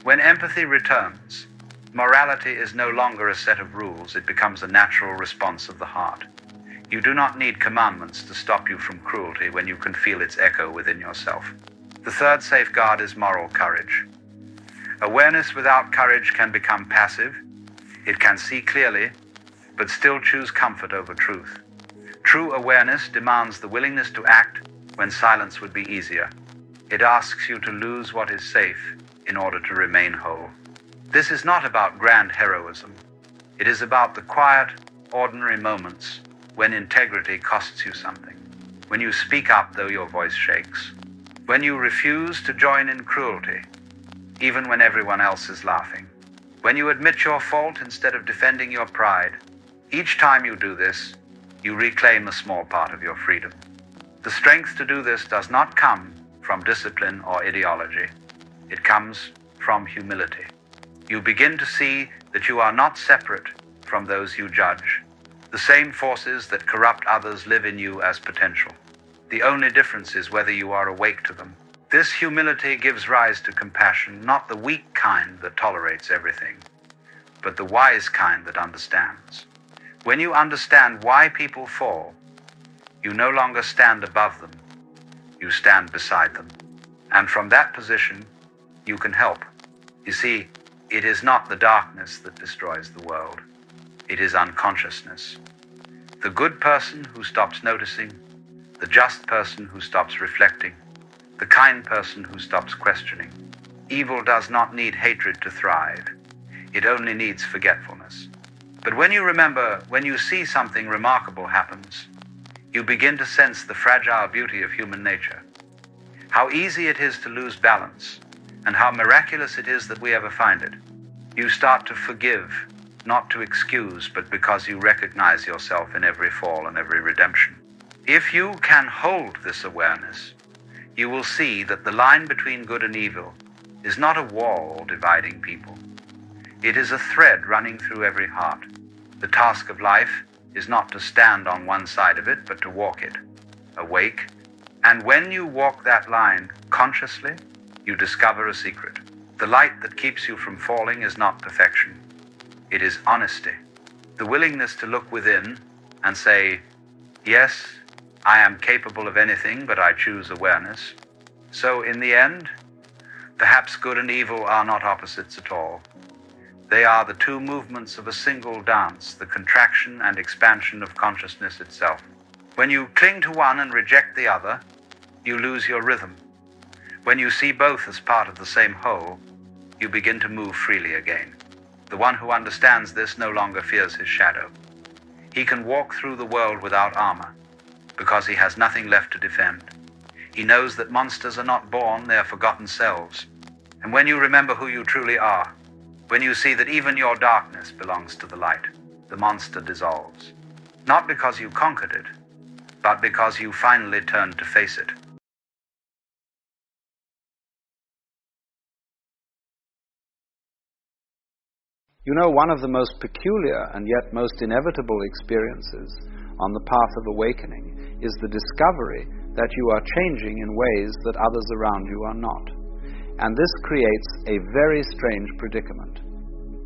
When empathy returns, morality is no longer a set of rules. It becomes a natural response of the heart. You do not need commandments to stop you from cruelty when you can feel its echo within yourself. The third safeguard is moral courage. Awareness without courage can become passive. It can see clearly, but still choose comfort over truth. True awareness demands the willingness to act when silence would be easier. It asks you to lose what is safe in order to remain whole. This is not about grand heroism. It is about the quiet, ordinary moments when integrity costs you something. When you speak up though your voice shakes. When you refuse to join in cruelty, even when everyone else is laughing. When you admit your fault instead of defending your pride. Each time you do this, you reclaim a small part of your freedom. The strength to do this does not come from discipline or ideology. It comes from humility. You begin to see that you are not separate from those you judge. The same forces that corrupt others live in you as potential. The only difference is whether you are awake to them. This humility gives rise to compassion, not the weak kind that tolerates everything, but the wise kind that understands. When you understand why people fall, you no longer stand above them, you stand beside them. And from that position, you can help. You see, it is not the darkness that destroys the world. It is unconsciousness. The good person who stops noticing, the just person who stops reflecting, the kind person who stops questioning. Evil does not need hatred to thrive. It only needs forgetfulness. But when you remember, when you see something remarkable happens, you begin to sense the fragile beauty of human nature. How easy it is to lose balance, and how miraculous it is that we ever find it. You start to forgive, not to excuse, but because you recognize yourself in every fall and every redemption. If you can hold this awareness, you will see that the line between good and evil is not a wall dividing people. It is a thread running through every heart. The task of life is not to stand on one side of it, but to walk it, awake. And when you walk that line consciously, you discover a secret. The light that keeps you from falling is not perfection. It is honesty. The willingness to look within and say, yes, I am capable of anything, but I choose awareness. So in the end, perhaps good and evil are not opposites at all. They are the two movements of a single dance, the contraction and expansion of consciousness itself. When you cling to one and reject the other, you lose your rhythm. When you see both as part of the same whole, you begin to move freely again. The one who understands this no longer fears his shadow. He can walk through the world without armor, because he has nothing left to defend. He knows that monsters are not born, they are forgotten selves. And when you remember who you truly are, when you see that even your darkness belongs to the light, the monster dissolves. Not because you conquered it, but because you finally turned to face it. You know, one of the most peculiar and yet most inevitable experiences on the path of awakening is the discovery that you are changing in ways that others around you are not. And this creates a very strange predicament.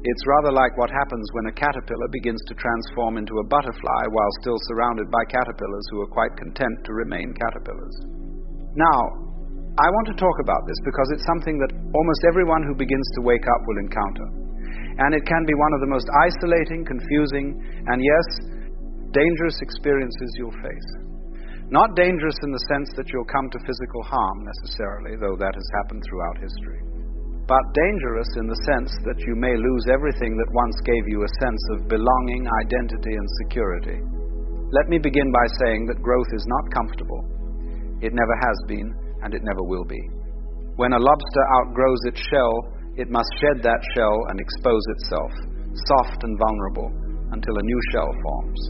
It's rather like what happens when a caterpillar begins to transform into a butterfly while still surrounded by caterpillars who are quite content to remain caterpillars. Now, I want to talk about this because it's something that almost everyone who begins to wake up will encounter. And it can be one of the most isolating, confusing, and yes, dangerous experiences you'll face. Not dangerous in the sense that you'll come to physical harm necessarily, though that has happened throughout history, but dangerous in the sense that you may lose everything that once gave you a sense of belonging, identity, and security. Let me begin by saying that growth is not comfortable. It never has been, and it never will be. When a lobster outgrows its shell, it must shed that shell and expose itself, soft and vulnerable, until a new shell forms.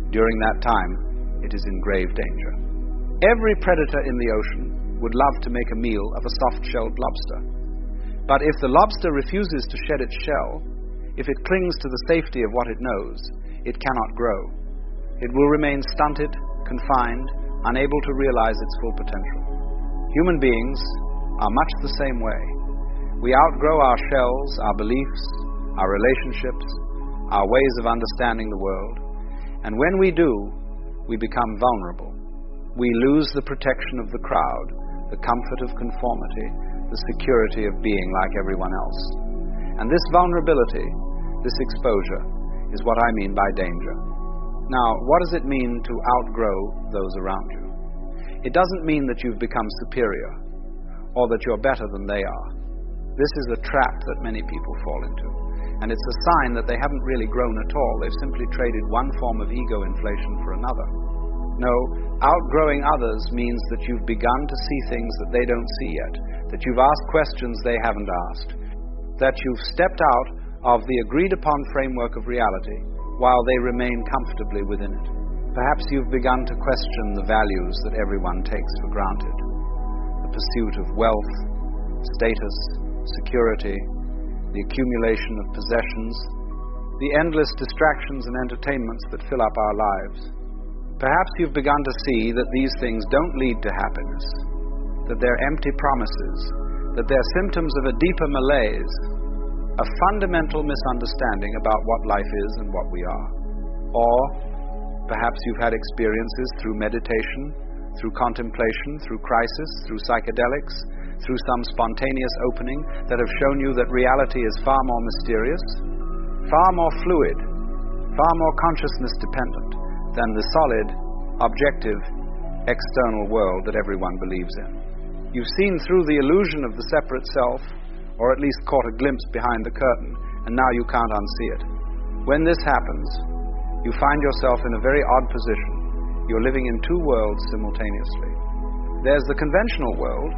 During that time, it is in grave danger. Every predator in the ocean would love to make a meal of a soft-shelled lobster. But if the lobster refuses to shed its shell, if it clings to the safety of what it knows, it cannot grow. It will remain stunted, confined, unable to realize its full potential. Human beings are much the same way. We outgrow our shells, our beliefs, our relationships, our ways of understanding the world. And when we do, we become vulnerable. We lose the protection of the crowd, the comfort of conformity, the security of being like everyone else. And this vulnerability, this exposure, is what I mean by danger. Now, what does it mean to outgrow those around you? It doesn't mean that you've become superior, or that you're better than they are. This is a trap that many people fall into, and it's a sign that they haven't really grown at all. They've simply traded one form of ego inflation for another. No, outgrowing others means that you've begun to see things that they don't see yet, that you've asked questions they haven't asked, that you've stepped out of the agreed-upon framework of reality while they remain comfortably within it. Perhaps you've begun to question the values that everyone takes for granted. The pursuit of wealth, status, security, the accumulation of possessions, the endless distractions and entertainments that fill up our lives. Perhaps you've begun to see that these things don't lead to happiness, that they're empty promises, that they're symptoms of a deeper malaise, a fundamental misunderstanding about what life is and what we are. Or perhaps you've had experiences through meditation, through contemplation, through crisis, through psychedelics, through some spontaneous opening that have shown you that reality is far more mysterious, far more fluid, far more consciousness dependent than the solid, objective, external world that everyone believes in. You've seen through the illusion of the separate self, or at least caught a glimpse behind the curtain, and now you can't unsee it. When this happens, you find yourself in a very odd position. You're living in two worlds simultaneously. There's the conventional world,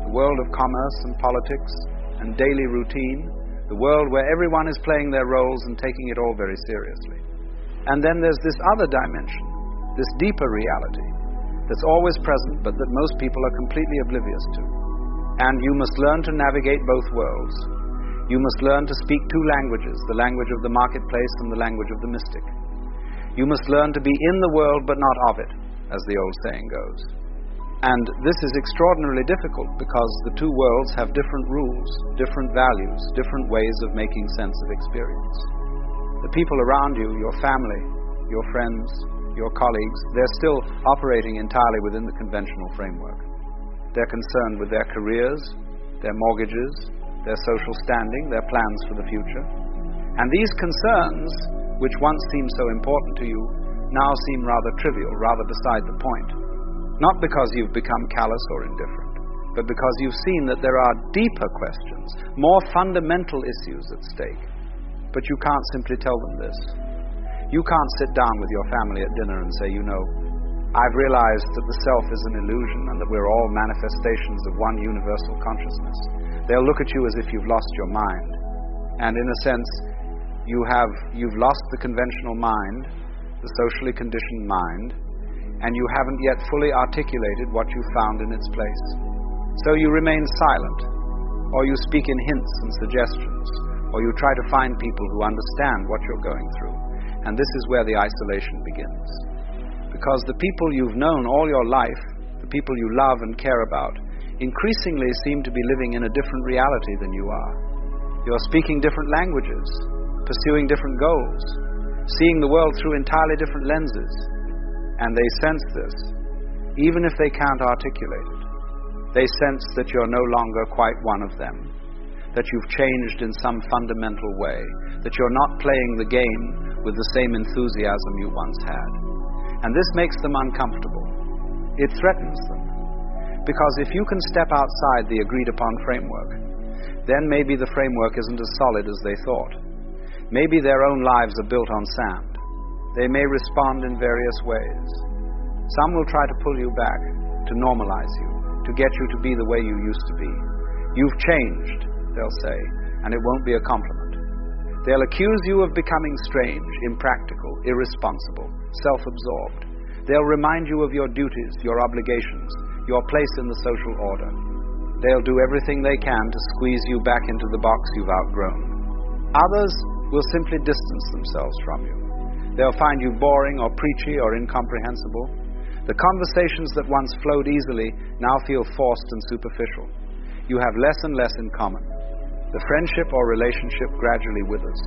the world of commerce and politics and daily routine, the world where everyone is playing their roles and taking it all very seriously. And then there's this other dimension, this deeper reality, that's always present but that most people are completely oblivious to. And you must learn to navigate both worlds. You must learn to speak two languages, the language of the marketplace and the language of the mystic. You must learn to be in the world but not of it, as the old saying goes. And this is extraordinarily difficult because the two worlds have different rules, different values, different ways of making sense of experience. The people around you, your family, your friends, your colleagues, they're still operating entirely within the conventional framework. They're concerned with their careers, their mortgages, their social standing, their plans for the future. And these concerns, which once seemed so important to you, now seem rather trivial, rather beside the point. Not because you've become callous or indifferent, but because you've seen that there are deeper questions, more fundamental issues at stake. But you can't simply tell them this. You can't sit down with your family at dinner and say, you know, I've realized that the self is an illusion and that we're all manifestations of one universal consciousness. They'll look at you as if you've lost your mind. And in a sense, you've lost the conventional mind, the socially conditioned mind, and you haven't yet fully articulated what you found in its place. So you remain silent, or you speak in hints and suggestions, or you try to find people who understand what you're going through. And this is where the isolation begins. Because the people you've known all your life, the people you love and care about, increasingly seem to be living in a different reality than you are. You're speaking different languages, pursuing different goals, seeing the world through entirely different lenses. And they sense this, even if they can't articulate it. They sense that you're no longer quite one of them, that you've changed in some fundamental way, that you're not playing the game with the same enthusiasm you once had. And this makes them uncomfortable. It threatens them. Because if you can step outside the agreed-upon framework, then maybe the framework isn't as solid as they thought. Maybe their own lives are built on sand. They may respond in various ways. Some will try to pull you back, to normalize you, to get you to be the way you used to be. You've changed, they'll say, and it won't be a compliment. They'll accuse you of becoming strange, impractical, irresponsible, self-absorbed. They'll remind you of your duties, your obligations, your place in the social order. They'll do everything they can to squeeze you back into the box you've outgrown. Others will simply distance themselves from you. They'll find you boring or preachy or incomprehensible. The conversations that once flowed easily now feel forced and superficial. You have less and less in common. The friendship or relationship gradually withers,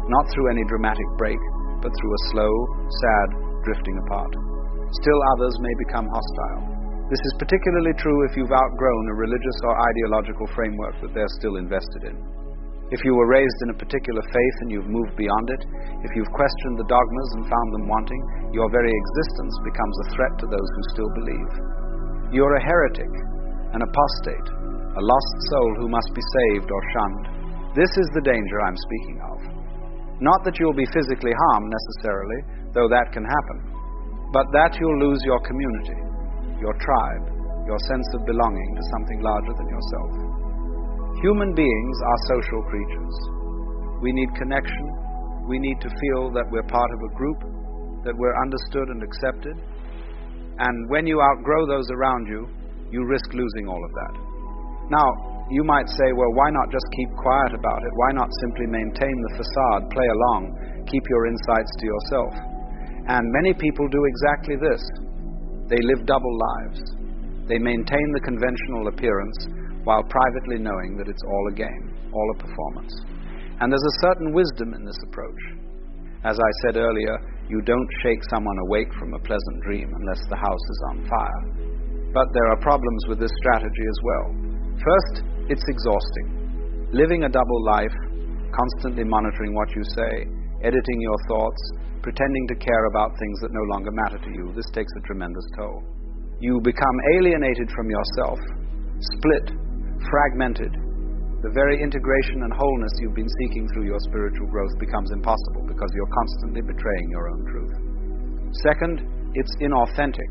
not through any dramatic break, but through a slow, sad drifting apart. Still others may become hostile. This is particularly true if you've outgrown a religious or ideological framework that they're still invested in. If you were raised in a particular faith and you've moved beyond it, if you've questioned the dogmas and found them wanting, your very existence becomes a threat to those who still believe. You're a heretic, an apostate, a lost soul who must be saved or shunned. This is the danger I'm speaking of. Not that you'll be physically harmed necessarily, though that can happen, but that you'll lose your community, your tribe, your sense of belonging to something larger than yourself. Human beings are social creatures. We need connection. We need to feel that we're part of a group, that we're understood and accepted. And when you outgrow those around you, you risk losing all of that. Now, you might say, well, why not just keep quiet about it? Why not simply maintain the facade, play along, keep your insights to yourself? And many people do exactly this. They live double lives. They maintain the conventional appearance while privately knowing that it's all a game, all a performance. And there's a certain wisdom in this approach. As I said earlier, you don't shake someone awake from a pleasant dream unless the house is on fire. But there are problems with this strategy as well. First, it's exhausting. Living a double life, constantly monitoring what you say, editing your thoughts, pretending to care about things that no longer matter to you, this takes a tremendous toll. You become alienated from yourself, split, fragmented. The very integration and wholeness you've been seeking through your spiritual growth becomes impossible because you're constantly betraying your own truth. Second, it's inauthentic.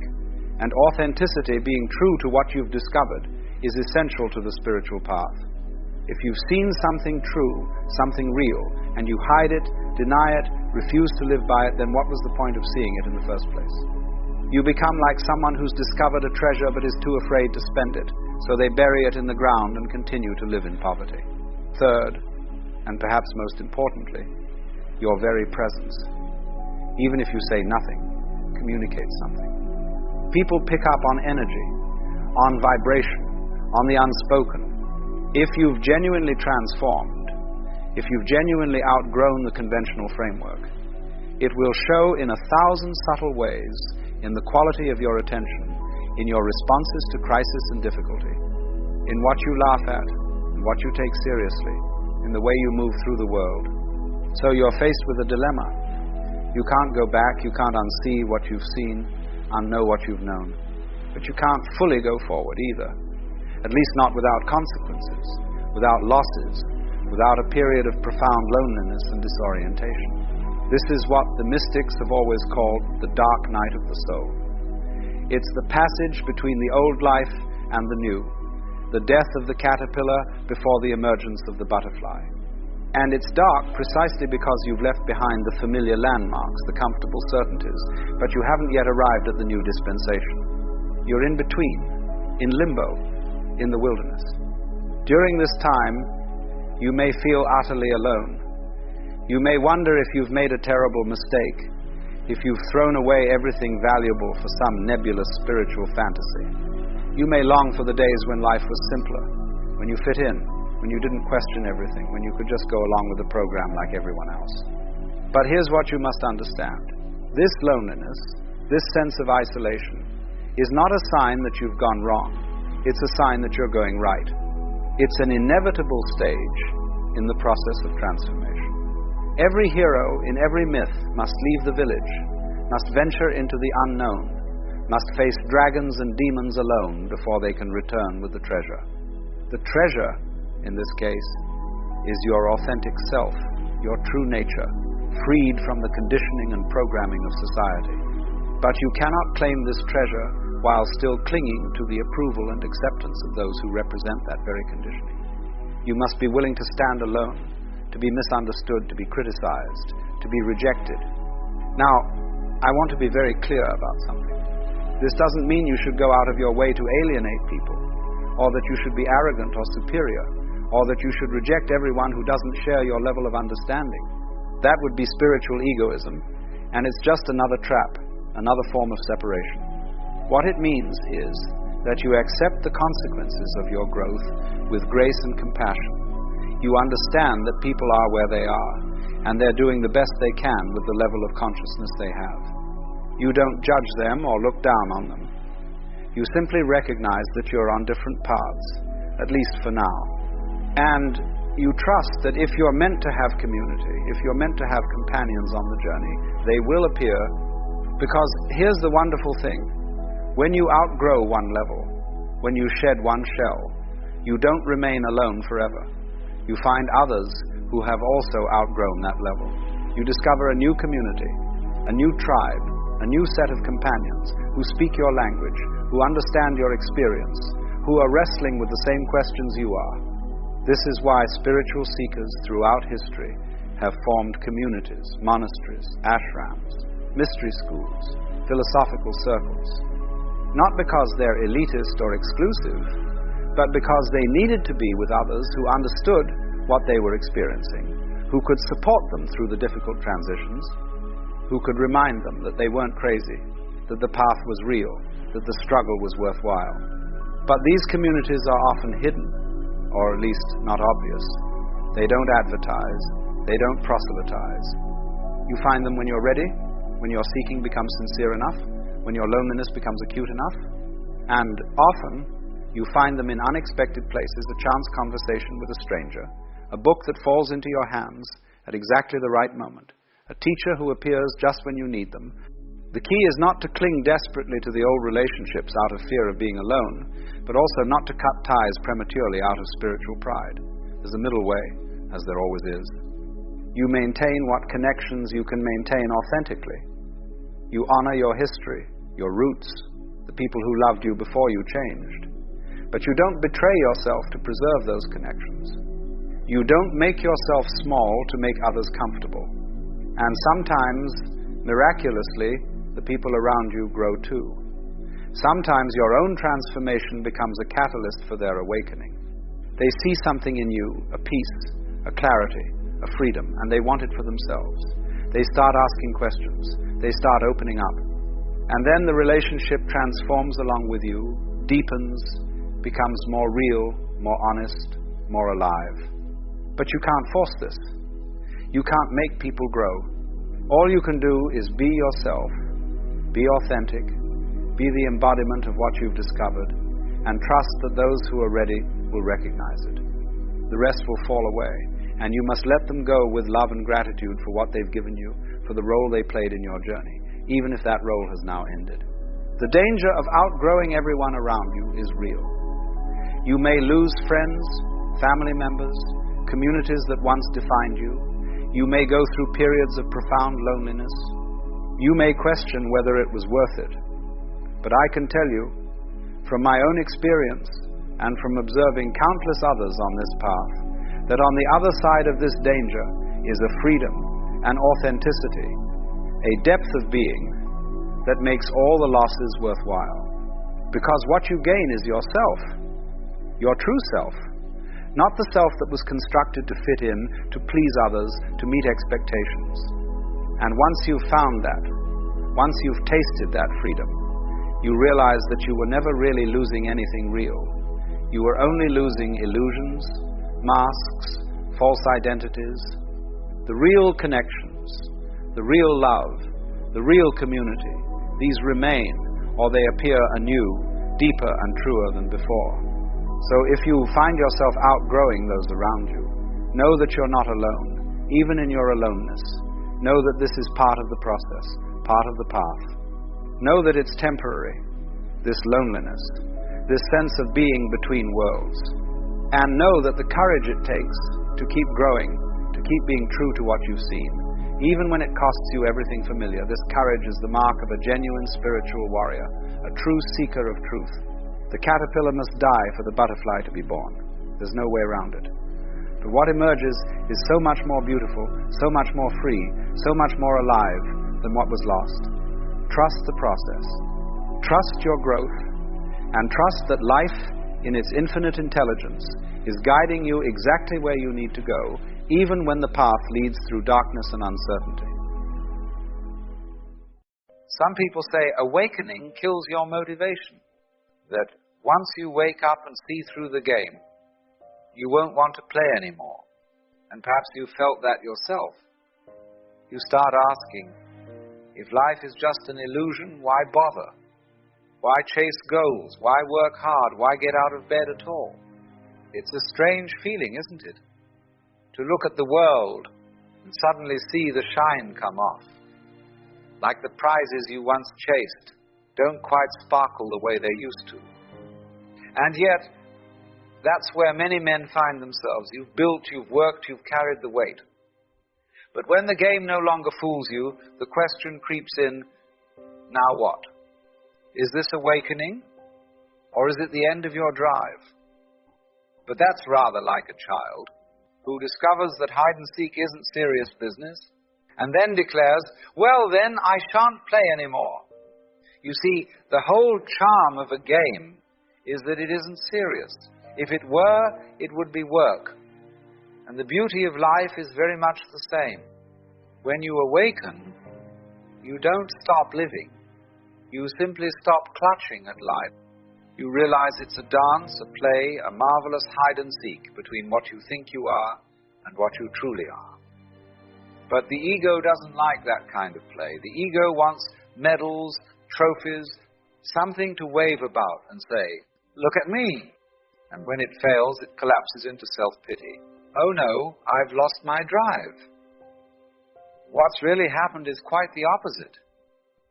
And authenticity, being true to what you've discovered, is essential to the spiritual path. If you've seen something true, something real, and you hide it, deny it, refuse to live by it, then what was the point of seeing it in the first place? You become like someone who's discovered a treasure but is too afraid to spend it, so they bury it in the ground and continue to live in poverty. Third, and perhaps most importantly, your very presence, even if you say nothing, communicates something. People pick up on energy, on vibration, on the unspoken. If you've genuinely transformed, if you've genuinely outgrown the conventional framework, it will show in 1,000 subtle ways in the quality of your attention, in your responses to crisis and difficulty, in what you laugh at, in what you take seriously, in the way you move through the world. So you're faced with a dilemma. You can't go back, you can't unsee what you've seen, unknow what you've known. But you can't fully go forward either, at least not without consequences, without losses, without a period of profound loneliness and disorientation. This is what the mystics have always called the dark night of the soul. It's the passage between the old life and the new, the death of the caterpillar before the emergence of the butterfly. And it's dark precisely because you've left behind the familiar landmarks, the comfortable certainties, but you haven't yet arrived at the new dispensation. You're in between, in limbo, in the wilderness. During this time, you may feel utterly alone. You may wonder if you've made a terrible mistake, if you've thrown away everything valuable for some nebulous spiritual fantasy. You may long for the days when life was simpler, when you fit in, when you didn't question everything, when you could just go along with the program like everyone else. But here's what you must understand. This loneliness, this sense of isolation, is not a sign that you've gone wrong. It's a sign that you're going right. It's an inevitable stage in the process of transformation. Every hero in every myth must leave the village, must venture into the unknown, must face dragons and demons alone before they can return with the treasure. The treasure, in this case, is your authentic self, your true nature, freed from the conditioning and programming of society. But you cannot claim this treasure while still clinging to the approval and acceptance of those who represent that very conditioning. You must be willing to stand alone, to be misunderstood, to be criticized, to be rejected. Now, I want to be very clear about something. This doesn't mean you should go out of your way to alienate people, or that you should be arrogant or superior, or that you should reject everyone who doesn't share your level of understanding. That would be spiritual egoism, and it's just another trap, another form of separation. What it means is that you accept the consequences of your growth with grace and compassion. You understand that people are where they are, and they're doing the best they can with the level of consciousness they have. You don't judge them or look down on them. You simply recognize that you're on different paths, at least for now. And you trust that if you're meant to have community, if you're meant to have companions on the journey, they will appear. Because here's the wonderful thing. When you outgrow one level, when you shed one shell, you don't remain alone forever. You find others who have also outgrown that level. You discover a new community, a new tribe, a new set of companions who speak your language, who understand your experience, who are wrestling with the same questions you are. This is why spiritual seekers throughout history have formed communities, monasteries, ashrams, mystery schools, philosophical circles. Not because they're elitist or exclusive, but because they needed to be with others who understood what they were experiencing, who could support them through the difficult transitions, who could remind them that they weren't crazy, that the path was real, that the struggle was worthwhile. But these communities are often hidden, or at least not obvious. They don't advertise, they don't proselytize. You find them when you're ready, when your seeking becomes sincere enough, when your loneliness becomes acute enough, and often you find them in unexpected places, a chance conversation with a stranger, a book that falls into your hands at exactly the right moment, a teacher who appears just when you need them. The key is not to cling desperately to the old relationships out of fear of being alone, but also not to cut ties prematurely out of spiritual pride. There's a middle way, as there always is. You maintain what connections you can maintain authentically. You honor your history, your roots, the people who loved you before you changed. But you don't betray yourself to preserve those connections. You don't make yourself small to make others comfortable. And sometimes, miraculously, the people around you grow too. Sometimes your own transformation becomes a catalyst for their awakening. They see something in you, a peace, a clarity, a freedom, and they want it for themselves. They start asking questions. They start opening up. And then the relationship transforms along with you, deepens, becomes more real, more honest, more alive. But you can't force this. You can't make people grow. All you can do is be yourself, be authentic, be the embodiment of what you've discovered, and trust that those who are ready will recognize it. The rest will fall away, and you must let them go with love and gratitude for what they've given you, for the role they played in your journey, even if that role has now ended. The danger of outgrowing everyone around you is real. You may lose friends, family members, communities that once defined you. You may go through periods of profound loneliness. You may question whether it was worth it. But I can tell you, from my own experience and from observing countless others on this path, that on the other side of this danger is a freedom, an authenticity, a depth of being that makes all the losses worthwhile. Because what you gain is yourself, your true self, not the self that was constructed to fit in, to please others, to meet expectations. And once you've found that, once you've tasted that freedom, you realize that you were never really losing anything real. You were only losing illusions, masks, false identities. The real connections, the real love, the real community, these remain, or they appear anew, deeper and truer than before. So if you find yourself outgrowing those around you, know that you're not alone, even in your aloneness. Know that this is part of the process, part of the path. Know that it's temporary, this loneliness, this sense of being between worlds. And know that the courage it takes to keep growing, to keep being true to what you've seen, even when it costs you everything familiar, this courage is the mark of a genuine spiritual warrior, a true seeker of truth. The caterpillar must die for the butterfly to be born. There's no way around it. But what emerges is so much more beautiful, so much more free, so much more alive than what was lost. Trust the process. Trust your growth, and trust that life, in its infinite intelligence, is guiding you exactly where you need to go, even when the path leads through darkness and uncertainty. Some people say awakening kills your motivation, that once you wake up and see through the game, you won't want to play anymore. And perhaps you felt that yourself. You start asking, if life is just an illusion, why bother? Why chase goals? Why work hard? Why get out of bed at all? It's a strange feeling, isn't it? To look at the world and suddenly see the shine come off. Like the prizes you once chased don't quite sparkle the way they used to. And yet, that's where many men find themselves. You've built, you've worked, you've carried the weight. But when the game no longer fools you, the question creeps in, now what? Is this awakening? Or is it the end of your drive? But that's rather like a child who discovers that hide and seek isn't serious business, and then declares, well then, I shan't play anymore. You see, the whole charm of a game is that it isn't serious. If it were, it would be work. And the beauty of life is very much the same. When you awaken, you don't stop living. You simply stop clutching at life. You realize it's a dance, a play, a marvelous hide and seek between what you think you are and what you truly are. But the ego doesn't like that kind of play. The ego wants medals, trophies, something to wave about and say, look at me. And when it fails, it collapses into self-pity. Oh no, I've lost my drive. What's really happened is quite the opposite.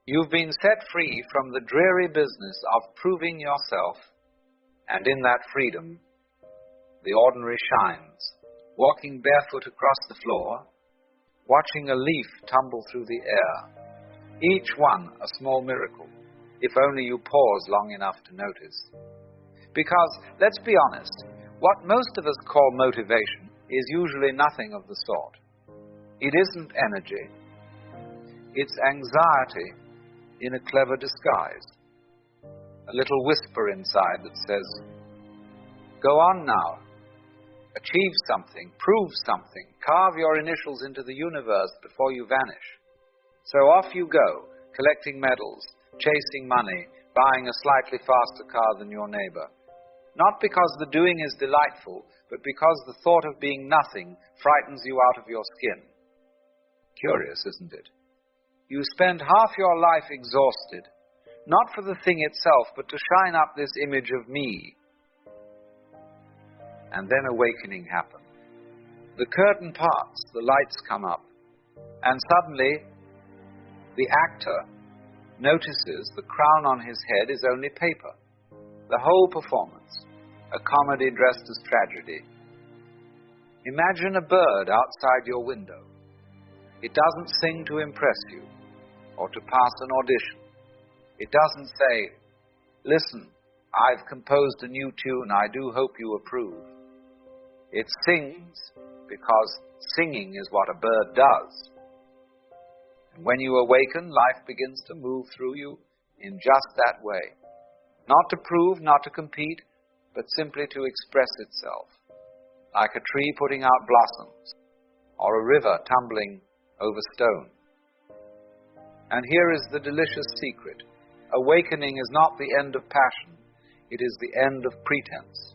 You've been set free from the dreary business of proving yourself, and in that freedom, the ordinary shines, walking barefoot across the floor, watching a leaf tumble through the air, each one a small miracle, if only you pause long enough to notice. Because, let's be honest, what most of us call motivation is usually nothing of the sort. It isn't energy. It's anxiety. in a clever disguise. A little whisper inside that says, "Go on now. Achieve something, prove something, carve your initials into the universe before you vanish." So off you go, collecting medals, chasing money, buying a slightly faster car than your neighbor. Not because the doing is delightful, but because the thought of being nothing frightens you out of your skin. Curious, isn't it? You spend half your life exhausted, not for the thing itself, but to shine up this image of me. And then awakening happens. The curtain parts, the lights come up, and suddenly the actor notices the crown on his head is only paper. The whole performance, a comedy dressed as tragedy. Imagine a bird outside your window. It doesn't sing to impress you or to pass an audition. It doesn't say, "Listen, I've composed a new tune, I do hope you approve." It sings because singing is what a bird does. And when you awaken, life begins to move through you in just that way. Not to prove, not to compete, but simply to express itself, like a tree putting out blossoms, or a river tumbling over stone. And here is the delicious secret. Awakening is not the end of passion, it is the end of pretense.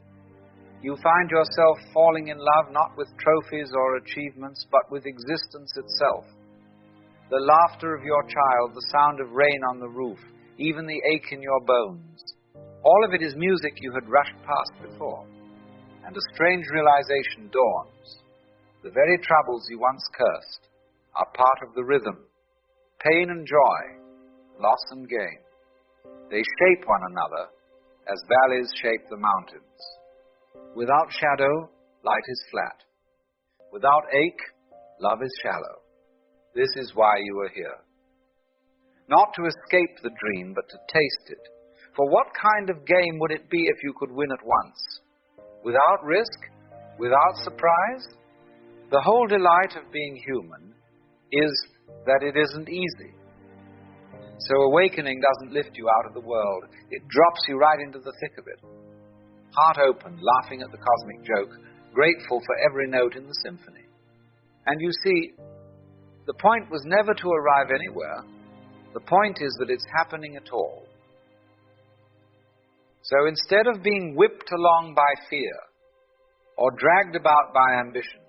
You find yourself falling in love not with trophies or achievements, but with existence itself. The laughter of your child, the sound of rain on the roof, even the ache in your bones. All of it is music you had rushed past before. And a strange realization dawns. The very troubles you once cursed are part of the rhythm. Pain and joy, loss and gain. They shape one another as valleys shape the mountains. Without shadow, light is flat. Without ache, love is shallow. This is why you are here. Not to escape the dream, but to taste it. For what kind of game would it be if you could win at once? Without risk? Without surprise? The whole delight of being human is that it isn't easy. So awakening doesn't lift you out of the world. It drops you right into the thick of it. Heart open, laughing at the cosmic joke, grateful for every note in the symphony. And you see, the point was never to arrive anywhere. The point is that it's happening at all. So instead of being whipped along by fear or dragged about by ambition,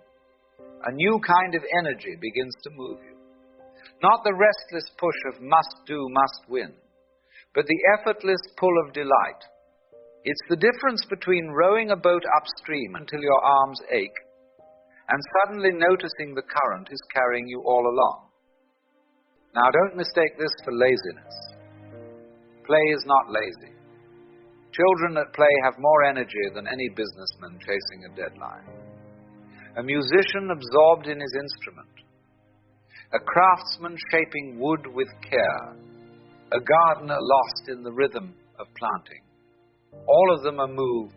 a new kind of energy begins to move you. Not the restless push of must do, must win, but the effortless pull of delight. It's the difference between rowing a boat upstream until your arms ache and suddenly noticing the current is carrying you all along. Now don't mistake this for laziness. Play is not lazy. Children at play have more energy than any businessman chasing a deadline. A musician absorbed in his instrument. A craftsman shaping wood with care. A gardener lost in the rhythm of planting. All of them are moved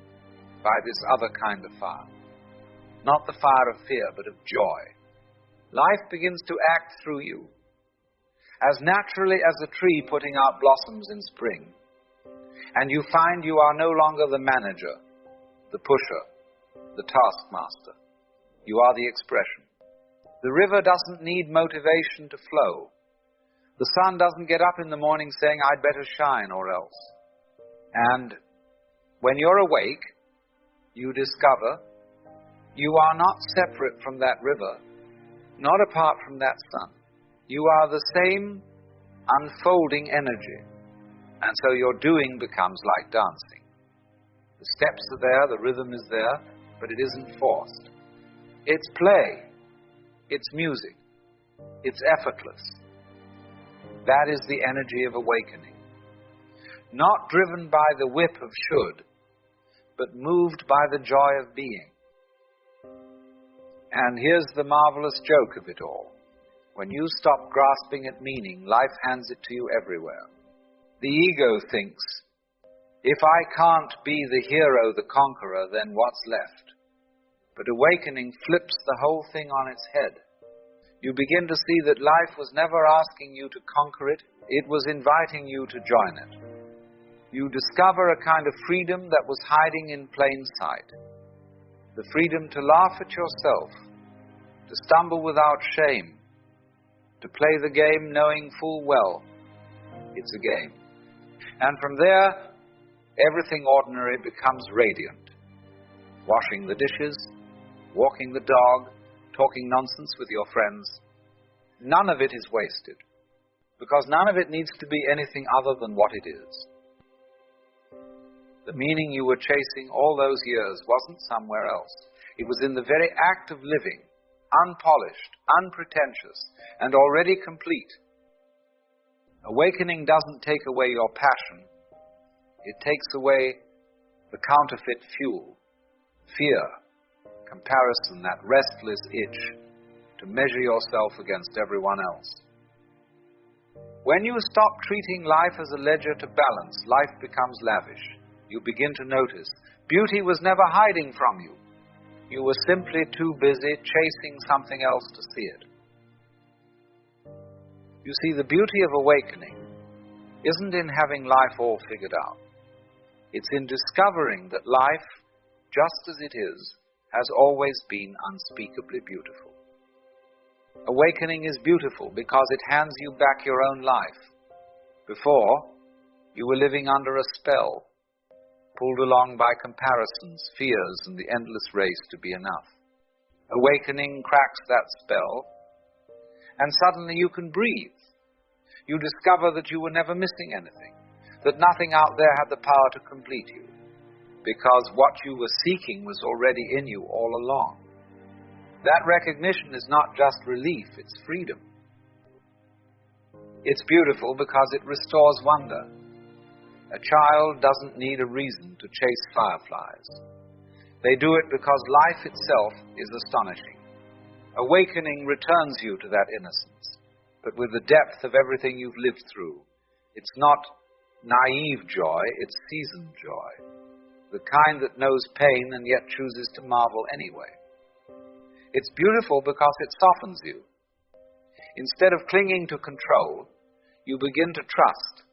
by this other kind of fire. Not the fire of fear, but of joy. Life begins to act through you, as naturally as a tree putting out blossoms in spring. And you find you are no longer the manager, the pusher, the taskmaster. You are the expression. The river doesn't need motivation to flow. The sun doesn't get up in the morning saying, "I'd better shine or else." And when you're awake, you discover you are not separate from that river, not apart from that sun. You are the same unfolding energy. And so your doing becomes like dancing. The steps are there, the rhythm is there, but it isn't forced. It's play. It's music. It's effortless. That is the energy of awakening. Not driven by the whip of should, but moved by the joy of being. And here's the marvelous joke of it all. When you stop grasping at meaning, life hands it to you everywhere. The ego thinks, if I can't be the hero, the conqueror, then what's left? But awakening flips the whole thing on its head. You begin to see that life was never asking you to conquer it, it was inviting you to join it. You discover a kind of freedom that was hiding in plain sight. The freedom to laugh at yourself, to stumble without shame, to play the game knowing full well it's a game. And from there, everything ordinary becomes radiant. Washing the dishes, walking the dog, talking nonsense with your friends. None of it is wasted, because none of it needs to be anything other than what it is. The meaning you were chasing all those years wasn't somewhere else. It was in the very act of living, unpolished, unpretentious, and already complete. Awakening doesn't take away your passion. It takes away the counterfeit fuel, fear, comparison, that restless itch to measure yourself against everyone else. When you stop treating life as a ledger to balance, life becomes lavish. You begin to notice beauty was never hiding from you. You were simply too busy chasing something else to see it. You see, the beauty of awakening isn't in having life all figured out. It's in discovering that life, just as it is, has always been unspeakably beautiful. Awakening is beautiful because it hands you back your own life. Before, you were living under a spell, pulled along by comparisons, fears, and the endless race to be enough. Awakening cracks that spell, and suddenly you can breathe. You discover that you were never missing anything, that nothing out there had the power to complete you, because what you were seeking was already in you all along. That recognition is not just relief, it's freedom. It's beautiful because it restores wonder. A child doesn't need a reason to chase fireflies. They do it because life itself is astonishing. Awakening returns you to that innocence, but with the depth of everything you've lived through. It's not naive joy, it's seasoned joy. The kind that knows pain and yet chooses to marvel anyway. It's beautiful because it softens you. Instead of clinging to control, you begin to trust.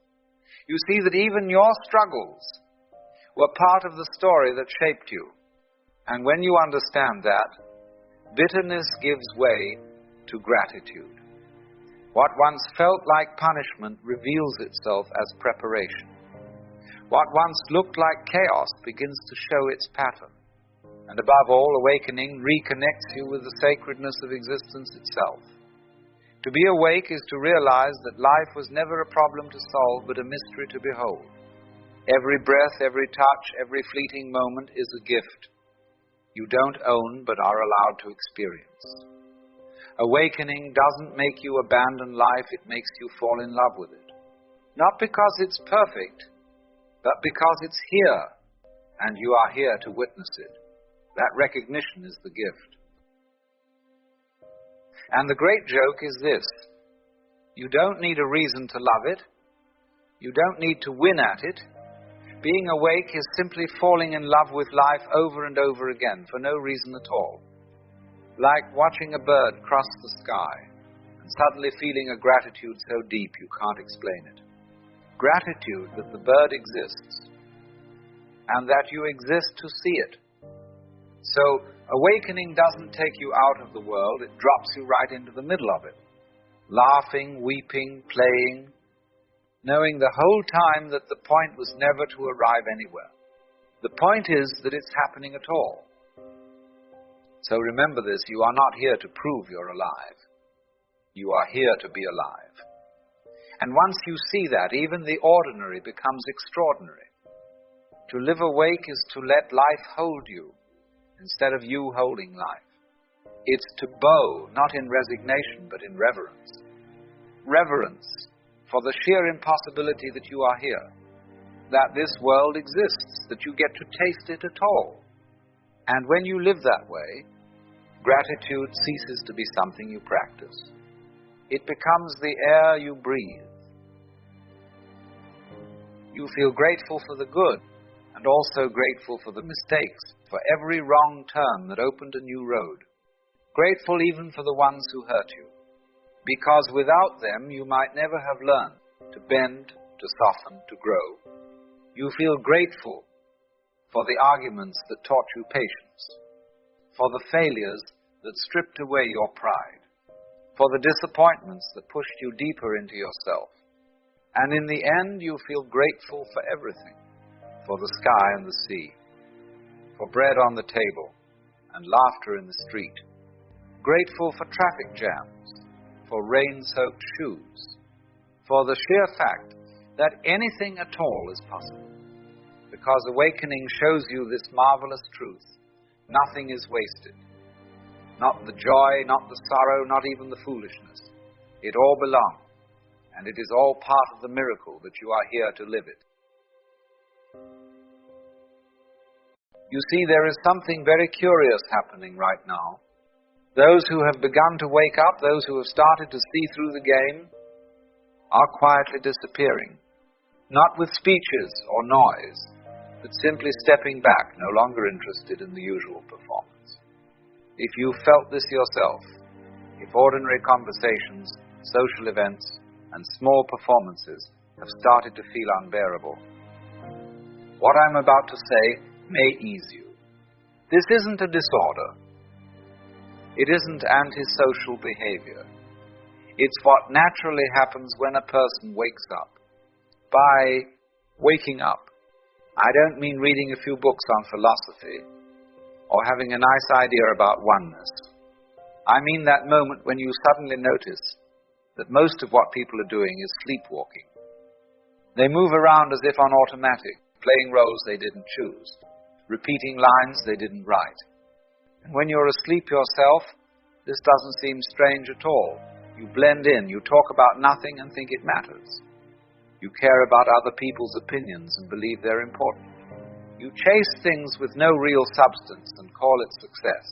You see that even your struggles were part of the story that shaped you. And when you understand that, bitterness gives way to gratitude. What once felt like punishment reveals itself as preparation. What once looked like chaos begins to show its pattern. And above all, awakening reconnects you with the sacredness of existence itself. To be awake is to realize that life was never a problem to solve, but a mystery to behold. Every breath, every touch, every fleeting moment is a gift you don't own but are allowed to experience. Awakening doesn't make you abandon life, it makes you fall in love with it. Not because it's perfect, but because it's here, and you are here to witness it. That recognition is the gift. And the great joke is this: you don't need a reason to love it. You don't need to win at it. Being awake is simply falling in love with life over and over again for no reason at all. Like watching a bird cross the sky and suddenly feeling a gratitude so deep you can't explain it. Gratitude that the bird exists and that you exist to see it. So, awakening doesn't take you out of the world, it drops you right into the middle of it. Laughing, weeping, playing, knowing the whole time that the point was never to arrive anywhere. The point is that it's happening at all. So remember this, you are not here to prove you're alive. You are here to be alive. And once you see that, even the ordinary becomes extraordinary. To live awake is to let life hold you, instead of you holding life. It's to bow, not in resignation, but in reverence. Reverence for the sheer impossibility that you are here, that this world exists, that you get to taste it at all. And when you live that way, gratitude ceases to be something you practice. It becomes the air you breathe. You feel grateful for the good, and also grateful for the mistakes, for every wrong turn that opened a new road. Grateful even for the ones who hurt you. because without them you might never have learned to bend, to soften, to grow. You feel grateful for the arguments that taught you patience, for the failures that stripped away your pride, for the disappointments that pushed you deeper into yourself. And in the end, you feel grateful for everything, for the sky and the sea, for bread on the table and laughter in the street, grateful for traffic jams, for rain-soaked shoes, for the sheer fact that anything at all is possible, because awakening shows you this marvelous truth. Nothing is wasted. Not the joy, not the sorrow, not even the foolishness. It all belongs, and it is all part of the miracle that you are here to live it. You see, there is something very curious happening right now. Those who have begun to wake up, those who have started to see through the game, are quietly disappearing. Not with speeches or noise, but simply stepping back, no longer interested in the usual performance. If you felt this yourself, if ordinary conversations, social events, and small performances have started to feel unbearable, what I'm about to say may ease you. This isn't a disorder. It isn't antisocial behavior. It's what naturally happens when a person wakes up. By waking up, I don't mean reading a few books on philosophy or having a nice idea about oneness. I mean that moment when you suddenly notice that most of what people are doing is sleepwalking. They move around as if on automatic, playing roles they didn't choose, repeating lines they didn't write. And when you're asleep yourself, this doesn't seem strange at all. You blend in, you talk about nothing and think it matters. You care about other people's opinions and believe they're important. You chase things with no real substance and call it success.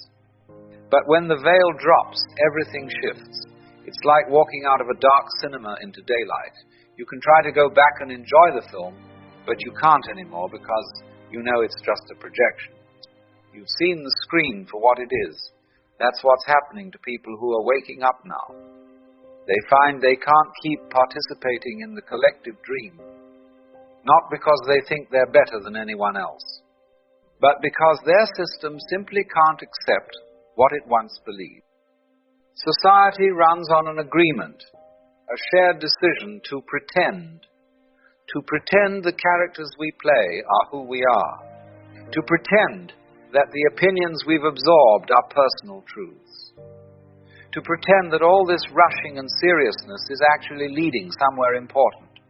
But when the veil drops, everything shifts. It's like walking out of a dark cinema into daylight. You can try to go back and enjoy the film, but you can't anymore because you know it's just a projection. You've seen the screen for what it is. That's what's happening to people who are waking up now. They find they can't keep participating in the collective dream, not because they think they're better than anyone else, but because their system simply can't accept what it once believed. Society runs on an agreement, a shared decision to pretend the characters we play are who we are, to pretend that the opinions we've absorbed are personal truths, to pretend that all this rushing and seriousness is actually leading somewhere important.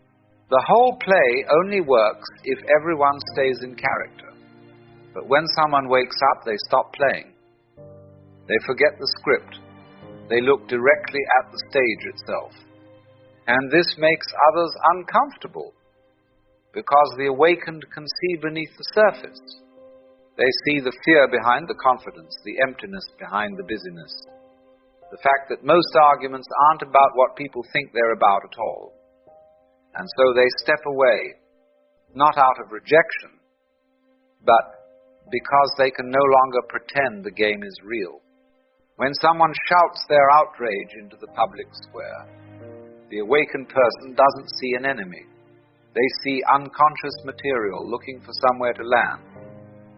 The whole play only works if everyone stays in character. But when someone wakes up, they stop playing. They forget the script. They look directly at the stage itself. And this makes others uncomfortable, because the awakened can see beneath the surface. They see the fear behind the confidence, the emptiness behind the busyness. The fact that most arguments aren't about what people think they're about at all. And so they step away, not out of rejection, but because they can no longer pretend the game is real. When someone shouts their outrage into the public square, the awakened person doesn't see an enemy. They see unconscious material looking for somewhere to land.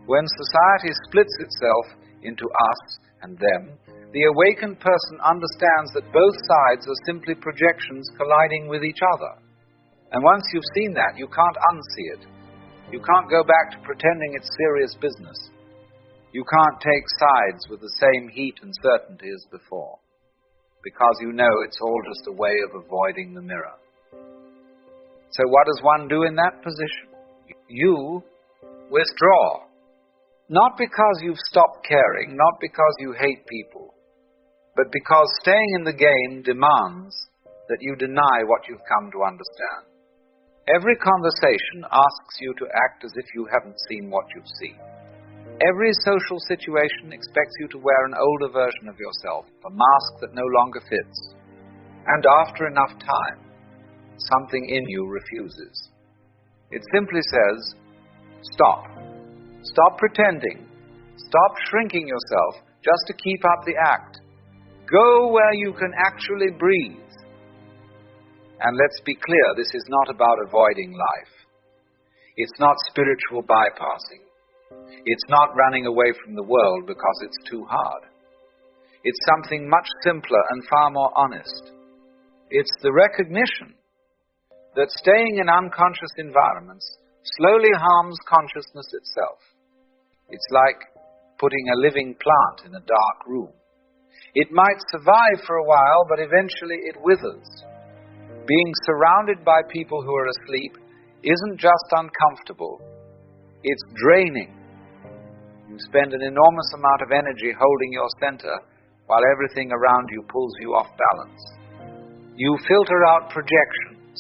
When society splits itself into us and them, the awakened person understands that both sides are simply projections colliding with each other. And once you've seen that, you can't unsee it. You can't go back to pretending it's serious business. You can't take sides with the same heat and certainty as before, because you know it's all just a way of avoiding the mirror. So what does one do in that position? You withdraw. Not because you've stopped caring, not because you hate people, but because staying in the game demands that you deny what you've come to understand. Every conversation asks you to act as if you haven't seen what you've seen. Every social situation expects you to wear an older version of yourself, a mask that no longer fits. And after enough time, something in you refuses. It simply says, stop. Stop pretending. Stop shrinking yourself just to keep up the act. Go where you can actually breathe. And let's be clear, this is not about avoiding life. It's not spiritual bypassing. It's not running away from the world because it's too hard. It's something much simpler and far more honest. It's the recognition that staying in unconscious environments slowly harms consciousness itself. It's like putting a living plant in a dark room. It might survive for a while, but eventually it withers. Being surrounded by people who are asleep isn't just uncomfortable, it's draining. You spend an enormous amount of energy holding your center while everything around you pulls you off balance. You filter out projections.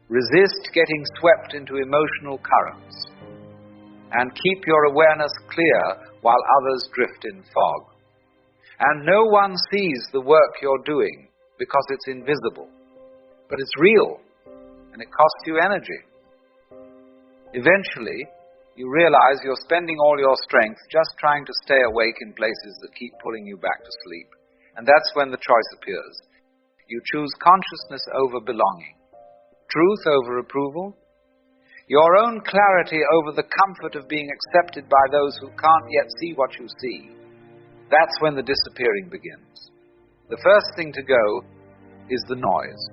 Resist getting swept into emotional currents. And keep your awareness clear while others drift in fog. And no one sees the work you're doing because it's invisible. But it's real, and it costs you energy. Eventually, you realize you're spending all your strength just trying to stay awake in places that keep pulling you back to sleep. And that's when the choice appears. You choose consciousness over belonging, truth over approval, your own clarity over the comfort of being accepted by those who can't yet see what you see. That's when the disappearing begins. The first thing to go is the noise.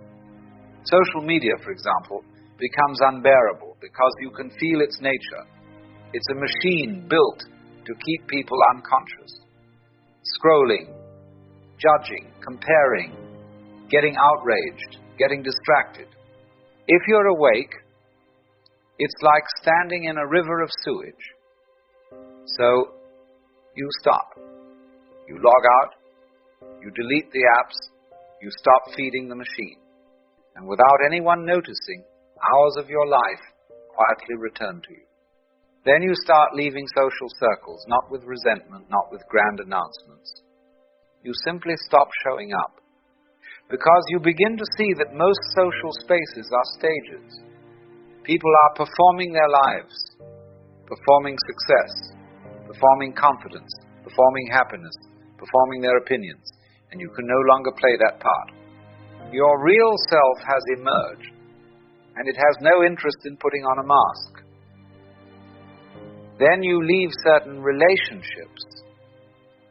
Social media, for example, becomes unbearable because you can feel its nature. It's a machine built to keep people unconscious. Scrolling, judging, comparing, getting outraged, getting distracted. If you're awake, it's like standing in a river of sewage. So, you stop. You log out, you delete the apps, you stop feeding the machine. And without anyone noticing, hours of your life quietly return to you. Then you start leaving social circles, not with resentment, not with grand announcements. You simply stop showing up. Because you begin to see that most social spaces are stages. People are performing their lives, performing success, performing confidence, performing happiness, performing their opinions, and you can no longer play that part. Your real self has emerged, and it has no interest in putting on a mask. Then you leave certain relationships,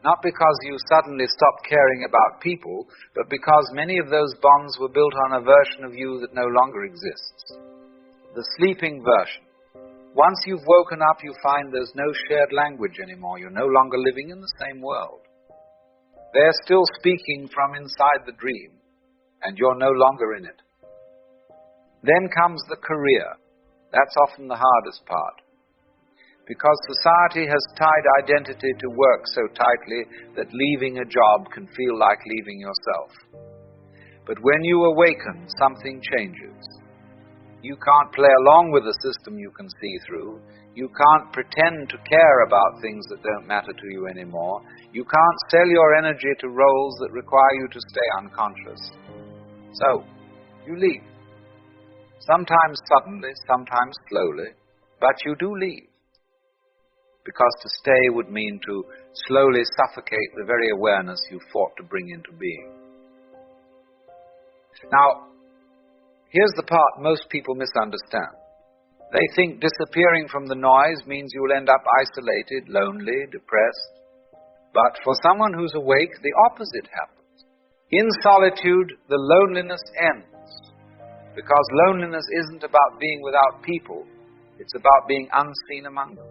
not because you suddenly stopped caring about people, but because many of those bonds were built on a version of you that no longer exists. The sleeping version. Once you've woken up, you find there's no shared language anymore. You're no longer living in the same world. They're still speaking from inside the dream, and you're no longer in it. Then comes the career. That's often the hardest part. Because society has tied identity to work so tightly that leaving a job can feel like leaving yourself. But when you awaken, something changes. You can't play along with a system you can see through. You can't pretend to care about things that don't matter to you anymore. You can't sell your energy to roles that require you to stay unconscious. So, you leave. Sometimes suddenly, sometimes slowly, but you do leave. Because to stay would mean to slowly suffocate the very awareness you fought to bring into being. Now, here's the part most people misunderstand. They think disappearing from the noise means you'll end up isolated, lonely, depressed. But for someone who's awake, the opposite happens. In solitude, the loneliness ends. Because loneliness isn't about being without people, it's about being unseen among them.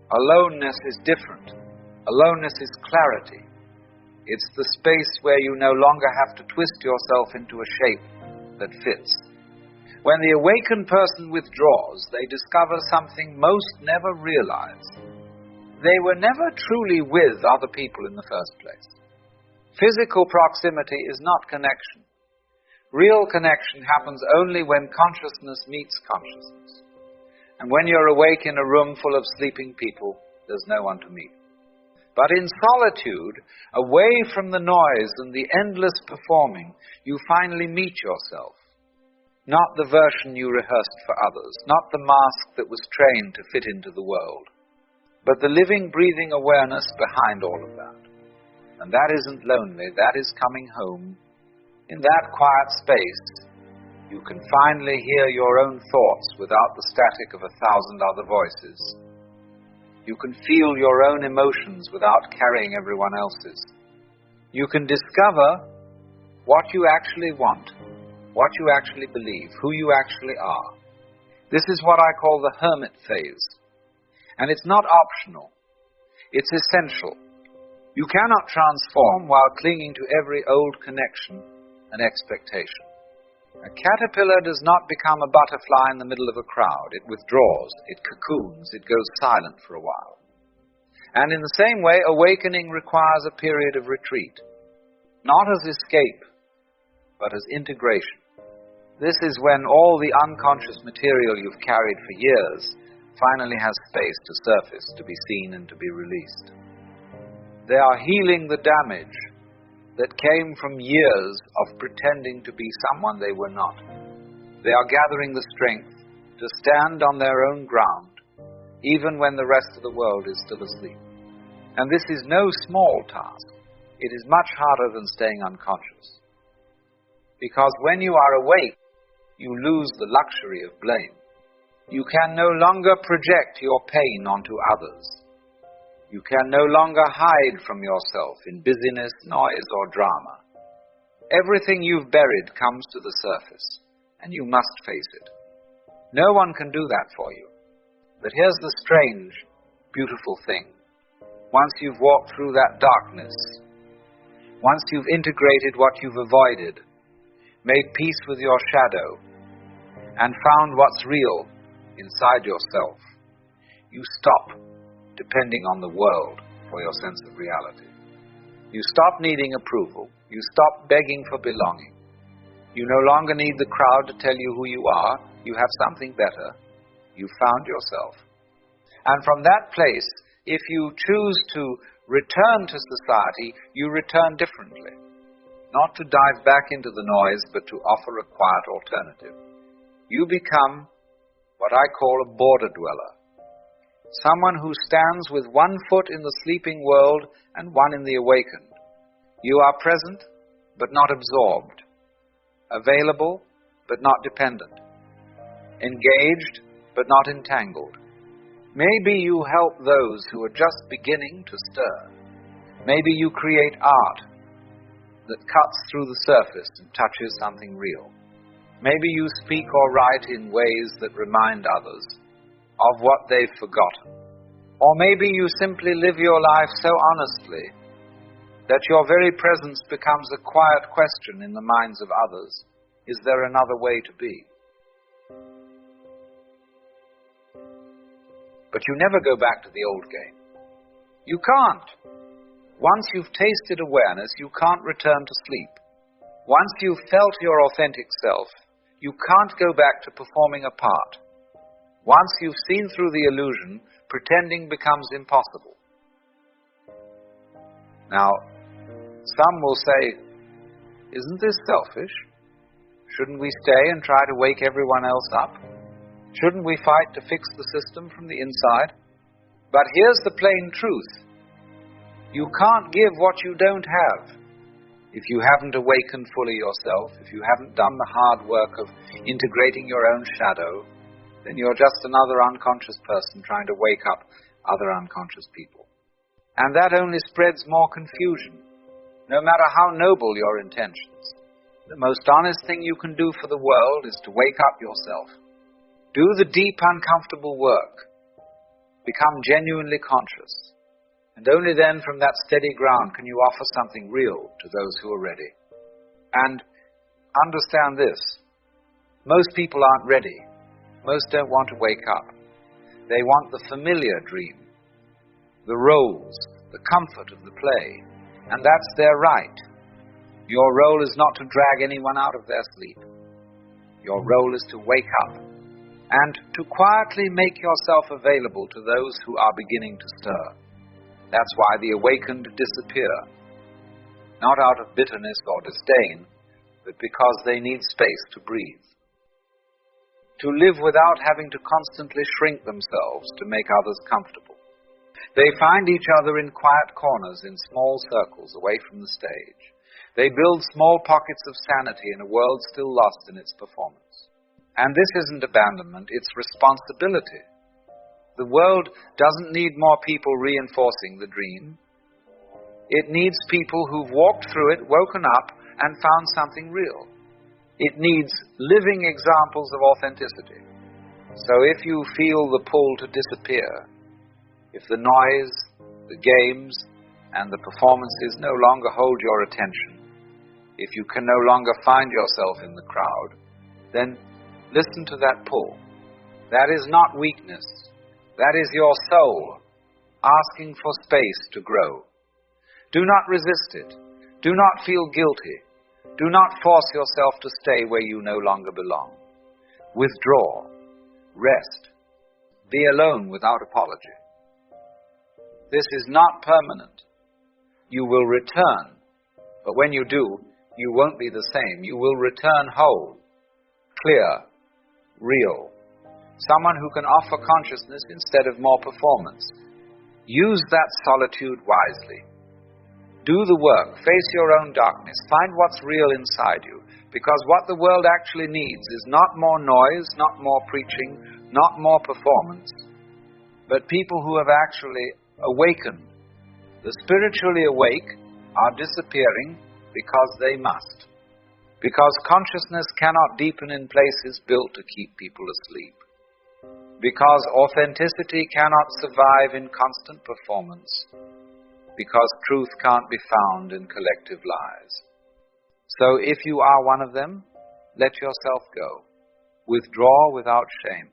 Aloneness is different. Aloneness is clarity. It's the space where you no longer have to twist yourself into a shape that fits. When the awakened person withdraws, they discover something most never realize. They were never truly with other people in the first place. Physical proximity is not connection. Real connection happens only when consciousness meets consciousness. And when you're awake in a room full of sleeping people, there's no one to meet. But in solitude, away from the noise and the endless performing, you finally meet yourself. Not the version you rehearsed for others, not the mask that was trained to fit into the world, but the living, breathing awareness behind all of that. And that isn't lonely, that is coming home. In that quiet space, you can finally hear your own thoughts without the static of 1,000 other voices. You can feel your own emotions without carrying everyone else's. You can discover what you actually want, what you actually believe, who you actually are. This is what I call the hermit phase. And it's not optional. It's essential. You cannot transform while clinging to every old connection and expectation. A caterpillar does not become a butterfly in the middle of a crowd. It withdraws, it cocoons, it goes silent for a while. And in the same way, awakening requires a period of retreat, not as escape, but as integration. This is when all the unconscious material you've carried for years finally has space to surface, to be seen and to be released. They are healing the damage that came from years of pretending to be someone they were not. They are gathering the strength to stand on their own ground, even when the rest of the world is still asleep. And this is no small task. It is much harder than staying unconscious. Because when you are awake, you lose the luxury of blame. You can no longer project your pain onto others. You can no longer hide from yourself in busyness, noise, or drama. Everything you've buried comes to the surface, and you must face it. No one can do that for you. But here's the strange, beautiful thing. Once you've walked through that darkness, once you've integrated what you've avoided, made peace with your shadow, and found what's real inside yourself, you stop depending on the world for your sense of reality. You stop needing approval. You stop begging for belonging. You no longer need the crowd to tell you who you are. You have something better. You found yourself. And from that place, if you choose to return to society, you return differently. Not to dive back into the noise, but to offer a quiet alternative. You become what I call a border dweller. Someone who stands with one foot in the sleeping world and one in the awakened. You are present, but not absorbed. Available, but not dependent. Engaged, but not entangled. Maybe you help those who are just beginning to stir. Maybe you create art that cuts through the surface and touches something real. Maybe you speak or write in ways that remind others of what they've forgotten. Or maybe you simply live your life so honestly that your very presence becomes a quiet question in the minds of others. Is there another way to be? But you never go back to the old game. You can't. Once you've tasted awareness, you can't return to sleep. Once you've felt your authentic self, you can't go back to performing a part. Once you've seen through the illusion, pretending becomes impossible. Now, some will say, isn't this selfish? Shouldn't we stay and try to wake everyone else up? Shouldn't we fight to fix the system from the inside? But here's the plain truth. You can't give what you don't have. If you haven't awakened fully yourself, if you haven't done the hard work of integrating your own shadow, then you're just another unconscious person trying to wake up other unconscious people. And that only spreads more confusion, no matter how noble your intentions. The most honest thing you can do for the world is to wake up yourself. Do the deep, uncomfortable work. Become genuinely conscious. And only then, from that steady ground, can you offer something real to those who are ready. And understand this. Most people aren't ready. Most don't want to wake up. They want the familiar dream, the roles, the comfort of the play. And that's their right. Your role is not to drag anyone out of their sleep. Your role is to wake up and to quietly make yourself available to those who are beginning to stir. That's why the awakened disappear. Not out of bitterness or disdain, but because they need space to breathe. To live without having to constantly shrink themselves to make others comfortable. They find each other in quiet corners, in small circles, away from the stage. They build small pockets of sanity in a world still lost in its performance. And this isn't abandonment, it's responsibility. The world doesn't need more people reinforcing the dream. It needs people who've walked through it, woken up, and found something real. It needs living examples of authenticity. So if you feel the pull to disappear, if the noise, the games, and the performances no longer hold your attention, if you can no longer find yourself in the crowd, then listen to that pull. That is not weakness. That is your soul asking for space to grow. Do not resist it. Do not feel guilty. Do not force yourself to stay where you no longer belong. Withdraw. Rest. Be alone without apology. This is not permanent. You will return, but when you do, you won't be the same. You will return whole, clear, real. Someone who can offer consciousness instead of more performance. Use that solitude wisely. Do the work. Face your own darkness. Find what's real inside you. Because what the world actually needs is not more noise, not more preaching, not more performance, but people who have actually awakened. The spiritually awake are disappearing because they must. Because consciousness cannot deepen in places built to keep people asleep. Because authenticity cannot survive in constant performance. Because truth can't be found in collective lies. So if you are one of them, let yourself go. Withdraw without shame.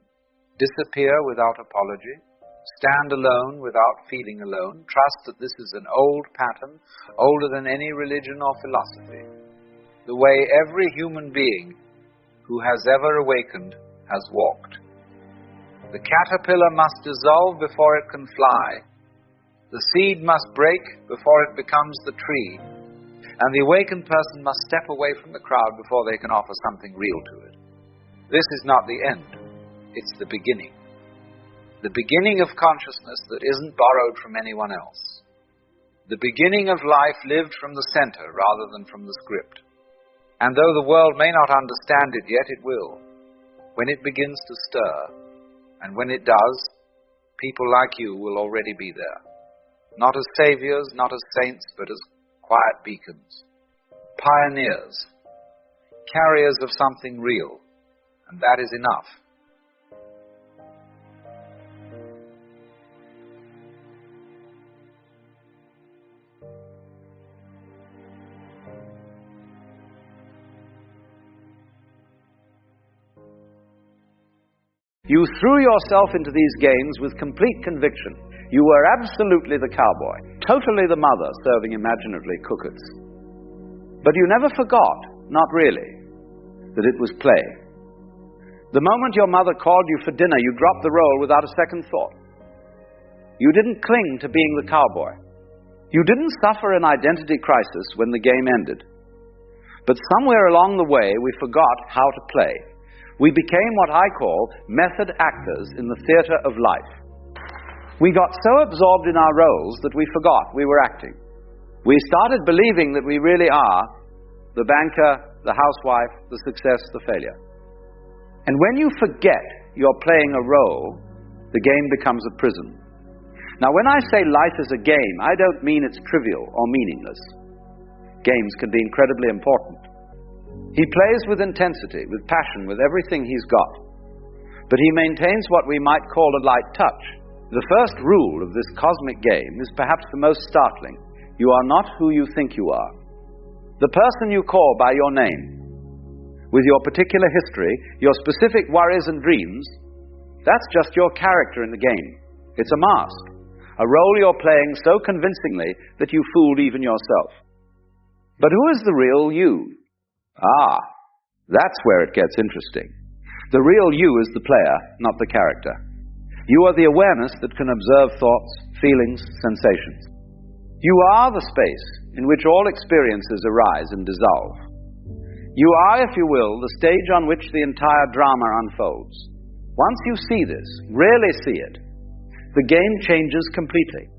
Disappear without apology. Stand alone without feeling alone. Trust that this is an old pattern, older than any religion or philosophy. The way every human being who has ever awakened has walked. The caterpillar must dissolve before it can fly. The seed must break before it becomes the tree. And the awakened person must step away from the crowd before they can offer something real to it. This is not the end. It's the beginning. The beginning of consciousness that isn't borrowed from anyone else. The beginning of life lived from the center rather than from the script. And though the world may not understand it yet, it will. When it begins to stir, and when it does, people like you will already be there. Not as saviors, not as saints, but as quiet beacons. Pioneers. Carriers of something real. And that is enough. You threw yourself into these games with complete conviction. You were absolutely the cowboy, totally the mother serving imaginatively cookers. But you never forgot, not really, that it was play. The moment your mother called you for dinner, you dropped the role without a second thought. You didn't cling to being the cowboy. You didn't suffer an identity crisis when the game ended. But somewhere along the way, we forgot how to play. We became what I call method actors in the theater of life. We got so absorbed in our roles that we forgot we were acting. We started believing that we really are the banker, the housewife, the success, the failure. And when you forget you're playing a role, the game becomes a prison. Now, when I say life is a game, I don't mean it's trivial or meaningless. Games can be incredibly important. He plays with intensity, with passion, with everything he's got. But he maintains what we might call a light touch. The first rule of this cosmic game is perhaps the most startling. You are not who you think you are. The person you call by your name, with your particular history, your specific worries and dreams, that's just your character in the game. It's a mask, a role you're playing so convincingly that you fooled even yourself. But who is the real you? That's where it gets interesting. The real you is the player, not the character. You are the awareness that can observe thoughts, feelings, sensations. You are the space in which all experiences arise and dissolve. You are, if you will, the stage on which the entire drama unfolds. Once you see this, really see it, the game changes completely.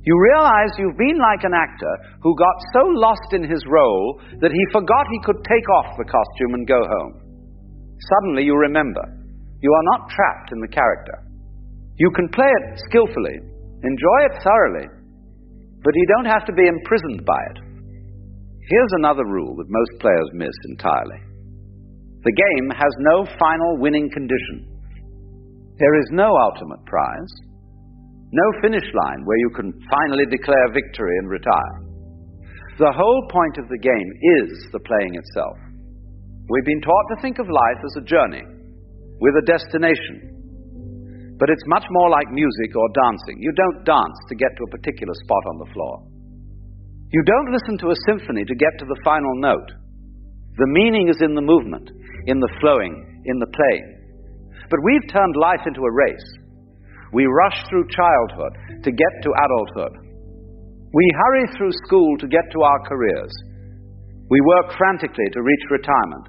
You realize you've been like an actor who got so lost in his role that he forgot he could take off the costume and go home. Suddenly you remember, you are not trapped in the character. You can play it skillfully, enjoy it thoroughly, but you don't have to be imprisoned by it. Here's another rule that most players miss entirely. The game has no final winning condition. There is no ultimate prize, no finish line where you can finally declare victory and retire. The whole point of the game is the playing itself. We've been taught to think of life as a journey, with a destination. But it's much more like music or dancing. You don't dance to get to a particular spot on the floor. You don't listen to a symphony to get to the final note. The meaning is in the movement, in the flowing, in the playing. But we've turned life into a race. We rush through childhood to get to adulthood. We hurry through school to get to our careers. We work frantically to reach retirement.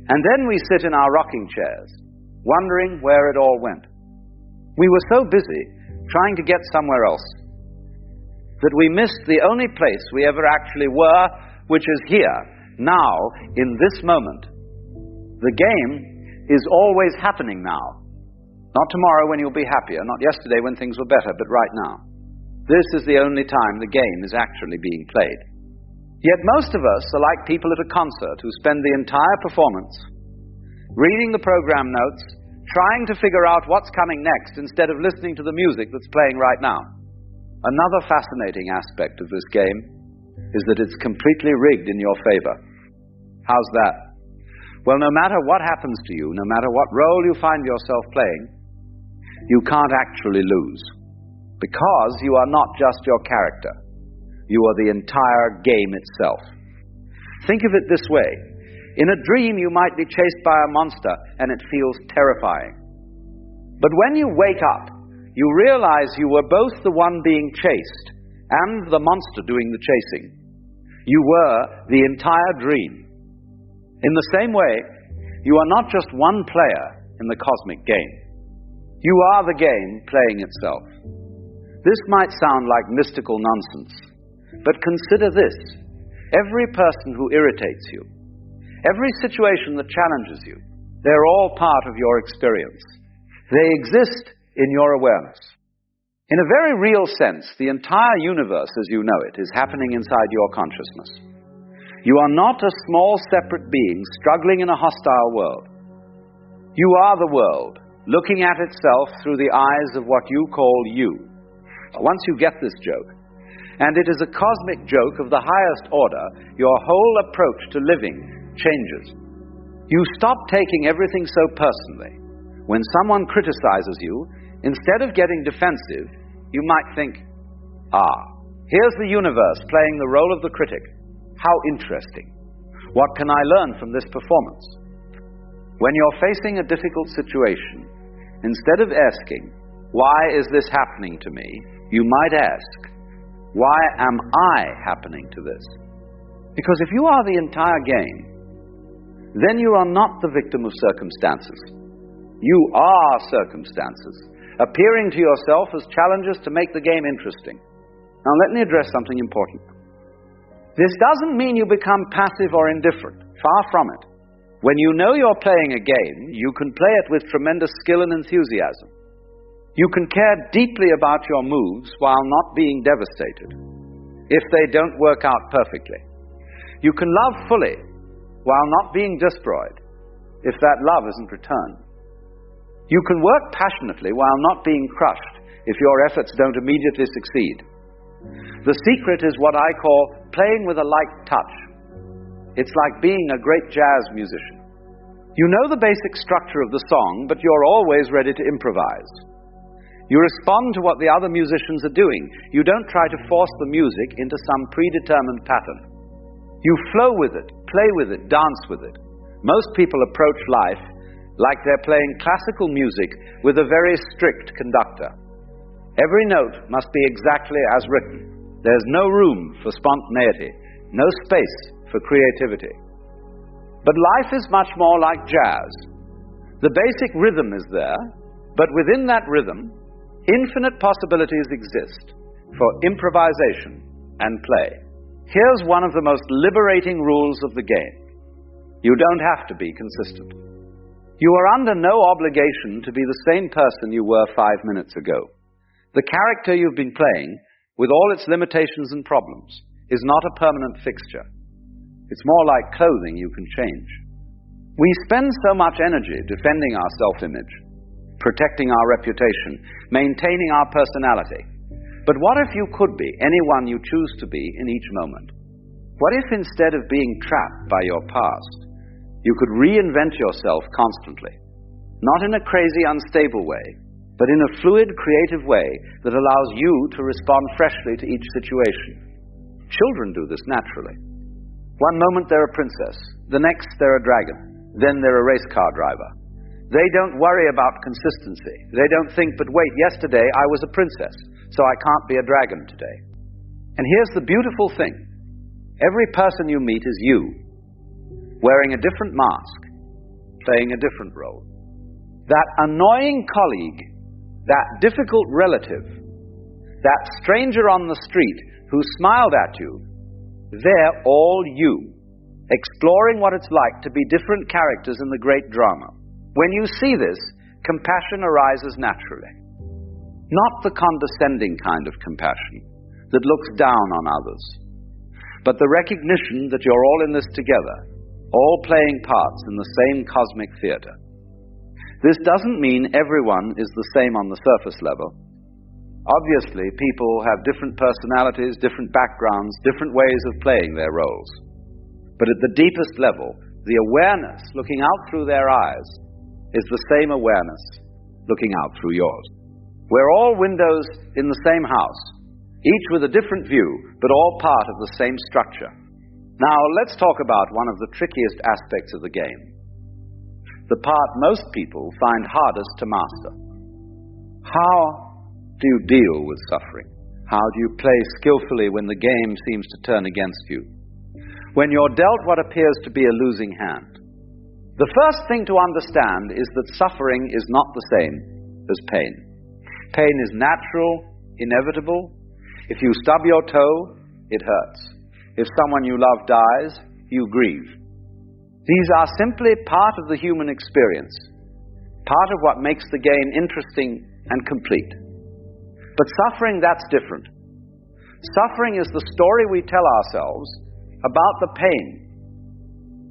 And then we sit in our rocking chairs, wondering where it all went. We were so busy trying to get somewhere else that we missed the only place we ever actually were, which is here, now, in this moment. The game is always happening now. Not tomorrow when you'll be happier, not yesterday when things were better, but right now. This is the only time the game is actually being played. Yet most of us are like people at a concert who spend the entire performance reading the program notes, trying to figure out what's coming next instead of listening to the music that's playing right now. Another fascinating aspect of this game is that it's completely rigged in your favor. How's that? Well, no matter what happens to you, no matter what role you find yourself playing, you can't actually lose, because you are not just your character. You are the entire game itself. Think of it this way. In a dream, you might be chased by a monster, and it feels terrifying. But when you wake up, you realize you were both the one being chased and the monster doing the chasing. You were the entire dream. In the same way, you are not just one player in the cosmic game. You are the game playing itself. This might sound like mystical nonsense, but consider this. Every person who irritates you, every situation that challenges you, they're all part of your experience. They exist in your awareness. In a very real sense, the entire universe as you know it is happening inside your consciousness. You are not a small separate being struggling in a hostile world. You are the world, looking at itself through the eyes of what you call you. Once you get this joke, and it is a cosmic joke of the highest order, your whole approach to living changes. You stop taking everything so personally. When someone criticizes you, instead of getting defensive, you might think, here's the universe playing the role of the critic. How interesting. What can I learn from this performance? When you're facing a difficult situation, instead of asking, why is this happening to me? You might ask, why am I happening to this? Because if you are the entire game, then you are not the victim of circumstances. You are circumstances, appearing to yourself as challenges to make the game interesting. Now let me address something important. This doesn't mean you become passive or indifferent. Far from it. When you know you're playing a game, you can play it with tremendous skill and enthusiasm. You can care deeply about your moves while not being devastated, if they don't work out perfectly. You can love fully while not being destroyed, if that love isn't returned. You can work passionately while not being crushed, if your efforts don't immediately succeed. The secret is what I call playing with a light touch. It's like being a great jazz musician. You know the basic structure of the song, but you're always ready to improvise. You respond to what the other musicians are doing. You don't try to force the music into some predetermined pattern. You flow with it, play with it, dance with it. Most people approach life like they're playing classical music with a very strict conductor. Every note must be exactly as written. There's no room for spontaneity, no space for creativity. But life is much more like jazz. The basic rhythm is there, but within that rhythm, Infinite possibilities exist for improvisation and play. Here's one of the most liberating rules of the game. You don't have to be consistent. You are under no obligation to be the same person you were 5 minutes ago. The character you've been playing, with all its limitations and problems, is not a permanent fixture. It's more like clothing you can change. We spend so much energy defending our self-image, protecting our reputation, maintaining our personality. But what if you could be anyone you choose to be in each moment? What if instead of being trapped by your past, you could reinvent yourself constantly, not in a crazy, unstable way, but in a fluid, creative way that allows you to respond freshly to each situation? Children do this naturally. One moment they're a princess, the next they're a dragon, then they're a race car driver. They don't worry about consistency. They don't think, but wait, yesterday I was a princess, so I can't be a dragon today. And here's the beautiful thing. Every person you meet is you, wearing a different mask, playing a different role. That annoying colleague, that difficult relative, that stranger on the street who smiled at you, they're all you, exploring what it's like to be different characters in the great drama. When you see this, compassion arises naturally. Not the condescending kind of compassion that looks down on others, but the recognition that you're all in this together, all playing parts in the same cosmic theater. This doesn't mean everyone is the same on the surface level. Obviously, people have different personalities, different backgrounds, different ways of playing their roles. But at the deepest level, the awareness looking out through their eyes is the same awareness looking out through yours. We're all windows in the same house, each with a different view, but all part of the same structure. Now, let's talk about one of the trickiest aspects of the game. The part most people find hardest to master. How do you deal with suffering? How do you play skillfully when the game seems to turn against you? When you're dealt what appears to be a losing hand? The first thing to understand is that suffering is not the same as pain. Pain is natural, inevitable. If you stub your toe, it hurts. If someone you love dies, you grieve. These are simply part of the human experience, part of what makes the game interesting and complete. But suffering, that's different. Suffering is the story we tell ourselves about the pain.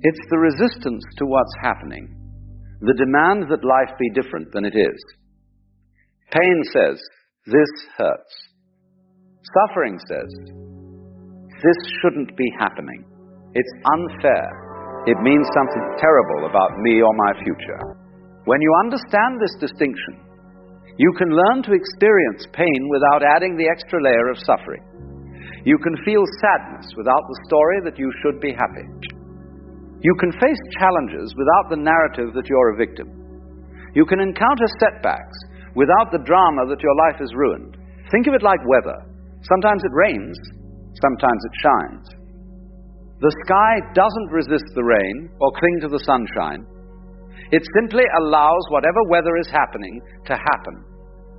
It's the resistance to what's happening, the demand that life be different than it is. Pain says, this hurts. Suffering says, this shouldn't be happening. It's unfair. It means something terrible about me or my future. When you understand this distinction, you can learn to experience pain without adding the extra layer of suffering. You can feel sadness without the story that you should be happy. You can face challenges without the narrative that you're a victim. You can encounter setbacks without the drama that your life is ruined. Think of it like weather. Sometimes it rains, sometimes it shines. The sky doesn't resist the rain or cling to the sunshine. It simply allows whatever weather is happening to happen.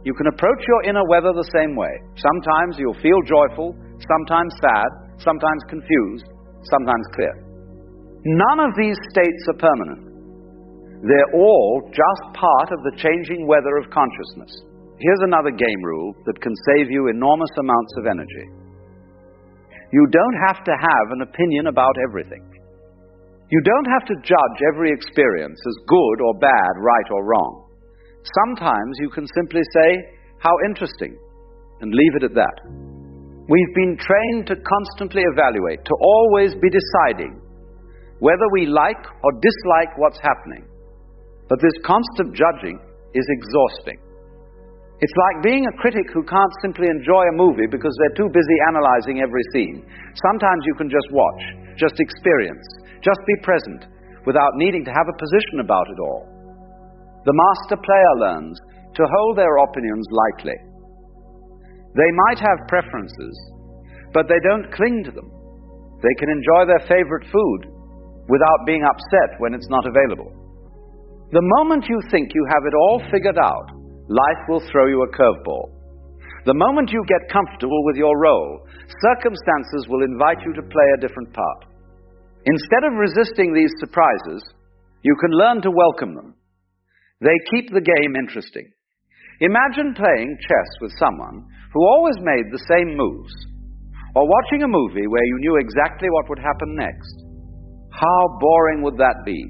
You can approach your inner weather the same way. Sometimes you'll feel joyful, sometimes sad, sometimes confused, sometimes clear. None of these states are permanent. They're all just part of the changing weather of consciousness. Here's another game rule that can save you enormous amounts of energy. You don't have to have an opinion about everything. You don't have to judge every experience as good or bad, right or wrong. Sometimes you can simply say, how interesting, and leave it at that. We've been trained to constantly evaluate, to always be deciding whether we like or dislike what's happening. But this constant judging is exhausting. It's like being a critic who can't simply enjoy a movie because they're too busy analyzing every scene. Sometimes you can just watch, just experience, just be present, without needing to have a position about it all. The master player learns to hold their opinions lightly. They might have preferences, but they don't cling to them. They can enjoy their favorite food without being upset when it's not available. The moment you think you have it all figured out, life will throw you a curveball. The moment you get comfortable with your role, circumstances will invite you to play a different part. Instead of resisting these surprises, you can learn to welcome them. They keep the game interesting. Imagine playing chess with someone who always made the same moves, or watching a movie where you knew exactly what would happen next. How boring would that be?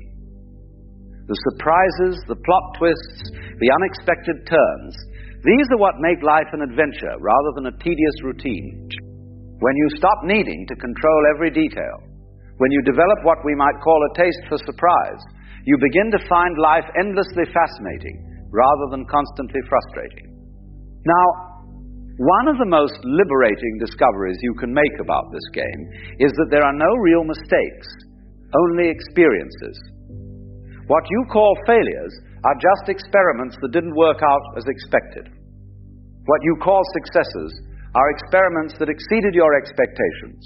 The surprises, the plot twists, the unexpected turns, these are what make life an adventure rather than a tedious routine. When you stop needing to control every detail, when you develop what we might call a taste for surprise, you begin to find life endlessly fascinating rather than constantly frustrating. Now, one of the most liberating discoveries you can make about this game is that there are no real mistakes, only experiences. What you call failures are just experiments that didn't work out as expected. What you call successes are experiments that exceeded your expectations.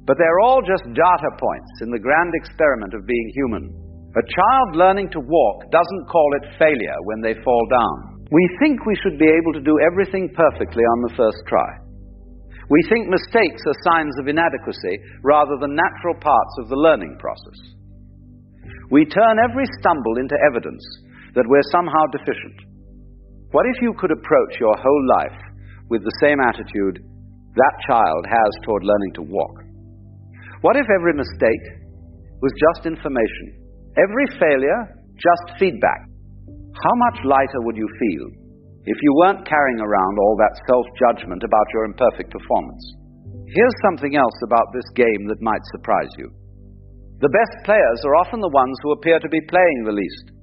But they're all just data points in the grand experiment of being human. A child learning to walk doesn't call it failure when they fall down. We think we should be able to do everything perfectly on the first try. We think mistakes are signs of inadequacy rather than natural parts of the learning process. We turn every stumble into evidence that we're somehow deficient. What if you could approach your whole life with the same attitude that child has toward learning to walk? What if every mistake was just information? Every failure, just feedback? How much lighter would you feel if you weren't carrying around all that self-judgment about your imperfect performance? Here's something else about this game that might surprise you. The best players are often the ones who appear to be playing the least.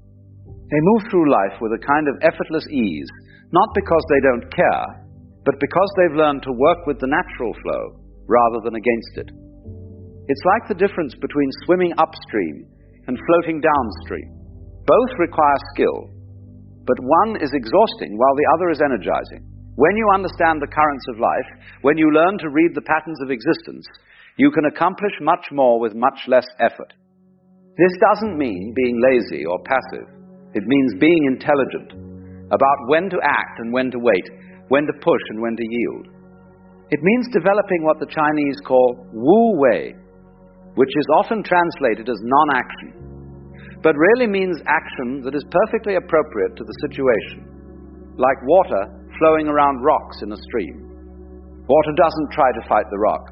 They move through life with a kind of effortless ease, not because they don't care, but because they've learned to work with the natural flow rather than against it. It's like the difference between swimming upstream and floating downstream. Both require skill, but one is exhausting while the other is energizing. When you understand the currents of life, when you learn to read the patterns of existence, you can accomplish much more with much less effort. This doesn't mean being lazy or passive. It means being intelligent about when to act and when to wait, when to push and when to yield. It means developing what the Chinese call Wu Wei, which is often translated as non-action, but really means action that is perfectly appropriate to the situation, like water flowing around rocks in a stream. Water doesn't try to fight the rock.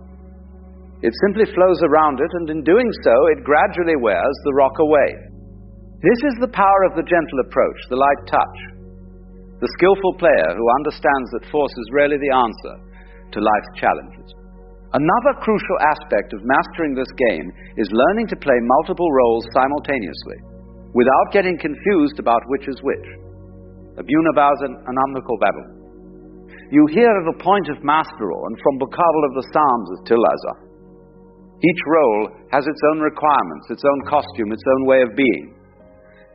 It simply flows around it, and in doing so, it gradually wears the rock away. This is the power of the gentle approach, the light touch. The skillful player who understands that force is rarely the answer to life's challenges. Another crucial aspect of mastering this game is learning to play multiple roles simultaneously, without getting confused about which is which. Abunabhausen, an unmical battle. You hear of a point of masteral, and from Bukabel of the Psalms as Tilaza. Each role has its own requirements, its own costume, its own way of being.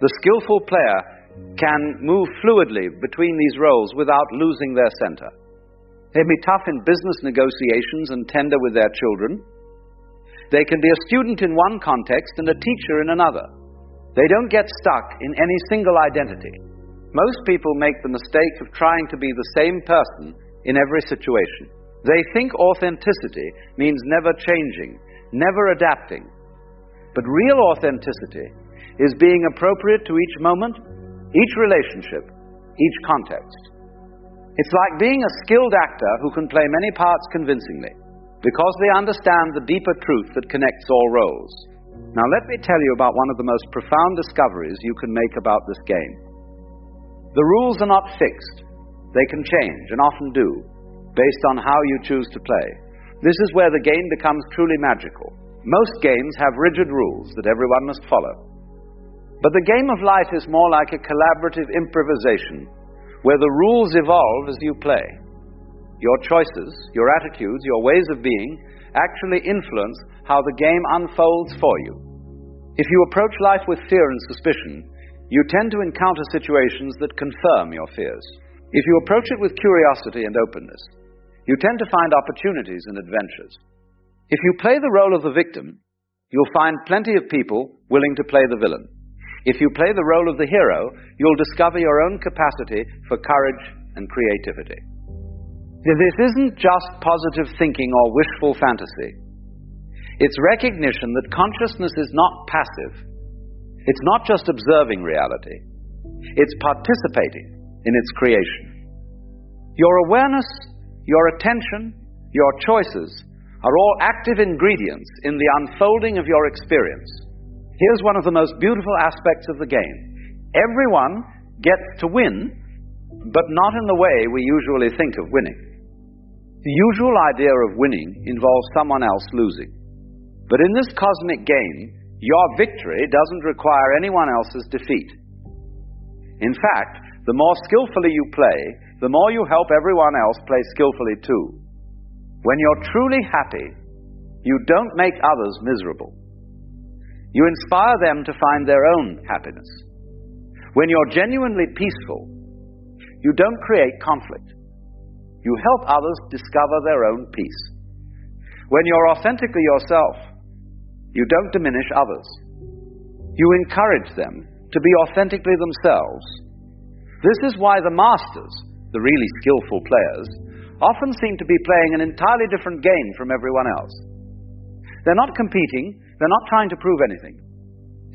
The skillful player can move fluidly between these roles without losing their center. They can be tough in business negotiations and tender with their children. They can be a student in one context and a teacher in another. They don't get stuck in any single identity. Most people make the mistake of trying to be the same person in every situation. They think authenticity means never changing, never adapting. But real authenticity is being appropriate to each moment, each relationship, each context. It's like being a skilled actor who can play many parts convincingly, because they understand the deeper truth that connects all roles. Now let me tell you about one of the most profound discoveries you can make about this game. The rules are not fixed. They can change, and often do, based on how you choose to play. This is where the game becomes truly magical. Most games have rigid rules that everyone must follow. But the game of life is more like a collaborative improvisation, where the rules evolve as you play. Your choices, your attitudes, your ways of being actually influence how the game unfolds for you. If you approach life with fear and suspicion, you tend to encounter situations that confirm your fears. If you approach it with curiosity and openness, you tend to find opportunities and adventures. If you play the role of the victim, you'll find plenty of people willing to play the villain. If you play the role of the hero, you'll discover your own capacity for courage and creativity. This isn't just positive thinking or wishful fantasy. It's recognition that consciousness is not passive. It's not just observing reality. It's participating in its creation. Your awareness, your attention, your choices are all active ingredients in the unfolding of your experience. Here's one of the most beautiful aspects of the game. Everyone gets to win, but not in the way we usually think of winning. The usual idea of winning involves someone else losing. But in this cosmic game, your victory doesn't require anyone else's defeat. In fact, the more skillfully you play, the more you help everyone else play skillfully too. When you're truly happy, you don't make others miserable. You inspire them to find their own happiness. When you're genuinely peaceful, you don't create conflict. You help others discover their own peace. When you're authentically yourself, you don't diminish others. You encourage them to be authentically themselves. This is why the masters, the really skillful players, often seem to be playing an entirely different game from everyone else. They're not competing, they're not trying to prove anything.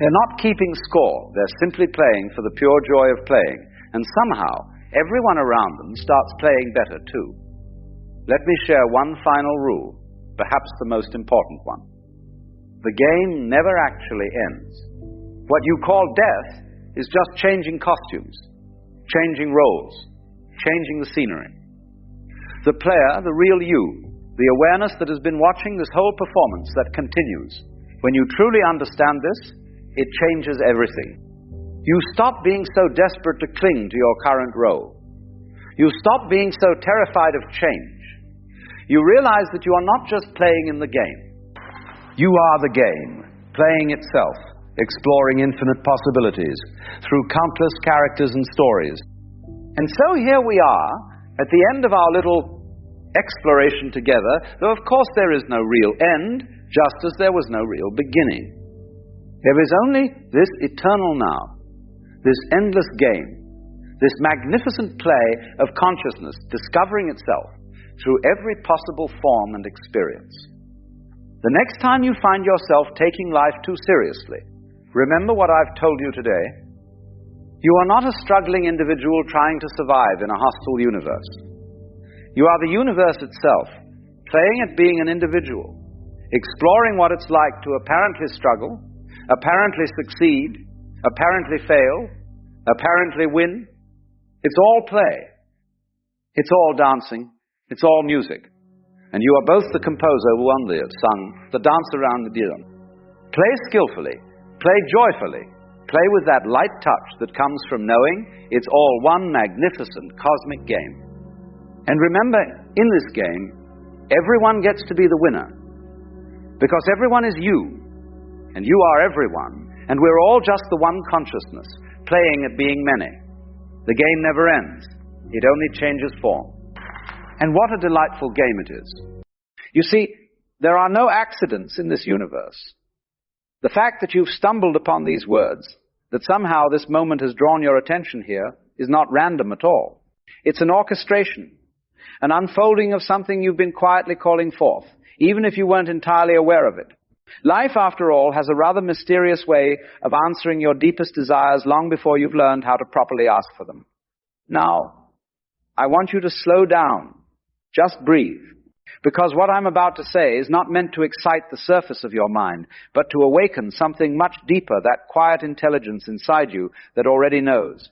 They're not keeping score, they're simply playing for the pure joy of playing, and somehow everyone around them starts playing better too. Let me share one final rule, perhaps the most important one. The game never actually ends. What you call death is just changing costumes, changing roles, changing the scenery. The player, the real you, the awareness that has been watching this whole performance that continues, when you truly understand this, it changes everything. You stop being so desperate to cling to your current role. You stop being so terrified of change. You realize that you are not just playing in the game. You are the game, playing itself, exploring infinite possibilities through countless characters and stories. And so here we are, at the end of our little exploration together, though of course there is no real end, just as there was no real beginning. There is only this eternal now, this endless game, this magnificent play of consciousness discovering itself through every possible form and experience. The next time you find yourself taking life too seriously, remember what I've told you today. You are not a struggling individual trying to survive in a hostile universe. You are the universe itself, playing at being an individual, exploring what it's like to apparently struggle, apparently succeed, apparently fail, apparently win. It's all play. It's all dancing. It's all music. And you are both the composer who only have sung the dance around the diram. Play skillfully, play joyfully, play with that light touch that comes from knowing it's all one magnificent cosmic game. And remember, in this game, everyone gets to be the winner. Because everyone is you, and you are everyone, and we're all just the one consciousness, playing at being many. The game never ends. It only changes form. And what a delightful game it is. You see, there are no accidents in this universe. The fact that you've stumbled upon these words, that somehow this moment has drawn your attention here, is not random at all. It's an orchestration, an unfolding of something you've been quietly calling forth, even if you weren't entirely aware of it. Life, after all, has a rather mysterious way of answering your deepest desires long before you've learned how to properly ask for them. Now, I want you to slow down. Just breathe. Because what I'm about to say is not meant to excite the surface of your mind, but to awaken something much deeper, that quiet intelligence inside you that already knows.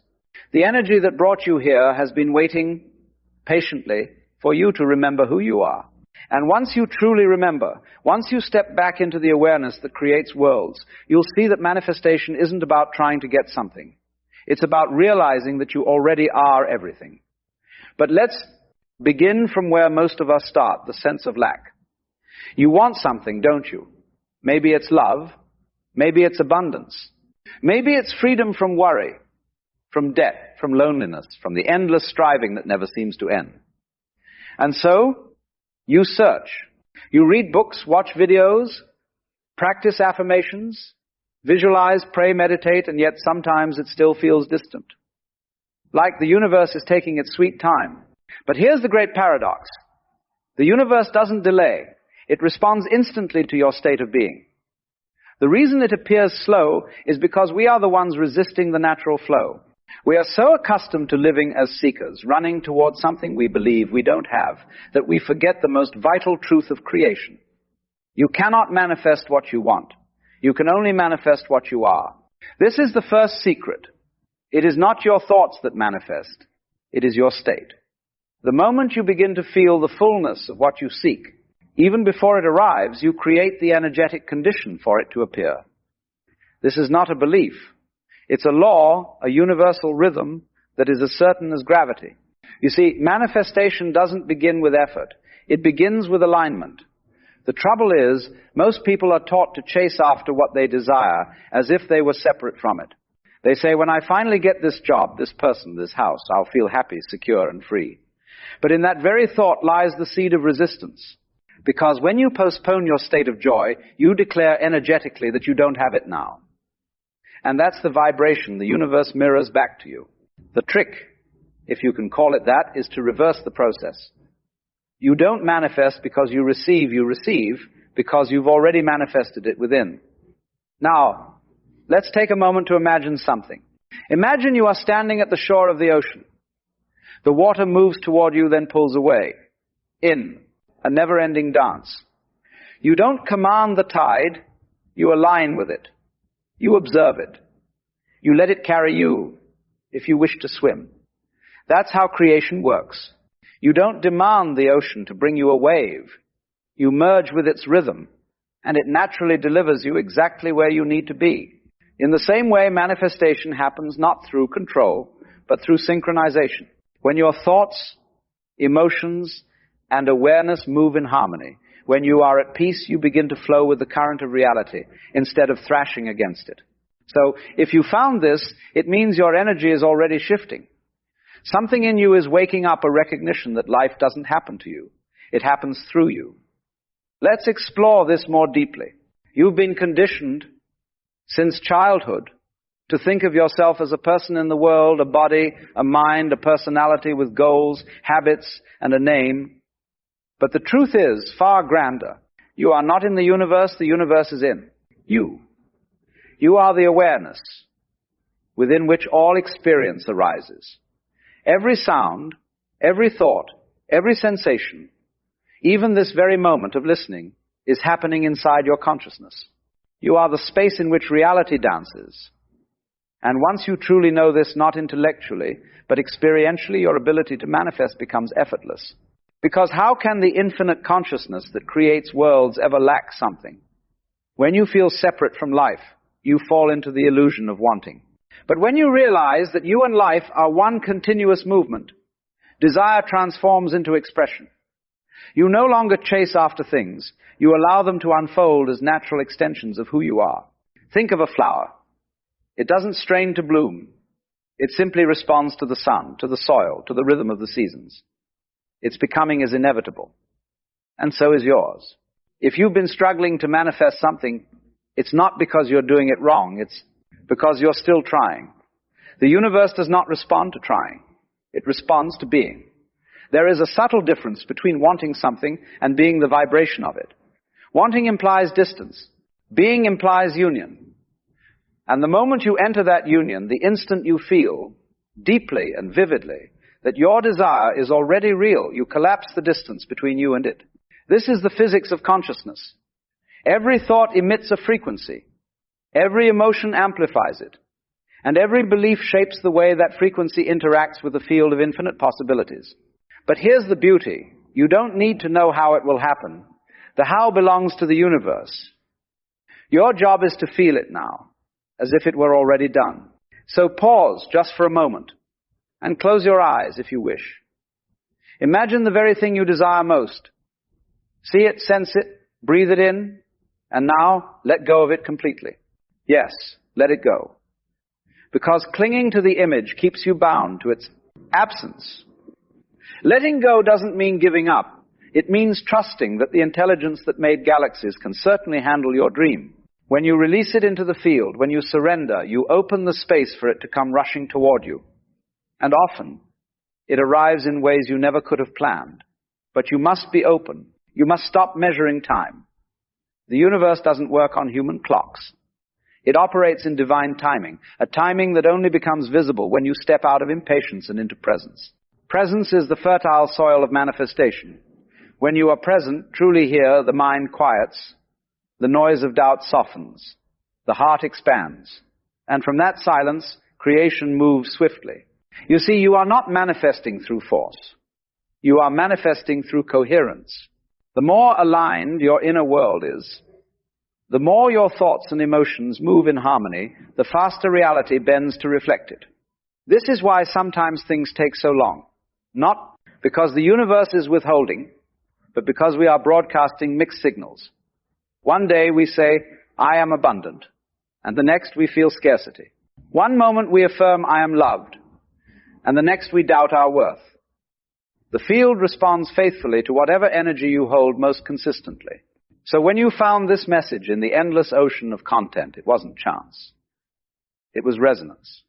The energy that brought you here has been waiting patiently for you to remember who you are. And once you truly remember, once you step back into the awareness that creates worlds, you'll see that manifestation isn't about trying to get something. It's about realizing that you already are everything. But let's begin from where most of us start, the sense of lack. You want something, don't you? Maybe it's love. Maybe it's abundance. Maybe it's freedom from worry, from debt, from loneliness, from the endless striving that never seems to end. And so, you search. You read books, watch videos, practice affirmations, Visualize, pray, meditate, and yet sometimes it still feels distant. Like the universe is taking its sweet time. But here's the great paradox. The universe doesn't delay. It responds instantly to your state of being. The reason it appears slow is because we are the ones resisting the natural flow. We are so accustomed to living as seekers, running towards something we believe we don't have, that we forget the most vital truth of creation. You cannot manifest what you want. You can only manifest what you are. This is the first secret. It is not your thoughts that manifest. It is your state. The moment you begin to feel the fullness of what you seek, even before it arrives, you create the energetic condition for it to appear. This is not a belief. It's a law, a universal rhythm that is as certain as gravity. You see, manifestation doesn't begin with effort. It begins with alignment. The trouble is, most people are taught to chase after what they desire as if they were separate from it. They say, when I finally get this job, this person, this house, I'll feel happy, secure, and free. But in that very thought lies the seed of resistance. Because when you postpone your state of joy, you declare energetically that you don't have it now. And that's the vibration the universe mirrors back to you. The trick, if you can call it that, is to reverse the process. You don't manifest because you receive because you've already manifested it within. Now, let's take a moment to imagine something. Imagine you are standing at the shore of the ocean. The water moves toward you, then pulls away. In a never-ending dance. You don't command the tide, you align with it. You observe it. You let it carry you if you wish to swim. That's how creation works. You don't demand the ocean to bring you a wave. You merge with its rhythm, and it naturally delivers you exactly where you need to be. In the same way, manifestation happens not through control, but through synchronization. When your thoughts, emotions, and awareness move in harmony, when you are at peace, you begin to flow with the current of reality instead of thrashing against it. So, if you found this, it means your energy is already shifting. Something in you is waking up a recognition that life doesn't happen to you. It happens through you. Let's explore this more deeply. You've been conditioned since childhood to think of yourself as a person in the world, a body, a mind, a personality with goals, habits, and a name. But the truth is far grander. You are not in the universe is in you. You are the awareness within which all experience arises. Every sound, every thought, every sensation, even this very moment of listening, is happening inside your consciousness. You are the space in which reality dances. And once you truly know this, not intellectually, but experientially, your ability to manifest becomes effortless. Because how can the infinite consciousness that creates worlds ever lack something? When you feel separate from life, you fall into the illusion of wanting. But when you realize that you and life are one continuous movement, desire transforms into expression. You no longer chase after things. You allow them to unfold as natural extensions of who you are. Think of a flower. It doesn't strain to bloom. It simply responds to the sun, to the soil, to the rhythm of the seasons. Its becoming is inevitable. And so is yours. If you've been struggling to manifest something, it's not because you're doing it wrong. It's because you're still trying. The universe does not respond to trying. It responds to being. There is a subtle difference between wanting something and being the vibration of it. Wanting implies distance. Being implies union. And the moment you enter that union, the instant you feel deeply and vividly that your desire is already real, you collapse the distance between you and it. This is the physics of consciousness. Every thought emits a frequency. Every emotion amplifies it. And every belief shapes the way that frequency interacts with the field of infinite possibilities. But here's the beauty. You don't need to know how it will happen. The how belongs to the universe. Your job is to feel it now, as if it were already done. So pause just for a moment and close your eyes if you wish. Imagine the very thing you desire most. See it, sense it, breathe it in, and now let go of it completely. Yes, let it go. Because clinging to the image keeps you bound to its absence. Letting go doesn't mean giving up. It means trusting that the intelligence that made galaxies can certainly handle your dream. When you release it into the field, when you surrender, you open the space for it to come rushing toward you. And often, it arrives in ways you never could have planned. But you must be open. You must stop measuring time. The universe doesn't work on human clocks. It operates in divine timing, a timing that only becomes visible when you step out of impatience and into presence. Presence is the fertile soil of manifestation. When you are present, truly here, the mind quiets, the noise of doubt softens, the heart expands, and from that silence, creation moves swiftly. You see, you are not manifesting through force. You are manifesting through coherence. The more aligned your inner world is, the more your thoughts and emotions move in harmony, the faster reality bends to reflect it. This is why sometimes things take so long. Not because the universe is withholding, but because we are broadcasting mixed signals. One day we say, I am abundant, and the next we feel scarcity. One moment we affirm, I am loved, and the next we doubt our worth. The field responds faithfully to whatever energy you hold most consistently. So when you found this message in the endless ocean of content, it wasn't chance. It was resonance.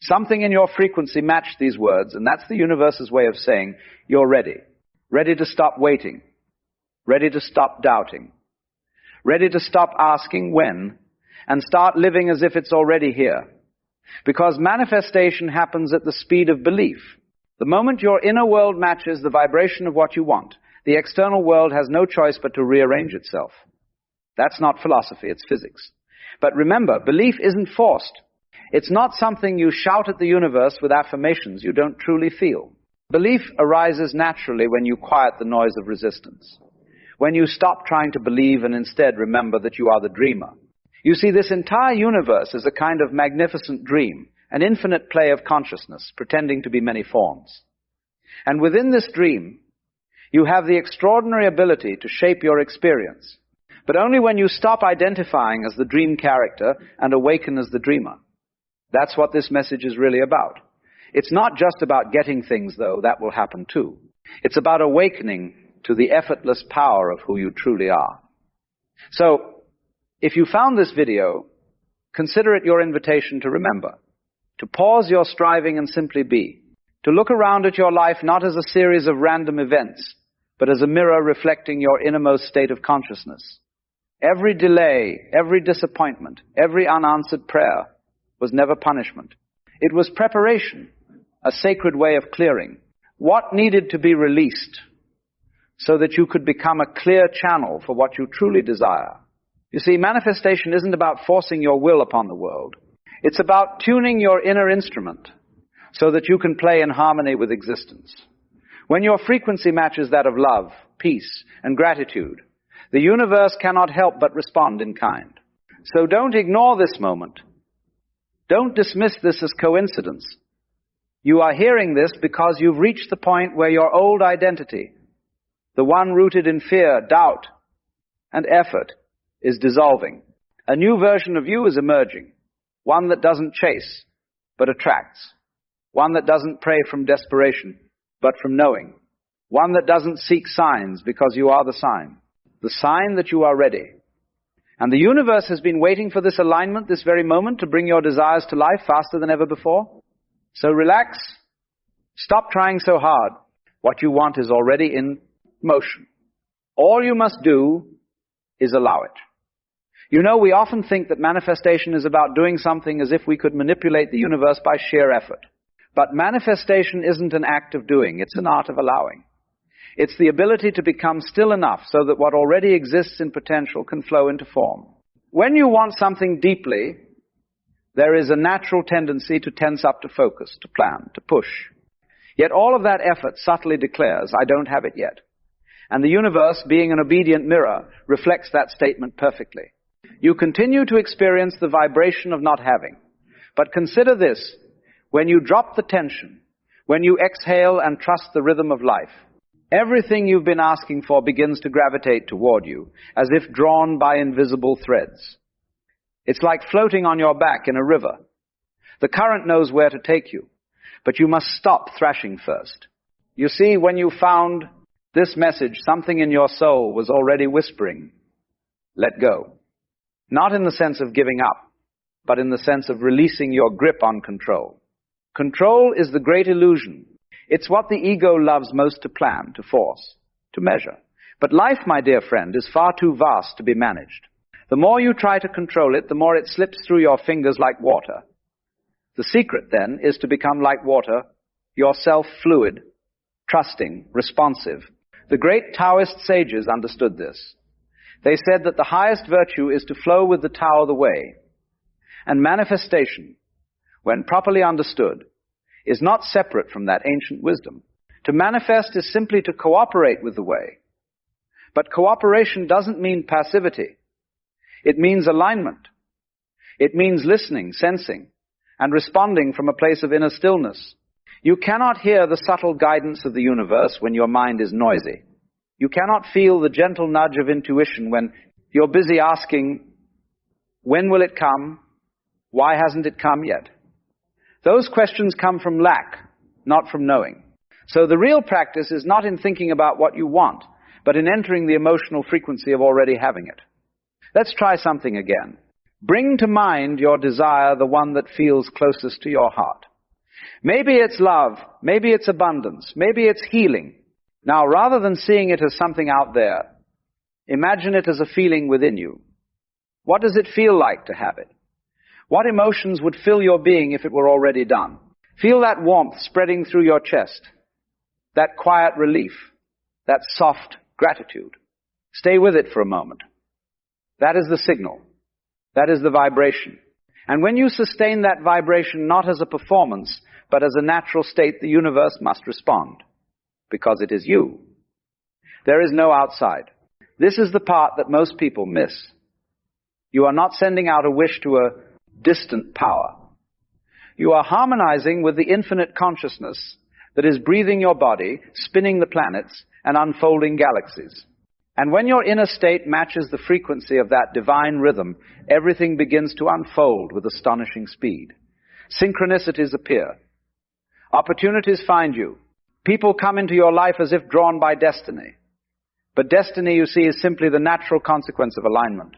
Something in your frequency matched these words, and that's the universe's way of saying, you're ready. Ready to stop waiting. Ready to stop doubting. Ready to stop asking when, and start living as if it's already here. Because manifestation happens at the speed of belief. The moment your inner world matches the vibration of what you want, the external world has no choice but to rearrange itself. That's not philosophy, it's physics. But remember, belief isn't forced. It's not something you shout at the universe with affirmations you don't truly feel. Belief arises naturally when you quiet the noise of resistance. When you stop trying to believe and instead remember that you are the dreamer. You see, this entire universe is a kind of magnificent dream, an infinite play of consciousness, pretending to be many forms. And within this dream, you have the extraordinary ability to shape your experience, but only when you stop identifying as the dream character and awaken as the dreamer. That's what this message is really about. It's not just about getting things, though. That will happen too. It's about awakening to the effortless power of who you truly are. So, if you found this video, consider it your invitation to remember, to pause your striving and simply be, to look around at your life not as a series of random events, but as a mirror reflecting your innermost state of consciousness. Every delay, every disappointment, every unanswered prayer was never punishment. It was preparation, a sacred way of clearing what needed to be released so that you could become a clear channel for what you truly desire. You see, manifestation isn't about forcing your will upon the world. It's about tuning your inner instrument so that you can play in harmony with existence. When your frequency matches that of love, peace, and gratitude, the universe cannot help but respond in kind. So don't ignore this moment. Don't dismiss this as coincidence. You are hearing this because you've reached the point where your old identity, the one rooted in fear, doubt, and effort, is dissolving. A new version of you is emerging. One that doesn't chase, but attracts. One that doesn't pray from desperation, but from knowing. One that doesn't seek signs because you are the sign. The sign that you are ready. And the universe has been waiting for this alignment, this very moment, to bring your desires to life faster than ever before. So relax. Stop trying so hard. What you want is already in motion. All you must do is allow it. You know, we often think that manifestation is about doing something as if we could manipulate the universe by sheer effort. But manifestation isn't an act of doing, it's an art of allowing. It's the ability to become still enough so that what already exists in potential can flow into form. When you want something deeply, there is a natural tendency to tense up, to focus, to plan, to push. Yet all of that effort subtly declares, I don't have it yet. And the universe, being an obedient mirror, reflects that statement perfectly. You continue to experience the vibration of not having. But consider this, when you drop the tension, when you exhale and trust the rhythm of life, everything you've been asking for begins to gravitate toward you, as if drawn by invisible threads. It's like floating on your back in a river. The current knows where to take you, but you must stop thrashing first. You see, when you found this message, something in your soul was already whispering, let go. Not in the sense of giving up, but in the sense of releasing your grip on control. Control is the great illusion. It's what the ego loves most to plan, to force, to measure. But life, my dear friend, is far too vast to be managed. The more you try to control it, the more it slips through your fingers like water. The secret, then, is to become like water, yourself fluid, trusting, responsive. The great Taoist sages understood this. They said that the highest virtue is to flow with the Tao of the way. And manifestation, when properly understood, is not separate from that ancient wisdom. To manifest is simply to cooperate with the way. But cooperation doesn't mean passivity. It means alignment. It means listening, sensing, and responding from a place of inner stillness. You cannot hear the subtle guidance of the universe when your mind is noisy. You cannot feel the gentle nudge of intuition when you're busy asking, when will it come? Why hasn't it come yet? Those questions come from lack, not from knowing. So the real practice is not in thinking about what you want, but in entering the emotional frequency of already having it. Let's try something again. Bring to mind your desire, the one that feels closest to your heart. Maybe it's love, maybe it's abundance, maybe it's healing. Now, rather than seeing it as something out there, imagine it as a feeling within you. What does it feel like to have it? What emotions would fill your being if it were already done? Feel that warmth spreading through your chest, that quiet relief, that soft gratitude. Stay with it for a moment. That is the signal. That is the vibration. And when you sustain that vibration not as a performance, but as a natural state, the universe must respond, because it is you. There is no outside. This is the part that most people miss. You are not sending out a wish to a distant power. You are harmonizing with the infinite consciousness that is breathing your body, spinning the planets, and unfolding galaxies. And when your inner state matches the frequency of that divine rhythm, everything begins to unfold with astonishing speed. Synchronicities appear. Opportunities find you. People come into your life as if drawn by destiny. But destiny, you see, is simply the natural consequence of alignment.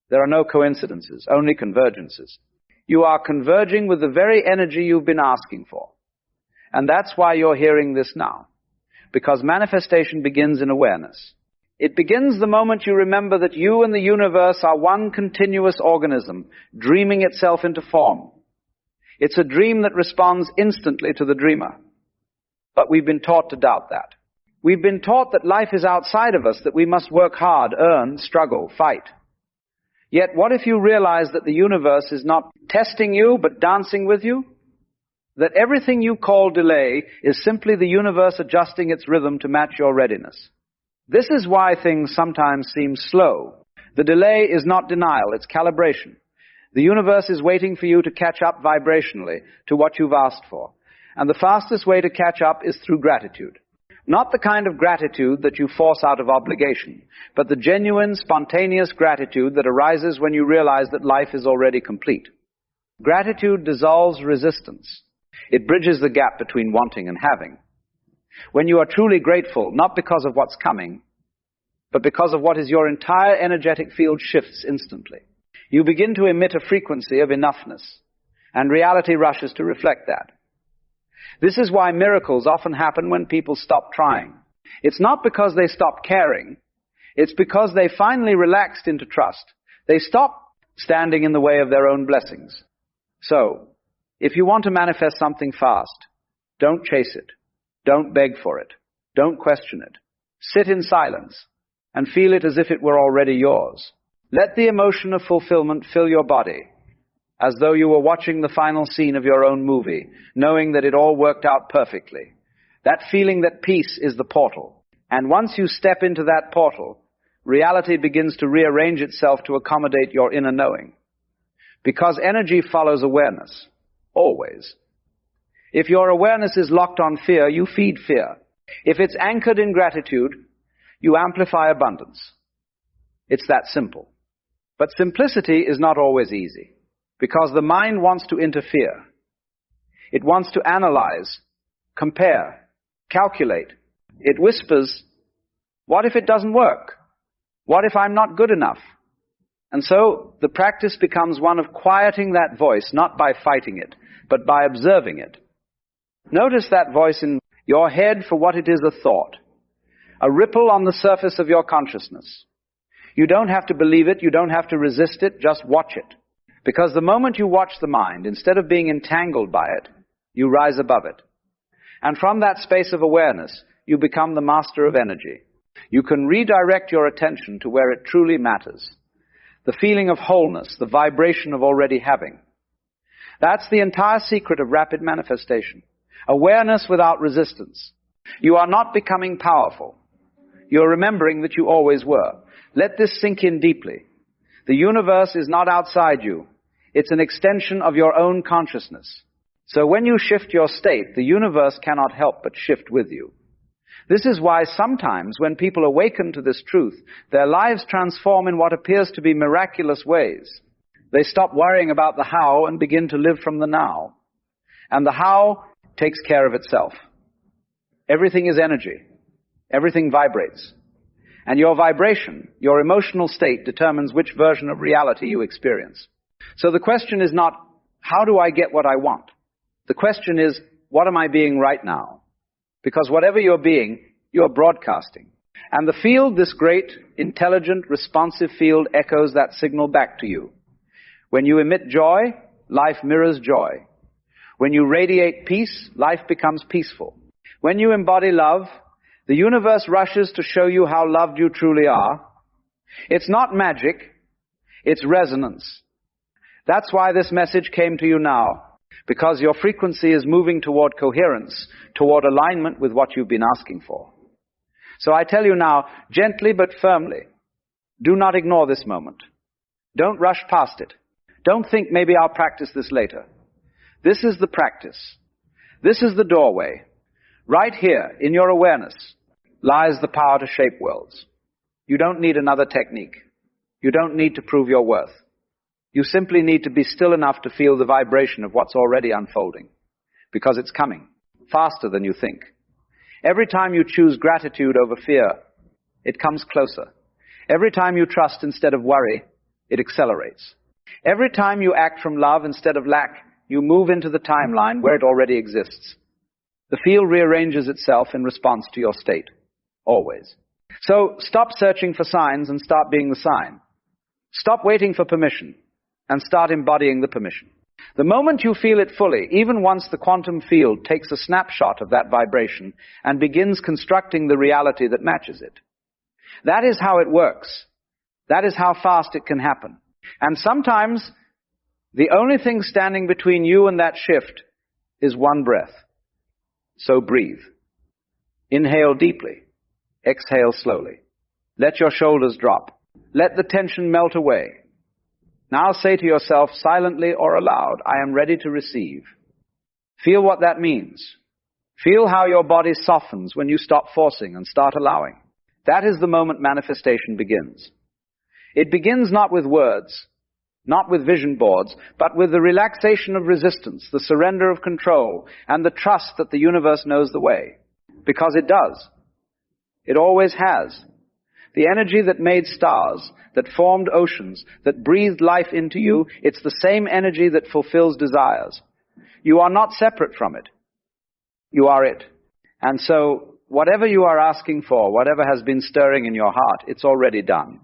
There are no coincidences, only convergences. You are converging with the very energy you've been asking for. And that's why you're hearing this now. Because manifestation begins in awareness. It begins the moment you remember that you and the universe are one continuous organism, dreaming itself into form. It's a dream that responds instantly to the dreamer. But we've been taught to doubt that. We've been taught that life is outside of us, that we must work hard, earn, struggle, fight. Yet what if you realize that the universe is not testing you, but dancing with you? That everything you call delay is simply the universe adjusting its rhythm to match your readiness. This is why things sometimes seem slow. The delay is not denial, it's calibration. The universe is waiting for you to catch up vibrationally to what you've asked for. And the fastest way to catch up is through gratitude. Not the kind of gratitude that you force out of obligation, but the genuine, spontaneous gratitude that arises when you realize that life is already complete. Gratitude dissolves resistance. It bridges the gap between wanting and having. When you are truly grateful, not because of what's coming, but because of what is your entire energetic field shifts instantly. You begin to emit a frequency of enoughness, and reality rushes to reflect that. This is why miracles often happen when people stop trying. It's not because they stop caring. It's because they finally relaxed into trust. They stop standing in the way of their own blessings. So, if you want to manifest something fast, don't chase it. Don't beg for it. Don't question it. Sit in silence and feel it as if it were already yours. Let the emotion of fulfillment fill your body, as though you were watching the final scene of your own movie, knowing that it all worked out perfectly. That feeling that peace is the portal. And once you step into that portal, reality begins to rearrange itself to accommodate your inner knowing. Because energy follows awareness. Always. If your awareness is locked on fear, you feed fear. If it's anchored in gratitude, you amplify abundance. It's that simple. But simplicity is not always easy, because the mind wants to interfere. It wants to analyze, compare, calculate. It whispers, what if it doesn't work? What if I'm not good enough? And so the practice becomes one of quieting that voice, not by fighting it, but by observing it. Notice that voice in your head for what it is, a thought, a ripple on the surface of your consciousness. You don't have to believe it, you don't have to resist it, just watch it. Because the moment you watch the mind, instead of being entangled by it, you rise above it. And from that space of awareness, you become the master of energy. You can redirect your attention to where it truly matters. The feeling of wholeness, the vibration of already having. That's the entire secret of rapid manifestation. Awareness without resistance. You are not becoming powerful. You're remembering that you always were. Let this sink in deeply. The universe is not outside you. It's an extension of your own consciousness. So when you shift your state, the universe cannot help but shift with you. This is why sometimes when people awaken to this truth, their lives transform in what appears to be miraculous ways. They stop worrying about the how and begin to live from the now. And the how takes care of itself. Everything is energy. Everything vibrates. And your vibration, your emotional state, determines which version of reality you experience. So the question is not, how do I get what I want? The question is, what am I being right now? Because whatever you're being, you're broadcasting. And the field, this great, intelligent, responsive field, echoes that signal back to you. When you emit joy, life mirrors joy. When you radiate peace, life becomes peaceful. When you embody love, the universe rushes to show you how loved you truly are. It's not magic, it's resonance. That's why this message came to you now. Because your frequency is moving toward coherence, toward alignment with what you've been asking for. So I tell you now, gently but firmly, do not ignore this moment. Don't rush past it. Don't think maybe I'll practice this later. This is the practice. This is the doorway. Right here, in your awareness, lies the power to shape worlds. You don't need another technique. You don't need to prove your worth. You simply need to be still enough to feel the vibration of what's already unfolding. Because it's coming, faster than you think. Every time you choose gratitude over fear, it comes closer. Every time you trust instead of worry, it accelerates. Every time you act from love instead of lack, you move into the timeline where it already exists. The field rearranges itself in response to your state. Always. So stop searching for signs and start being the sign. Stop waiting for permission and start embodying the permission. The moment you feel it fully, even once the quantum field takes a snapshot of that vibration and begins constructing the reality that matches it. That is how it works. That is how fast it can happen. And sometimes the only thing standing between you and that shift is one breath. So breathe. Inhale deeply. Exhale slowly. Let your shoulders drop. Let the tension melt away. Now say to yourself, silently or aloud, I am ready to receive. Feel what that means. Feel how your body softens when you stop forcing and start allowing. That is the moment manifestation begins. It begins not with words, not with vision boards, but with the relaxation of resistance, the surrender of control, and the trust that the universe knows the way. Because it does. It always has. The energy that made stars, that formed oceans, that breathed life into you, it's the same energy that fulfills desires. You are not separate from it. You are it. And so, whatever you are asking for, whatever has been stirring in your heart, it's already done.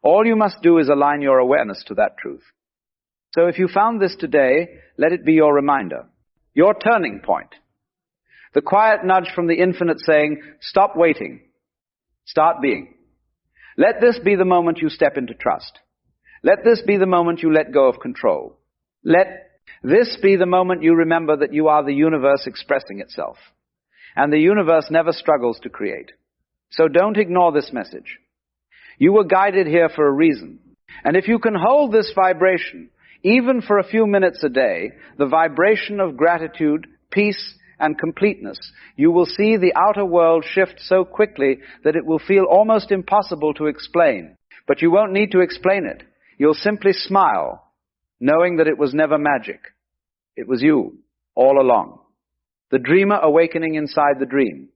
All you must do is align your awareness to that truth. So if you found this today, let it be your reminder, your turning point. The quiet nudge from the infinite saying, stop waiting, start being. Let this be the moment you step into trust. Let this be the moment you let go of control. Let this be the moment you remember that you are the universe expressing itself. And the universe never struggles to create. So don't ignore this message. You were guided here for a reason. And if you can hold this vibration, even for a few minutes a day, the vibration of gratitude, peace, and completeness, you will see the outer world shift so quickly that it will feel almost impossible to explain. But you won't need to explain it. You'll simply smile, knowing that it was never magic. It was you, all along. The dreamer awakening inside the dream.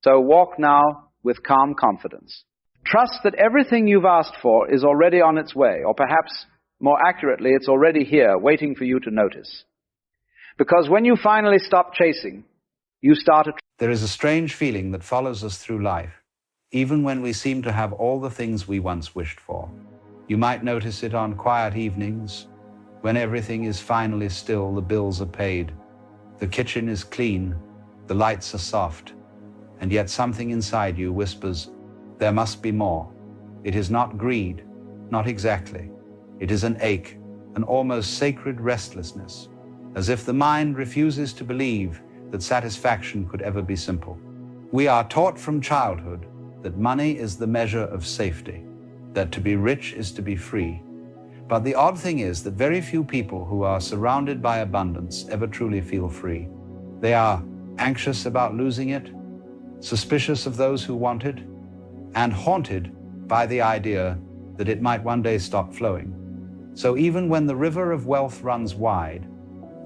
So walk now with calm confidence. Trust that everything you've asked for is already on its way, or perhaps, more accurately, it's already here, waiting for you to notice. Because when you finally stop chasing, you start a... There is a strange feeling that follows us through life, even when we seem to have all the things we once wished for. You might notice it on quiet evenings, when everything is finally still, the bills are paid, the kitchen is clean, the lights are soft, and yet something inside you whispers, there must be more. It is not greed, not exactly. It is an ache, an almost sacred restlessness, as if the mind refuses to believe that satisfaction could ever be simple. We are taught from childhood that money is the measure of safety, that to be rich is to be free. But the odd thing is that very few people who are surrounded by abundance ever truly feel free. They are anxious about losing it, suspicious of those who want it, and haunted by the idea that it might one day stop flowing. So even when the river of wealth runs wide,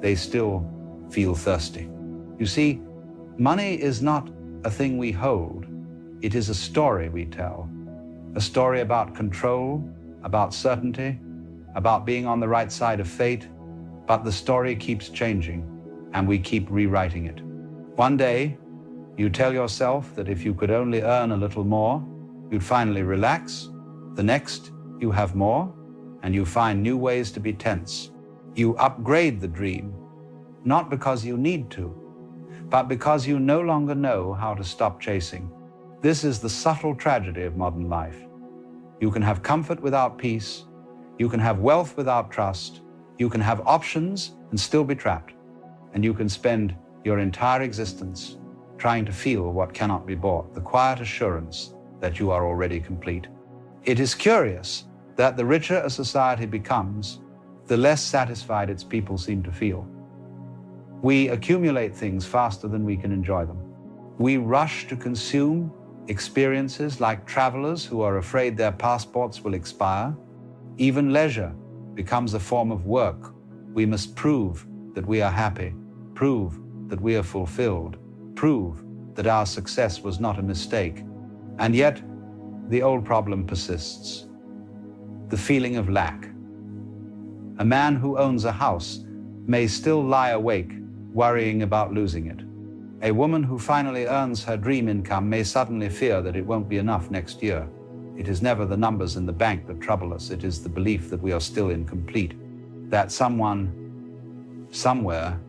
they still feel thirsty. You see, money is not a thing we hold. It is a story we tell. A story about control, about certainty, about being on the right side of fate. But the story keeps changing, and we keep rewriting it. One day, you tell yourself that if you could only earn a little more, you'd finally relax. The next, you have more, and you find new ways to be tense. You upgrade the dream, not because you need to, but because you no longer know how to stop chasing. This is the subtle tragedy of modern life. You can have comfort without peace. You can have wealth without trust. You can have options and still be trapped. And you can spend your entire existence trying to feel what cannot be bought, the quiet assurance that you are already complete. It is curious that the richer a society becomes, the less satisfied its people seem to feel. We accumulate things faster than we can enjoy them. We rush to consume experiences like travelers who are afraid their passports will expire. Even leisure becomes a form of work. We must prove that we are happy, prove that we are fulfilled, prove that our success was not a mistake. And yet, the old problem persists. The feeling of lack. A man who owns a house may still lie awake, worrying about losing it. A woman who finally earns her dream income may suddenly fear that it won't be enough next year. It is never the numbers in the bank that trouble us. It is the belief that we are still incomplete, that someone, somewhere,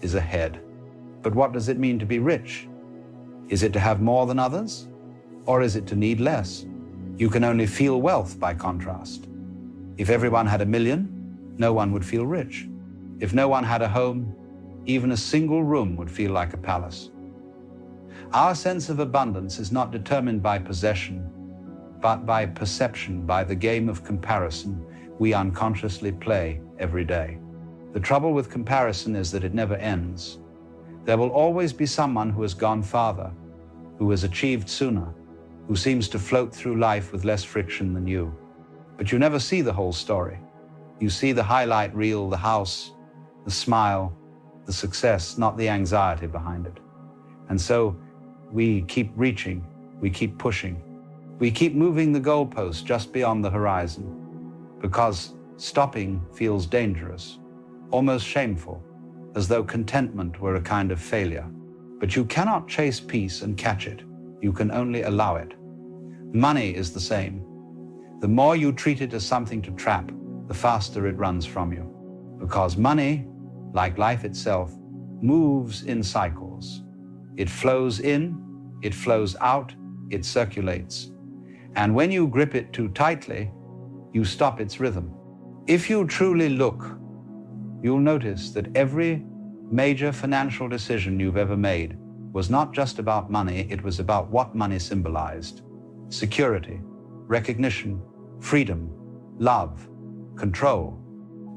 is ahead. But what does it mean to be rich? Is it to have more than others? Or is it to need less? You can only feel wealth by contrast. If everyone had 1 million, no one would feel rich. If no one had a home, even a single room would feel like a palace. Our sense of abundance is not determined by possession, but by perception, by the game of comparison we unconsciously play every day. The trouble with comparison is that it never ends. There will always be someone who has gone farther, who has achieved sooner, who seems to float through life with less friction than you. But you never see the whole story. You see the highlight reel, the house, the smile, the success, not the anxiety behind it. And so we keep reaching, we keep pushing, we keep moving the goalpost just beyond the horizon, because stopping feels dangerous, almost shameful, as though contentment were a kind of failure. But you cannot chase peace and catch it. You can only allow it. Money is the same. The more you treat it as something to trap, the faster it runs from you. Because money, like life itself, moves in cycles. It flows in, it flows out, it circulates. And when you grip it too tightly, you stop its rhythm. If you truly look, you'll notice that every major financial decision you've ever made was not just about money, it was about what money symbolized. Security, recognition, freedom, love, control.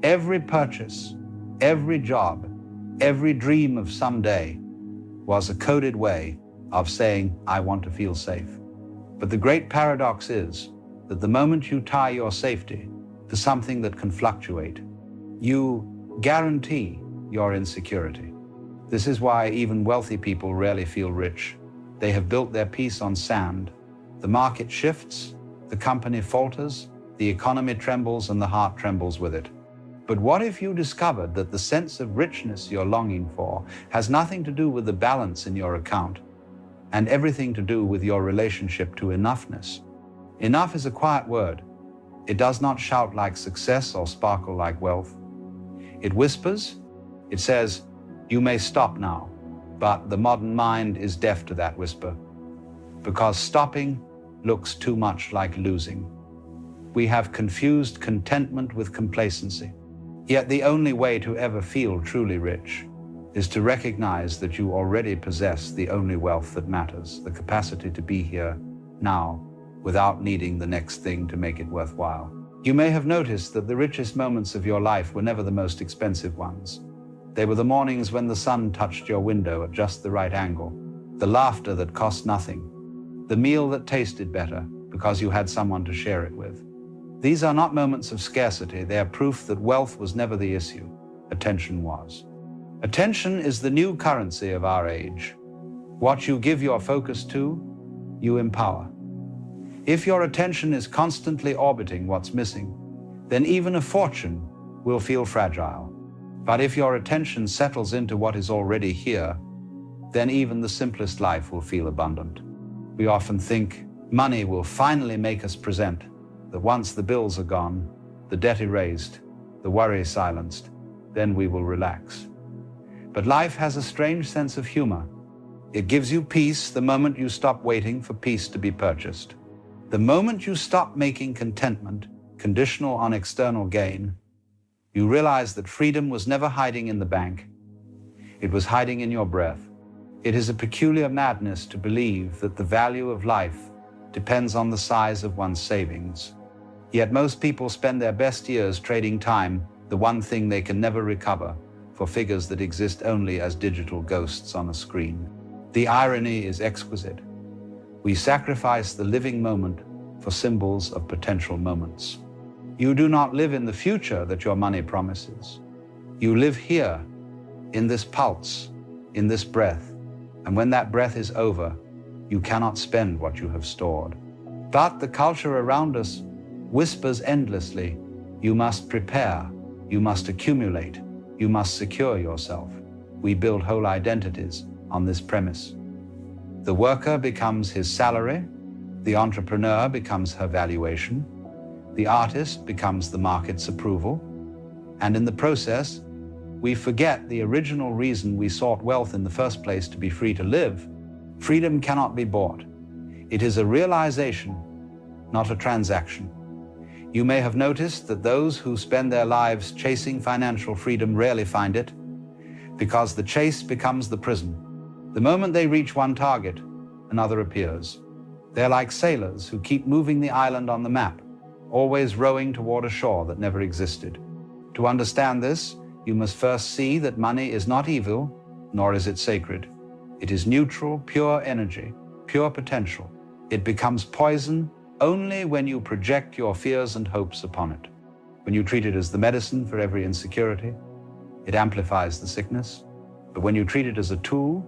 Every purchase, every job, every dream of someday was a coded way of saying, I want to feel safe. But the great paradox is that the moment you tie your safety to something that can fluctuate, you guarantee your insecurity. This is why even wealthy people rarely feel rich. They have built their peace on sand, The market shifts, the company falters, the economy trembles, and the heart trembles with it. But what if you discovered that the sense of richness you're longing for has nothing to do with the balance in your account and everything to do with your relationship to enoughness? Enough is a quiet word. It does not shout like success or sparkle like wealth. It whispers. It says, "You may stop now." But the modern mind is deaf to that whisper, because stopping looks too much like losing. We have confused contentment with complacency. Yet the only way to ever feel truly rich is to recognize that you already possess the only wealth that matters, the capacity to be here now without needing the next thing to make it worthwhile. You may have noticed that the richest moments of your life were never the most expensive ones. They were the mornings when the sun touched your window at just the right angle, the laughter that cost nothing, the meal that tasted better because you had someone to share it with. These are not moments of scarcity. They are proof that wealth was never the issue. Attention was. Attention is the new currency of our age. What you give your focus to, you empower. If your attention is constantly orbiting what's missing, then even a fortune will feel fragile. But if your attention settles into what is already here, then even the simplest life will feel abundant. We often think money will finally make us present, that once the bills are gone, the debt erased, the worry silenced, then we will relax. But life has a strange sense of humor. It gives you peace the moment you stop waiting for peace to be purchased. The moment you stop making contentment conditional on external gain, you realize that freedom was never hiding in the bank. It was hiding in your breath. It is a peculiar madness to believe that the value of life depends on the size of one's savings. Yet most people spend their best years trading time, the one thing they can never recover, for figures that exist only as digital ghosts on a screen. The irony is exquisite. We sacrifice the living moment for symbols of potential moments. You do not live in the future that your money promises. You live here, in this pulse, in this breath, and when that breath is over, you cannot spend what you have stored. But the culture around us whispers endlessly, you must prepare, you must accumulate, you must secure yourself. We build whole identities on this premise. The worker becomes his salary, the entrepreneur becomes her valuation, the artist becomes the market's approval, and in the process, we forget the original reason we sought wealth in the first place, to be free to live. Freedom cannot be bought. It is a realization, not a transaction. You may have noticed that those who spend their lives chasing financial freedom rarely find it, because the chase becomes the prison. The moment they reach one target, another appears. They're like sailors who keep moving the island on the map, always rowing toward a shore that never existed. To understand this, you must first see that money is not evil, nor is it sacred. It is neutral, pure energy, pure potential. It becomes poison only when you project your fears and hopes upon it. When you treat it as the medicine for every insecurity, it amplifies the sickness. But when you treat it as a tool,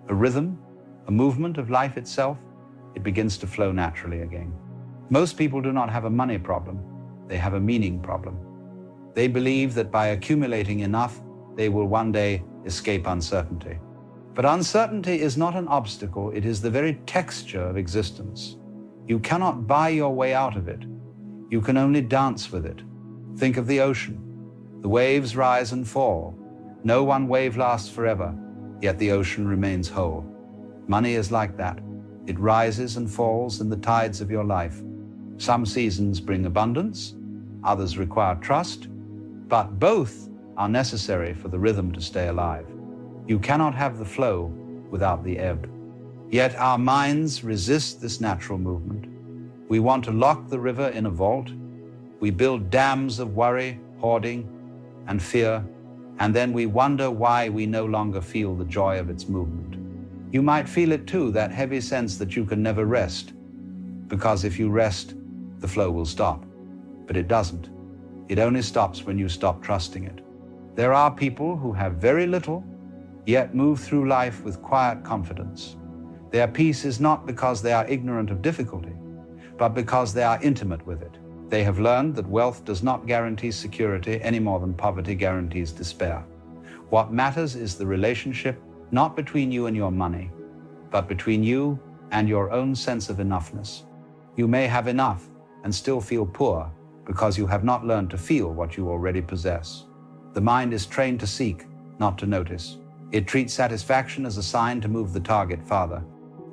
a rhythm, a movement of life itself, it begins to flow naturally again. Most people do not have a money problem. They have a meaning problem. They believe that by accumulating enough, they will one day escape uncertainty. But uncertainty is not an obstacle. It is the very texture of existence. You cannot buy your way out of it. You can only dance with it. Think of the ocean. The waves rise and fall. No one wave lasts forever, yet the ocean remains whole. Money is like that. It rises and falls in the tides of your life. Some seasons bring abundance, others require trust, but both are necessary for the rhythm to stay alive. You cannot have the flow without the ebb. Yet our minds resist this natural movement. We want to lock the river in a vault. We build dams of worry, hoarding, and fear, and then we wonder why we no longer feel the joy of its movement. You might feel it too, that heavy sense that you can never rest, because if you rest, the flow will stop. But it doesn't. It only stops when you stop trusting it. There are people who have very little, yet move through life with quiet confidence. Their peace is not because they are ignorant of difficulty, but because they are intimate with it. They have learned that wealth does not guarantee security any more than poverty guarantees despair. What matters is the relationship not between you and your money, but between you and your own sense of enoughness. You may have enough and still feel poor because you have not learned to feel what you already possess. The mind is trained to seek, not to notice. It treats satisfaction as a sign to move the target farther.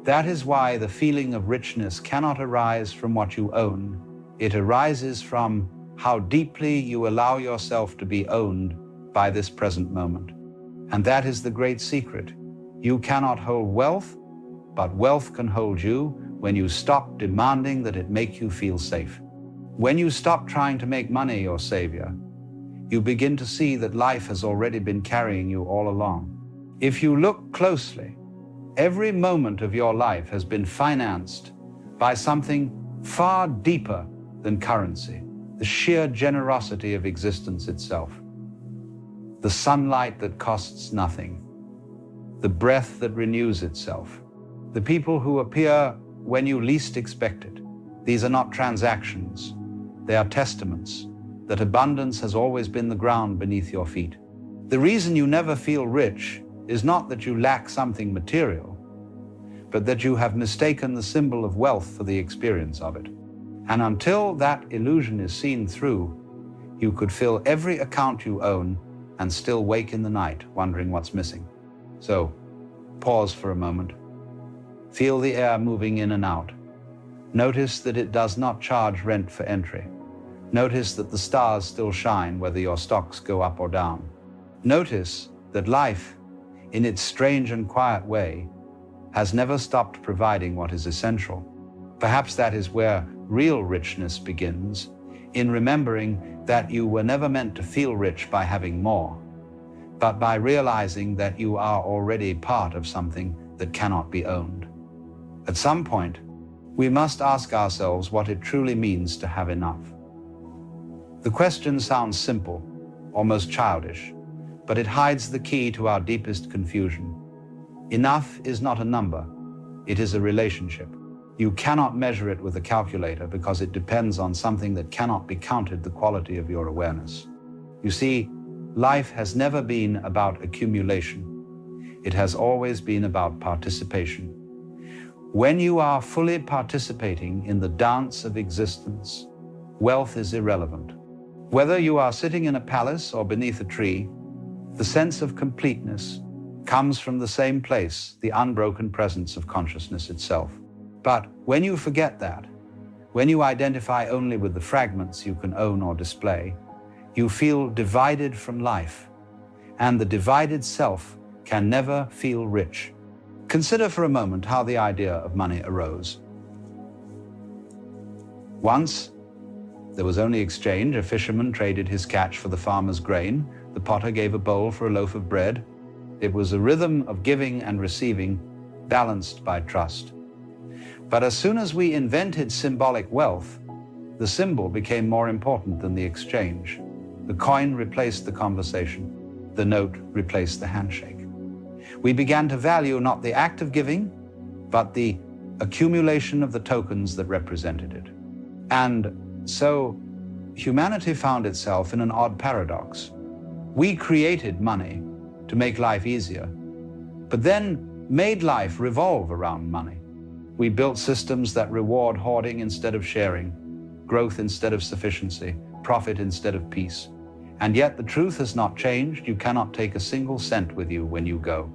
That is why the feeling of richness cannot arise from what you own. It arises from how deeply you allow yourself to be owned by this present moment. And that is the great secret. You cannot hold wealth, but wealth can hold you when you stop demanding that it make you feel safe. When you stop trying to make money your savior, you begin to see that life has already been carrying you all along. If you look closely, every moment of your life has been financed by something far deeper than currency, the sheer generosity of existence itself. The sunlight that costs nothing, the breath that renews itself, the people who appear when you least expect it. These are not transactions, they are testaments that abundance has always been the ground beneath your feet. The reason you never feel rich is not that you lack something material, but that you have mistaken the symbol of wealth for the experience of it. And until that illusion is seen through, you could fill every account you own and still wake in the night wondering what's missing. So, pause for a moment. Feel the air moving in and out. Notice that it does not charge rent for entry. Notice that the stars still shine whether your stocks go up or down. Notice that life, in its strange and quiet way, has never stopped providing what is essential. Perhaps that is where real richness begins, in remembering that you were never meant to feel rich by having more, but by realizing that you are already part of something that cannot be owned. At some point, we must ask ourselves what it truly means to have enough. The question sounds simple, almost childish, but it hides the key to our deepest confusion. Enough is not a number, it is a relationship. You cannot measure it with a calculator because it depends on something that cannot be counted, the quality of your awareness. You see, life has never been about accumulation. It has always been about participation. When you are fully participating in the dance of existence, wealth is irrelevant. Whether you are sitting in a palace or beneath a tree, the sense of completeness comes from the same place, the unbroken presence of consciousness itself. But when you forget that, when you identify only with the fragments you can own or display, you feel divided from life, and the divided self can never feel rich. Consider for a moment how the idea of money arose. Once, there was only exchange. A fisherman traded his catch for the farmer's grain. The potter gave a bowl for a loaf of bread. It was a rhythm of giving and receiving, balanced by trust. But as soon as we invented symbolic wealth, the symbol became more important than the exchange. The coin replaced the conversation. The note replaced the handshake. We began to value not the act of giving, but the accumulation of the tokens that represented it. And so humanity found itself in an odd paradox. We created money to make life easier, but then made life revolve around money. We built systems that reward hoarding instead of sharing, growth instead of sufficiency, profit instead of peace. And yet the truth has not changed. You cannot take a single cent with you when you go.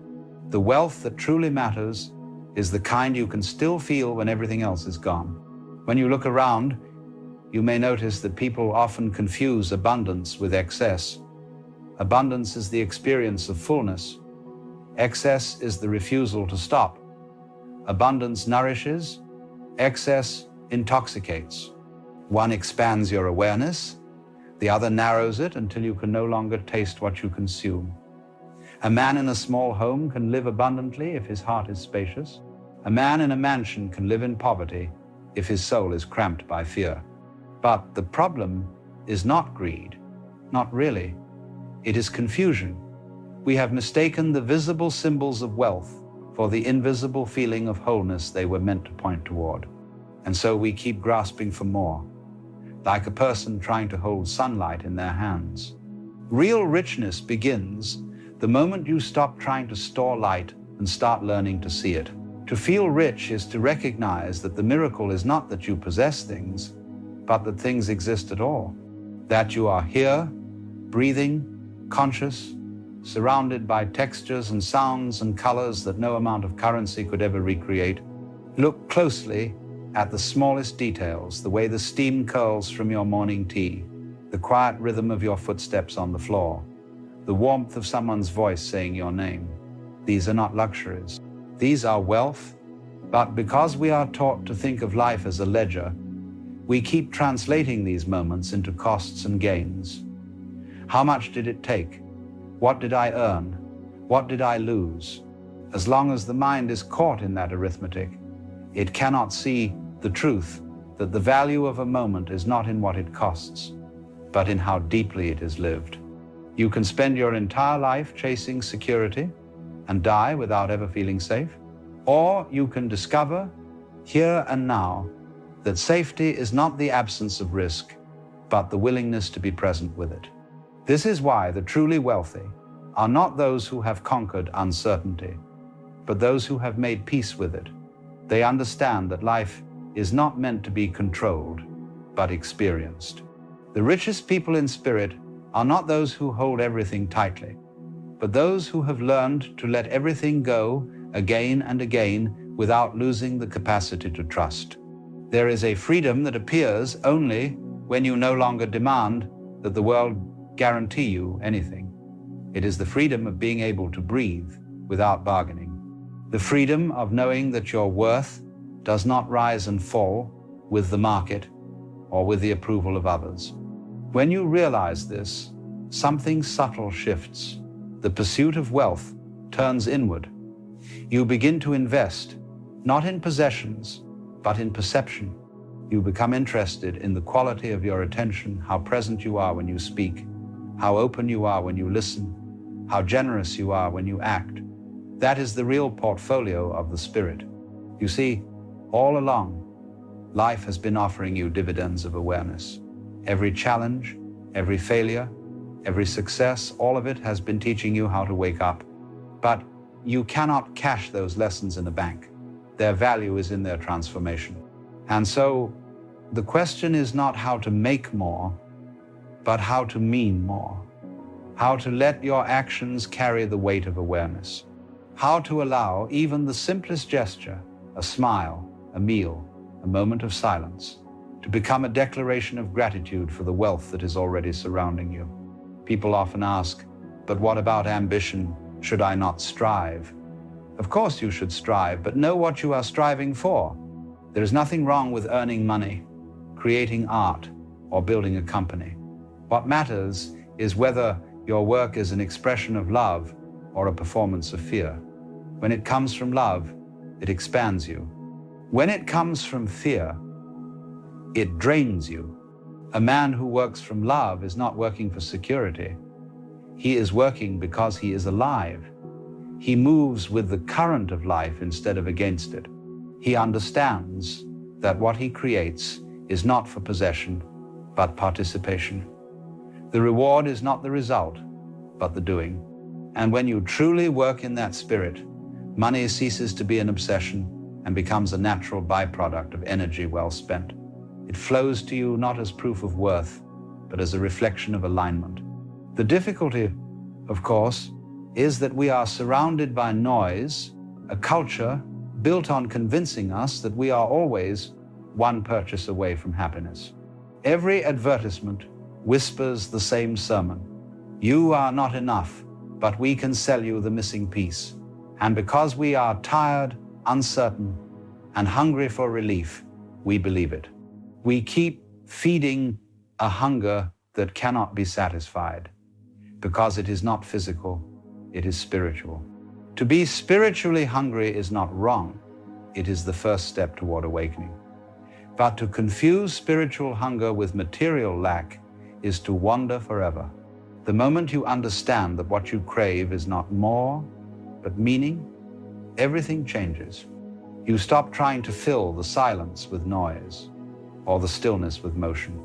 The wealth that truly matters is the kind you can still feel when everything else is gone. When you look around, you may notice that people often confuse abundance with excess. Abundance is the experience of fullness. Excess is the refusal to stop. Abundance nourishes, excess intoxicates. One expands your awareness, the other narrows it until you can no longer taste what you consume. A man in a small home can live abundantly if his heart is spacious. A man in a mansion can live in poverty if his soul is cramped by fear. But the problem is not greed, not really. It is confusion. We have mistaken the visible symbols of wealth for the invisible feeling of wholeness they were meant to point toward. And so we keep grasping for more, like a person trying to hold sunlight in their hands. Real richness begins the moment you stop trying to store light and start learning to see it. To feel rich is to recognize that the miracle is not that you possess things, but that things exist at all. That you are here, breathing, conscious, surrounded by textures and sounds and colors that no amount of currency could ever recreate. Look closely at the smallest details, the way the steam curls from your morning tea, the quiet rhythm of your footsteps on the floor, the warmth of someone's voice saying your name. These are not luxuries. These are wealth, but because we are taught to think of life as a ledger, we keep translating these moments into costs and gains. How much did it take? What did I earn? What did I lose? As long as the mind is caught in that arithmetic, it cannot see the truth that the value of a moment is not in what it costs, but in how deeply it is lived. You can spend your entire life chasing security and die without ever feeling safe, or you can discover here and now that safety is not the absence of risk, but the willingness to be present with it. This is why the truly wealthy are not those who have conquered uncertainty, but those who have made peace with it. They understand that life is not meant to be controlled, but experienced. The richest people in spirit are not those who hold everything tightly, but those who have learned to let everything go again and again without losing the capacity to trust. There is a freedom that appears only when you no longer demand that the world guarantee you anything. It is the freedom of being able to breathe without bargaining. The freedom of knowing that your worth does not rise and fall with the market or with the approval of others. When you realize this, something subtle shifts. The pursuit of wealth turns inward. You begin to invest, not in possessions, but in perception. You become interested in the quality of your attention, how present you are when you speak, how open you are when you listen, how generous you are when you act. That is the real portfolio of the spirit. You see, all along, life has been offering you dividends of awareness. Every challenge, every failure, every success, all of it has been teaching you how to wake up. But you cannot cash those lessons in a bank. Their value is in their transformation. And so the question is not how to make more, but how to mean more. How to let your actions carry the weight of awareness. How to allow even the simplest gesture, a smile, a meal, a moment of silence, to become a declaration of gratitude for the wealth that is already surrounding you. People often ask, but what about ambition? Should I not strive? Of course you should strive, but know what you are striving for. There is nothing wrong with earning money, creating art, or building a company. What matters is whether your work is an expression of love or a performance of fear. When it comes from love, it expands you. When it comes from fear, it drains you. A man who works from love is not working for security. He is working because he is alive. He moves with the current of life instead of against it. He understands that what he creates is not for possession, but participation. The reward is not the result, but the doing. And when you truly work in that spirit, money ceases to be an obsession and becomes a natural byproduct of energy well spent. It flows to you not as proof of worth, but as a reflection of alignment. The difficulty, of course, is that we are surrounded by noise, a culture built on convincing us that we are always one purchase away from happiness. Every advertisement whispers the same sermon. You are not enough, but we can sell you the missing piece. And because we are tired, uncertain, and hungry for relief, we believe it. We keep feeding a hunger that cannot be satisfied, because it is not physical, it is spiritual. To be spiritually hungry is not wrong. It is the first step toward awakening. But to confuse spiritual hunger with material lack is to wander forever. The moment you understand that what you crave is not more, but meaning, everything changes. You stop trying to fill the silence with noise or the stillness with motion.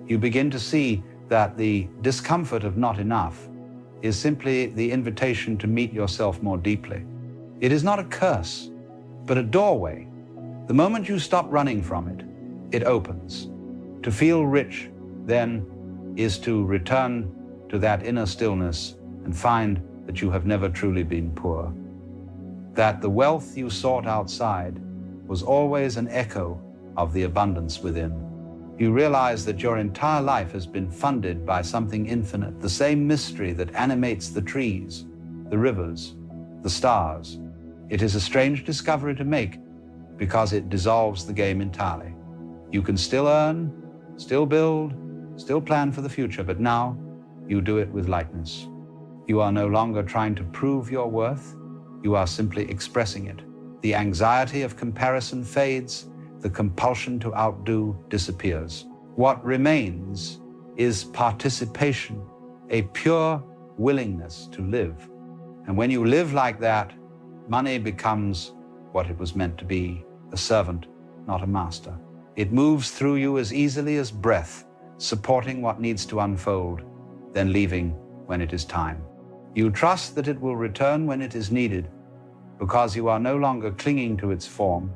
You begin to see that the discomfort of not enough is simply the invitation to meet yourself more deeply. It is not a curse, but a doorway. The moment you stop running from it, it opens. To feel rich, then, is to return to that inner stillness and find that you have never truly been poor. That the wealth you sought outside was always an echo of the abundance within. You realize that your entire life has been funded by something infinite, the same mystery that animates the trees, the rivers, the stars. It is a strange discovery to make because it dissolves the game entirely. You can still earn, still build, still plan for the future, but now you do it with lightness. You are no longer trying to prove your worth. You are simply expressing it. The anxiety of comparison fades. The compulsion to outdo disappears. What remains is participation, a pure willingness to live. And when you live like that, money becomes what it was meant to be, a servant, not a master. It moves through you as easily as breath, supporting what needs to unfold, then leaving when it is time. You trust that it will return when it is needed, because you are no longer clinging to its form.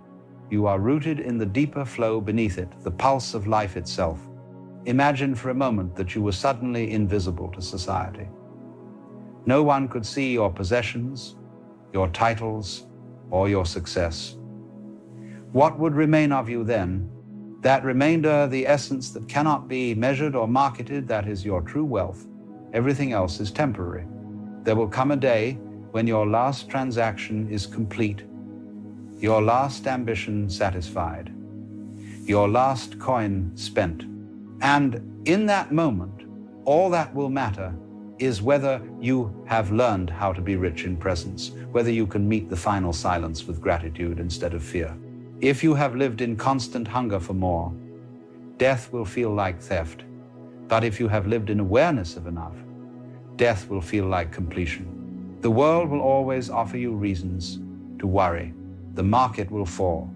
You are rooted in the deeper flow beneath it, the pulse of life itself. Imagine for a moment that you were suddenly invisible to society. No one could see your possessions, your titles, or your success. What would remain of you then? That remainder, the essence that cannot be measured or marketed, that is your true wealth. Everything else is temporary. There will come a day when your last transaction is complete, your last ambition satisfied, your last coin spent. And in that moment, all that will matter is whether you have learned how to be rich in presence, whether you can meet the final silence with gratitude instead of fear. If you have lived in constant hunger for more, death will feel like theft. But if you have lived in awareness of enough, death will feel like completion. The world will always offer you reasons to worry. The market will fall.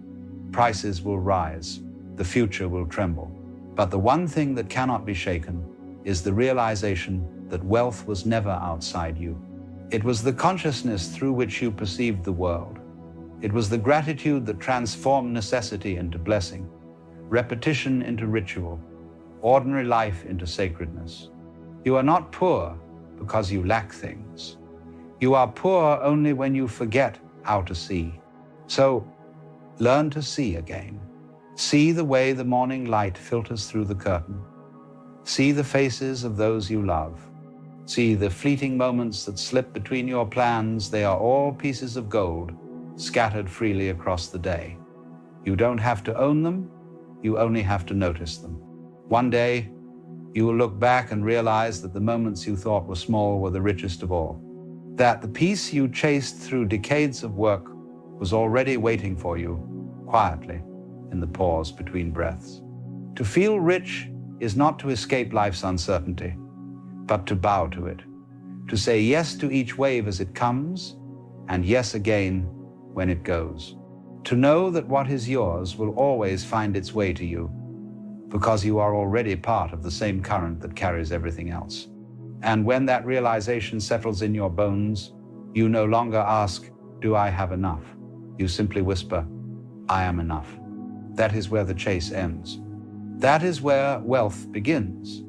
Prices will rise. The future will tremble. But the one thing that cannot be shaken is the realization that wealth was never outside you. It was the consciousness through which you perceived the world. It was the gratitude that transformed necessity into blessing, repetition into ritual, ordinary life into sacredness. You are not poor because you lack things. You are poor only when you forget how to see. So learn to see again. See the way the morning light filters through the curtain. See the faces of those you love. See the fleeting moments that slip between your plans. They are all pieces of gold scattered freely across the day. You don't have to own them. You only have to notice them. One day, you will look back and realize that the moments you thought were small were the richest of all. That the peace you chased through decades of work was already waiting for you quietly in the pause between breaths. To feel rich is not to escape life's uncertainty, but to bow to it, to say yes to each wave as it comes, and yes again when it goes. To know that what is yours will always find its way to you, because you are already part of the same current that carries everything else. And when that realization settles in your bones, you no longer ask, "Do I have enough?" You simply whisper, "I am enough." That is where the chase ends. That is where wealth begins.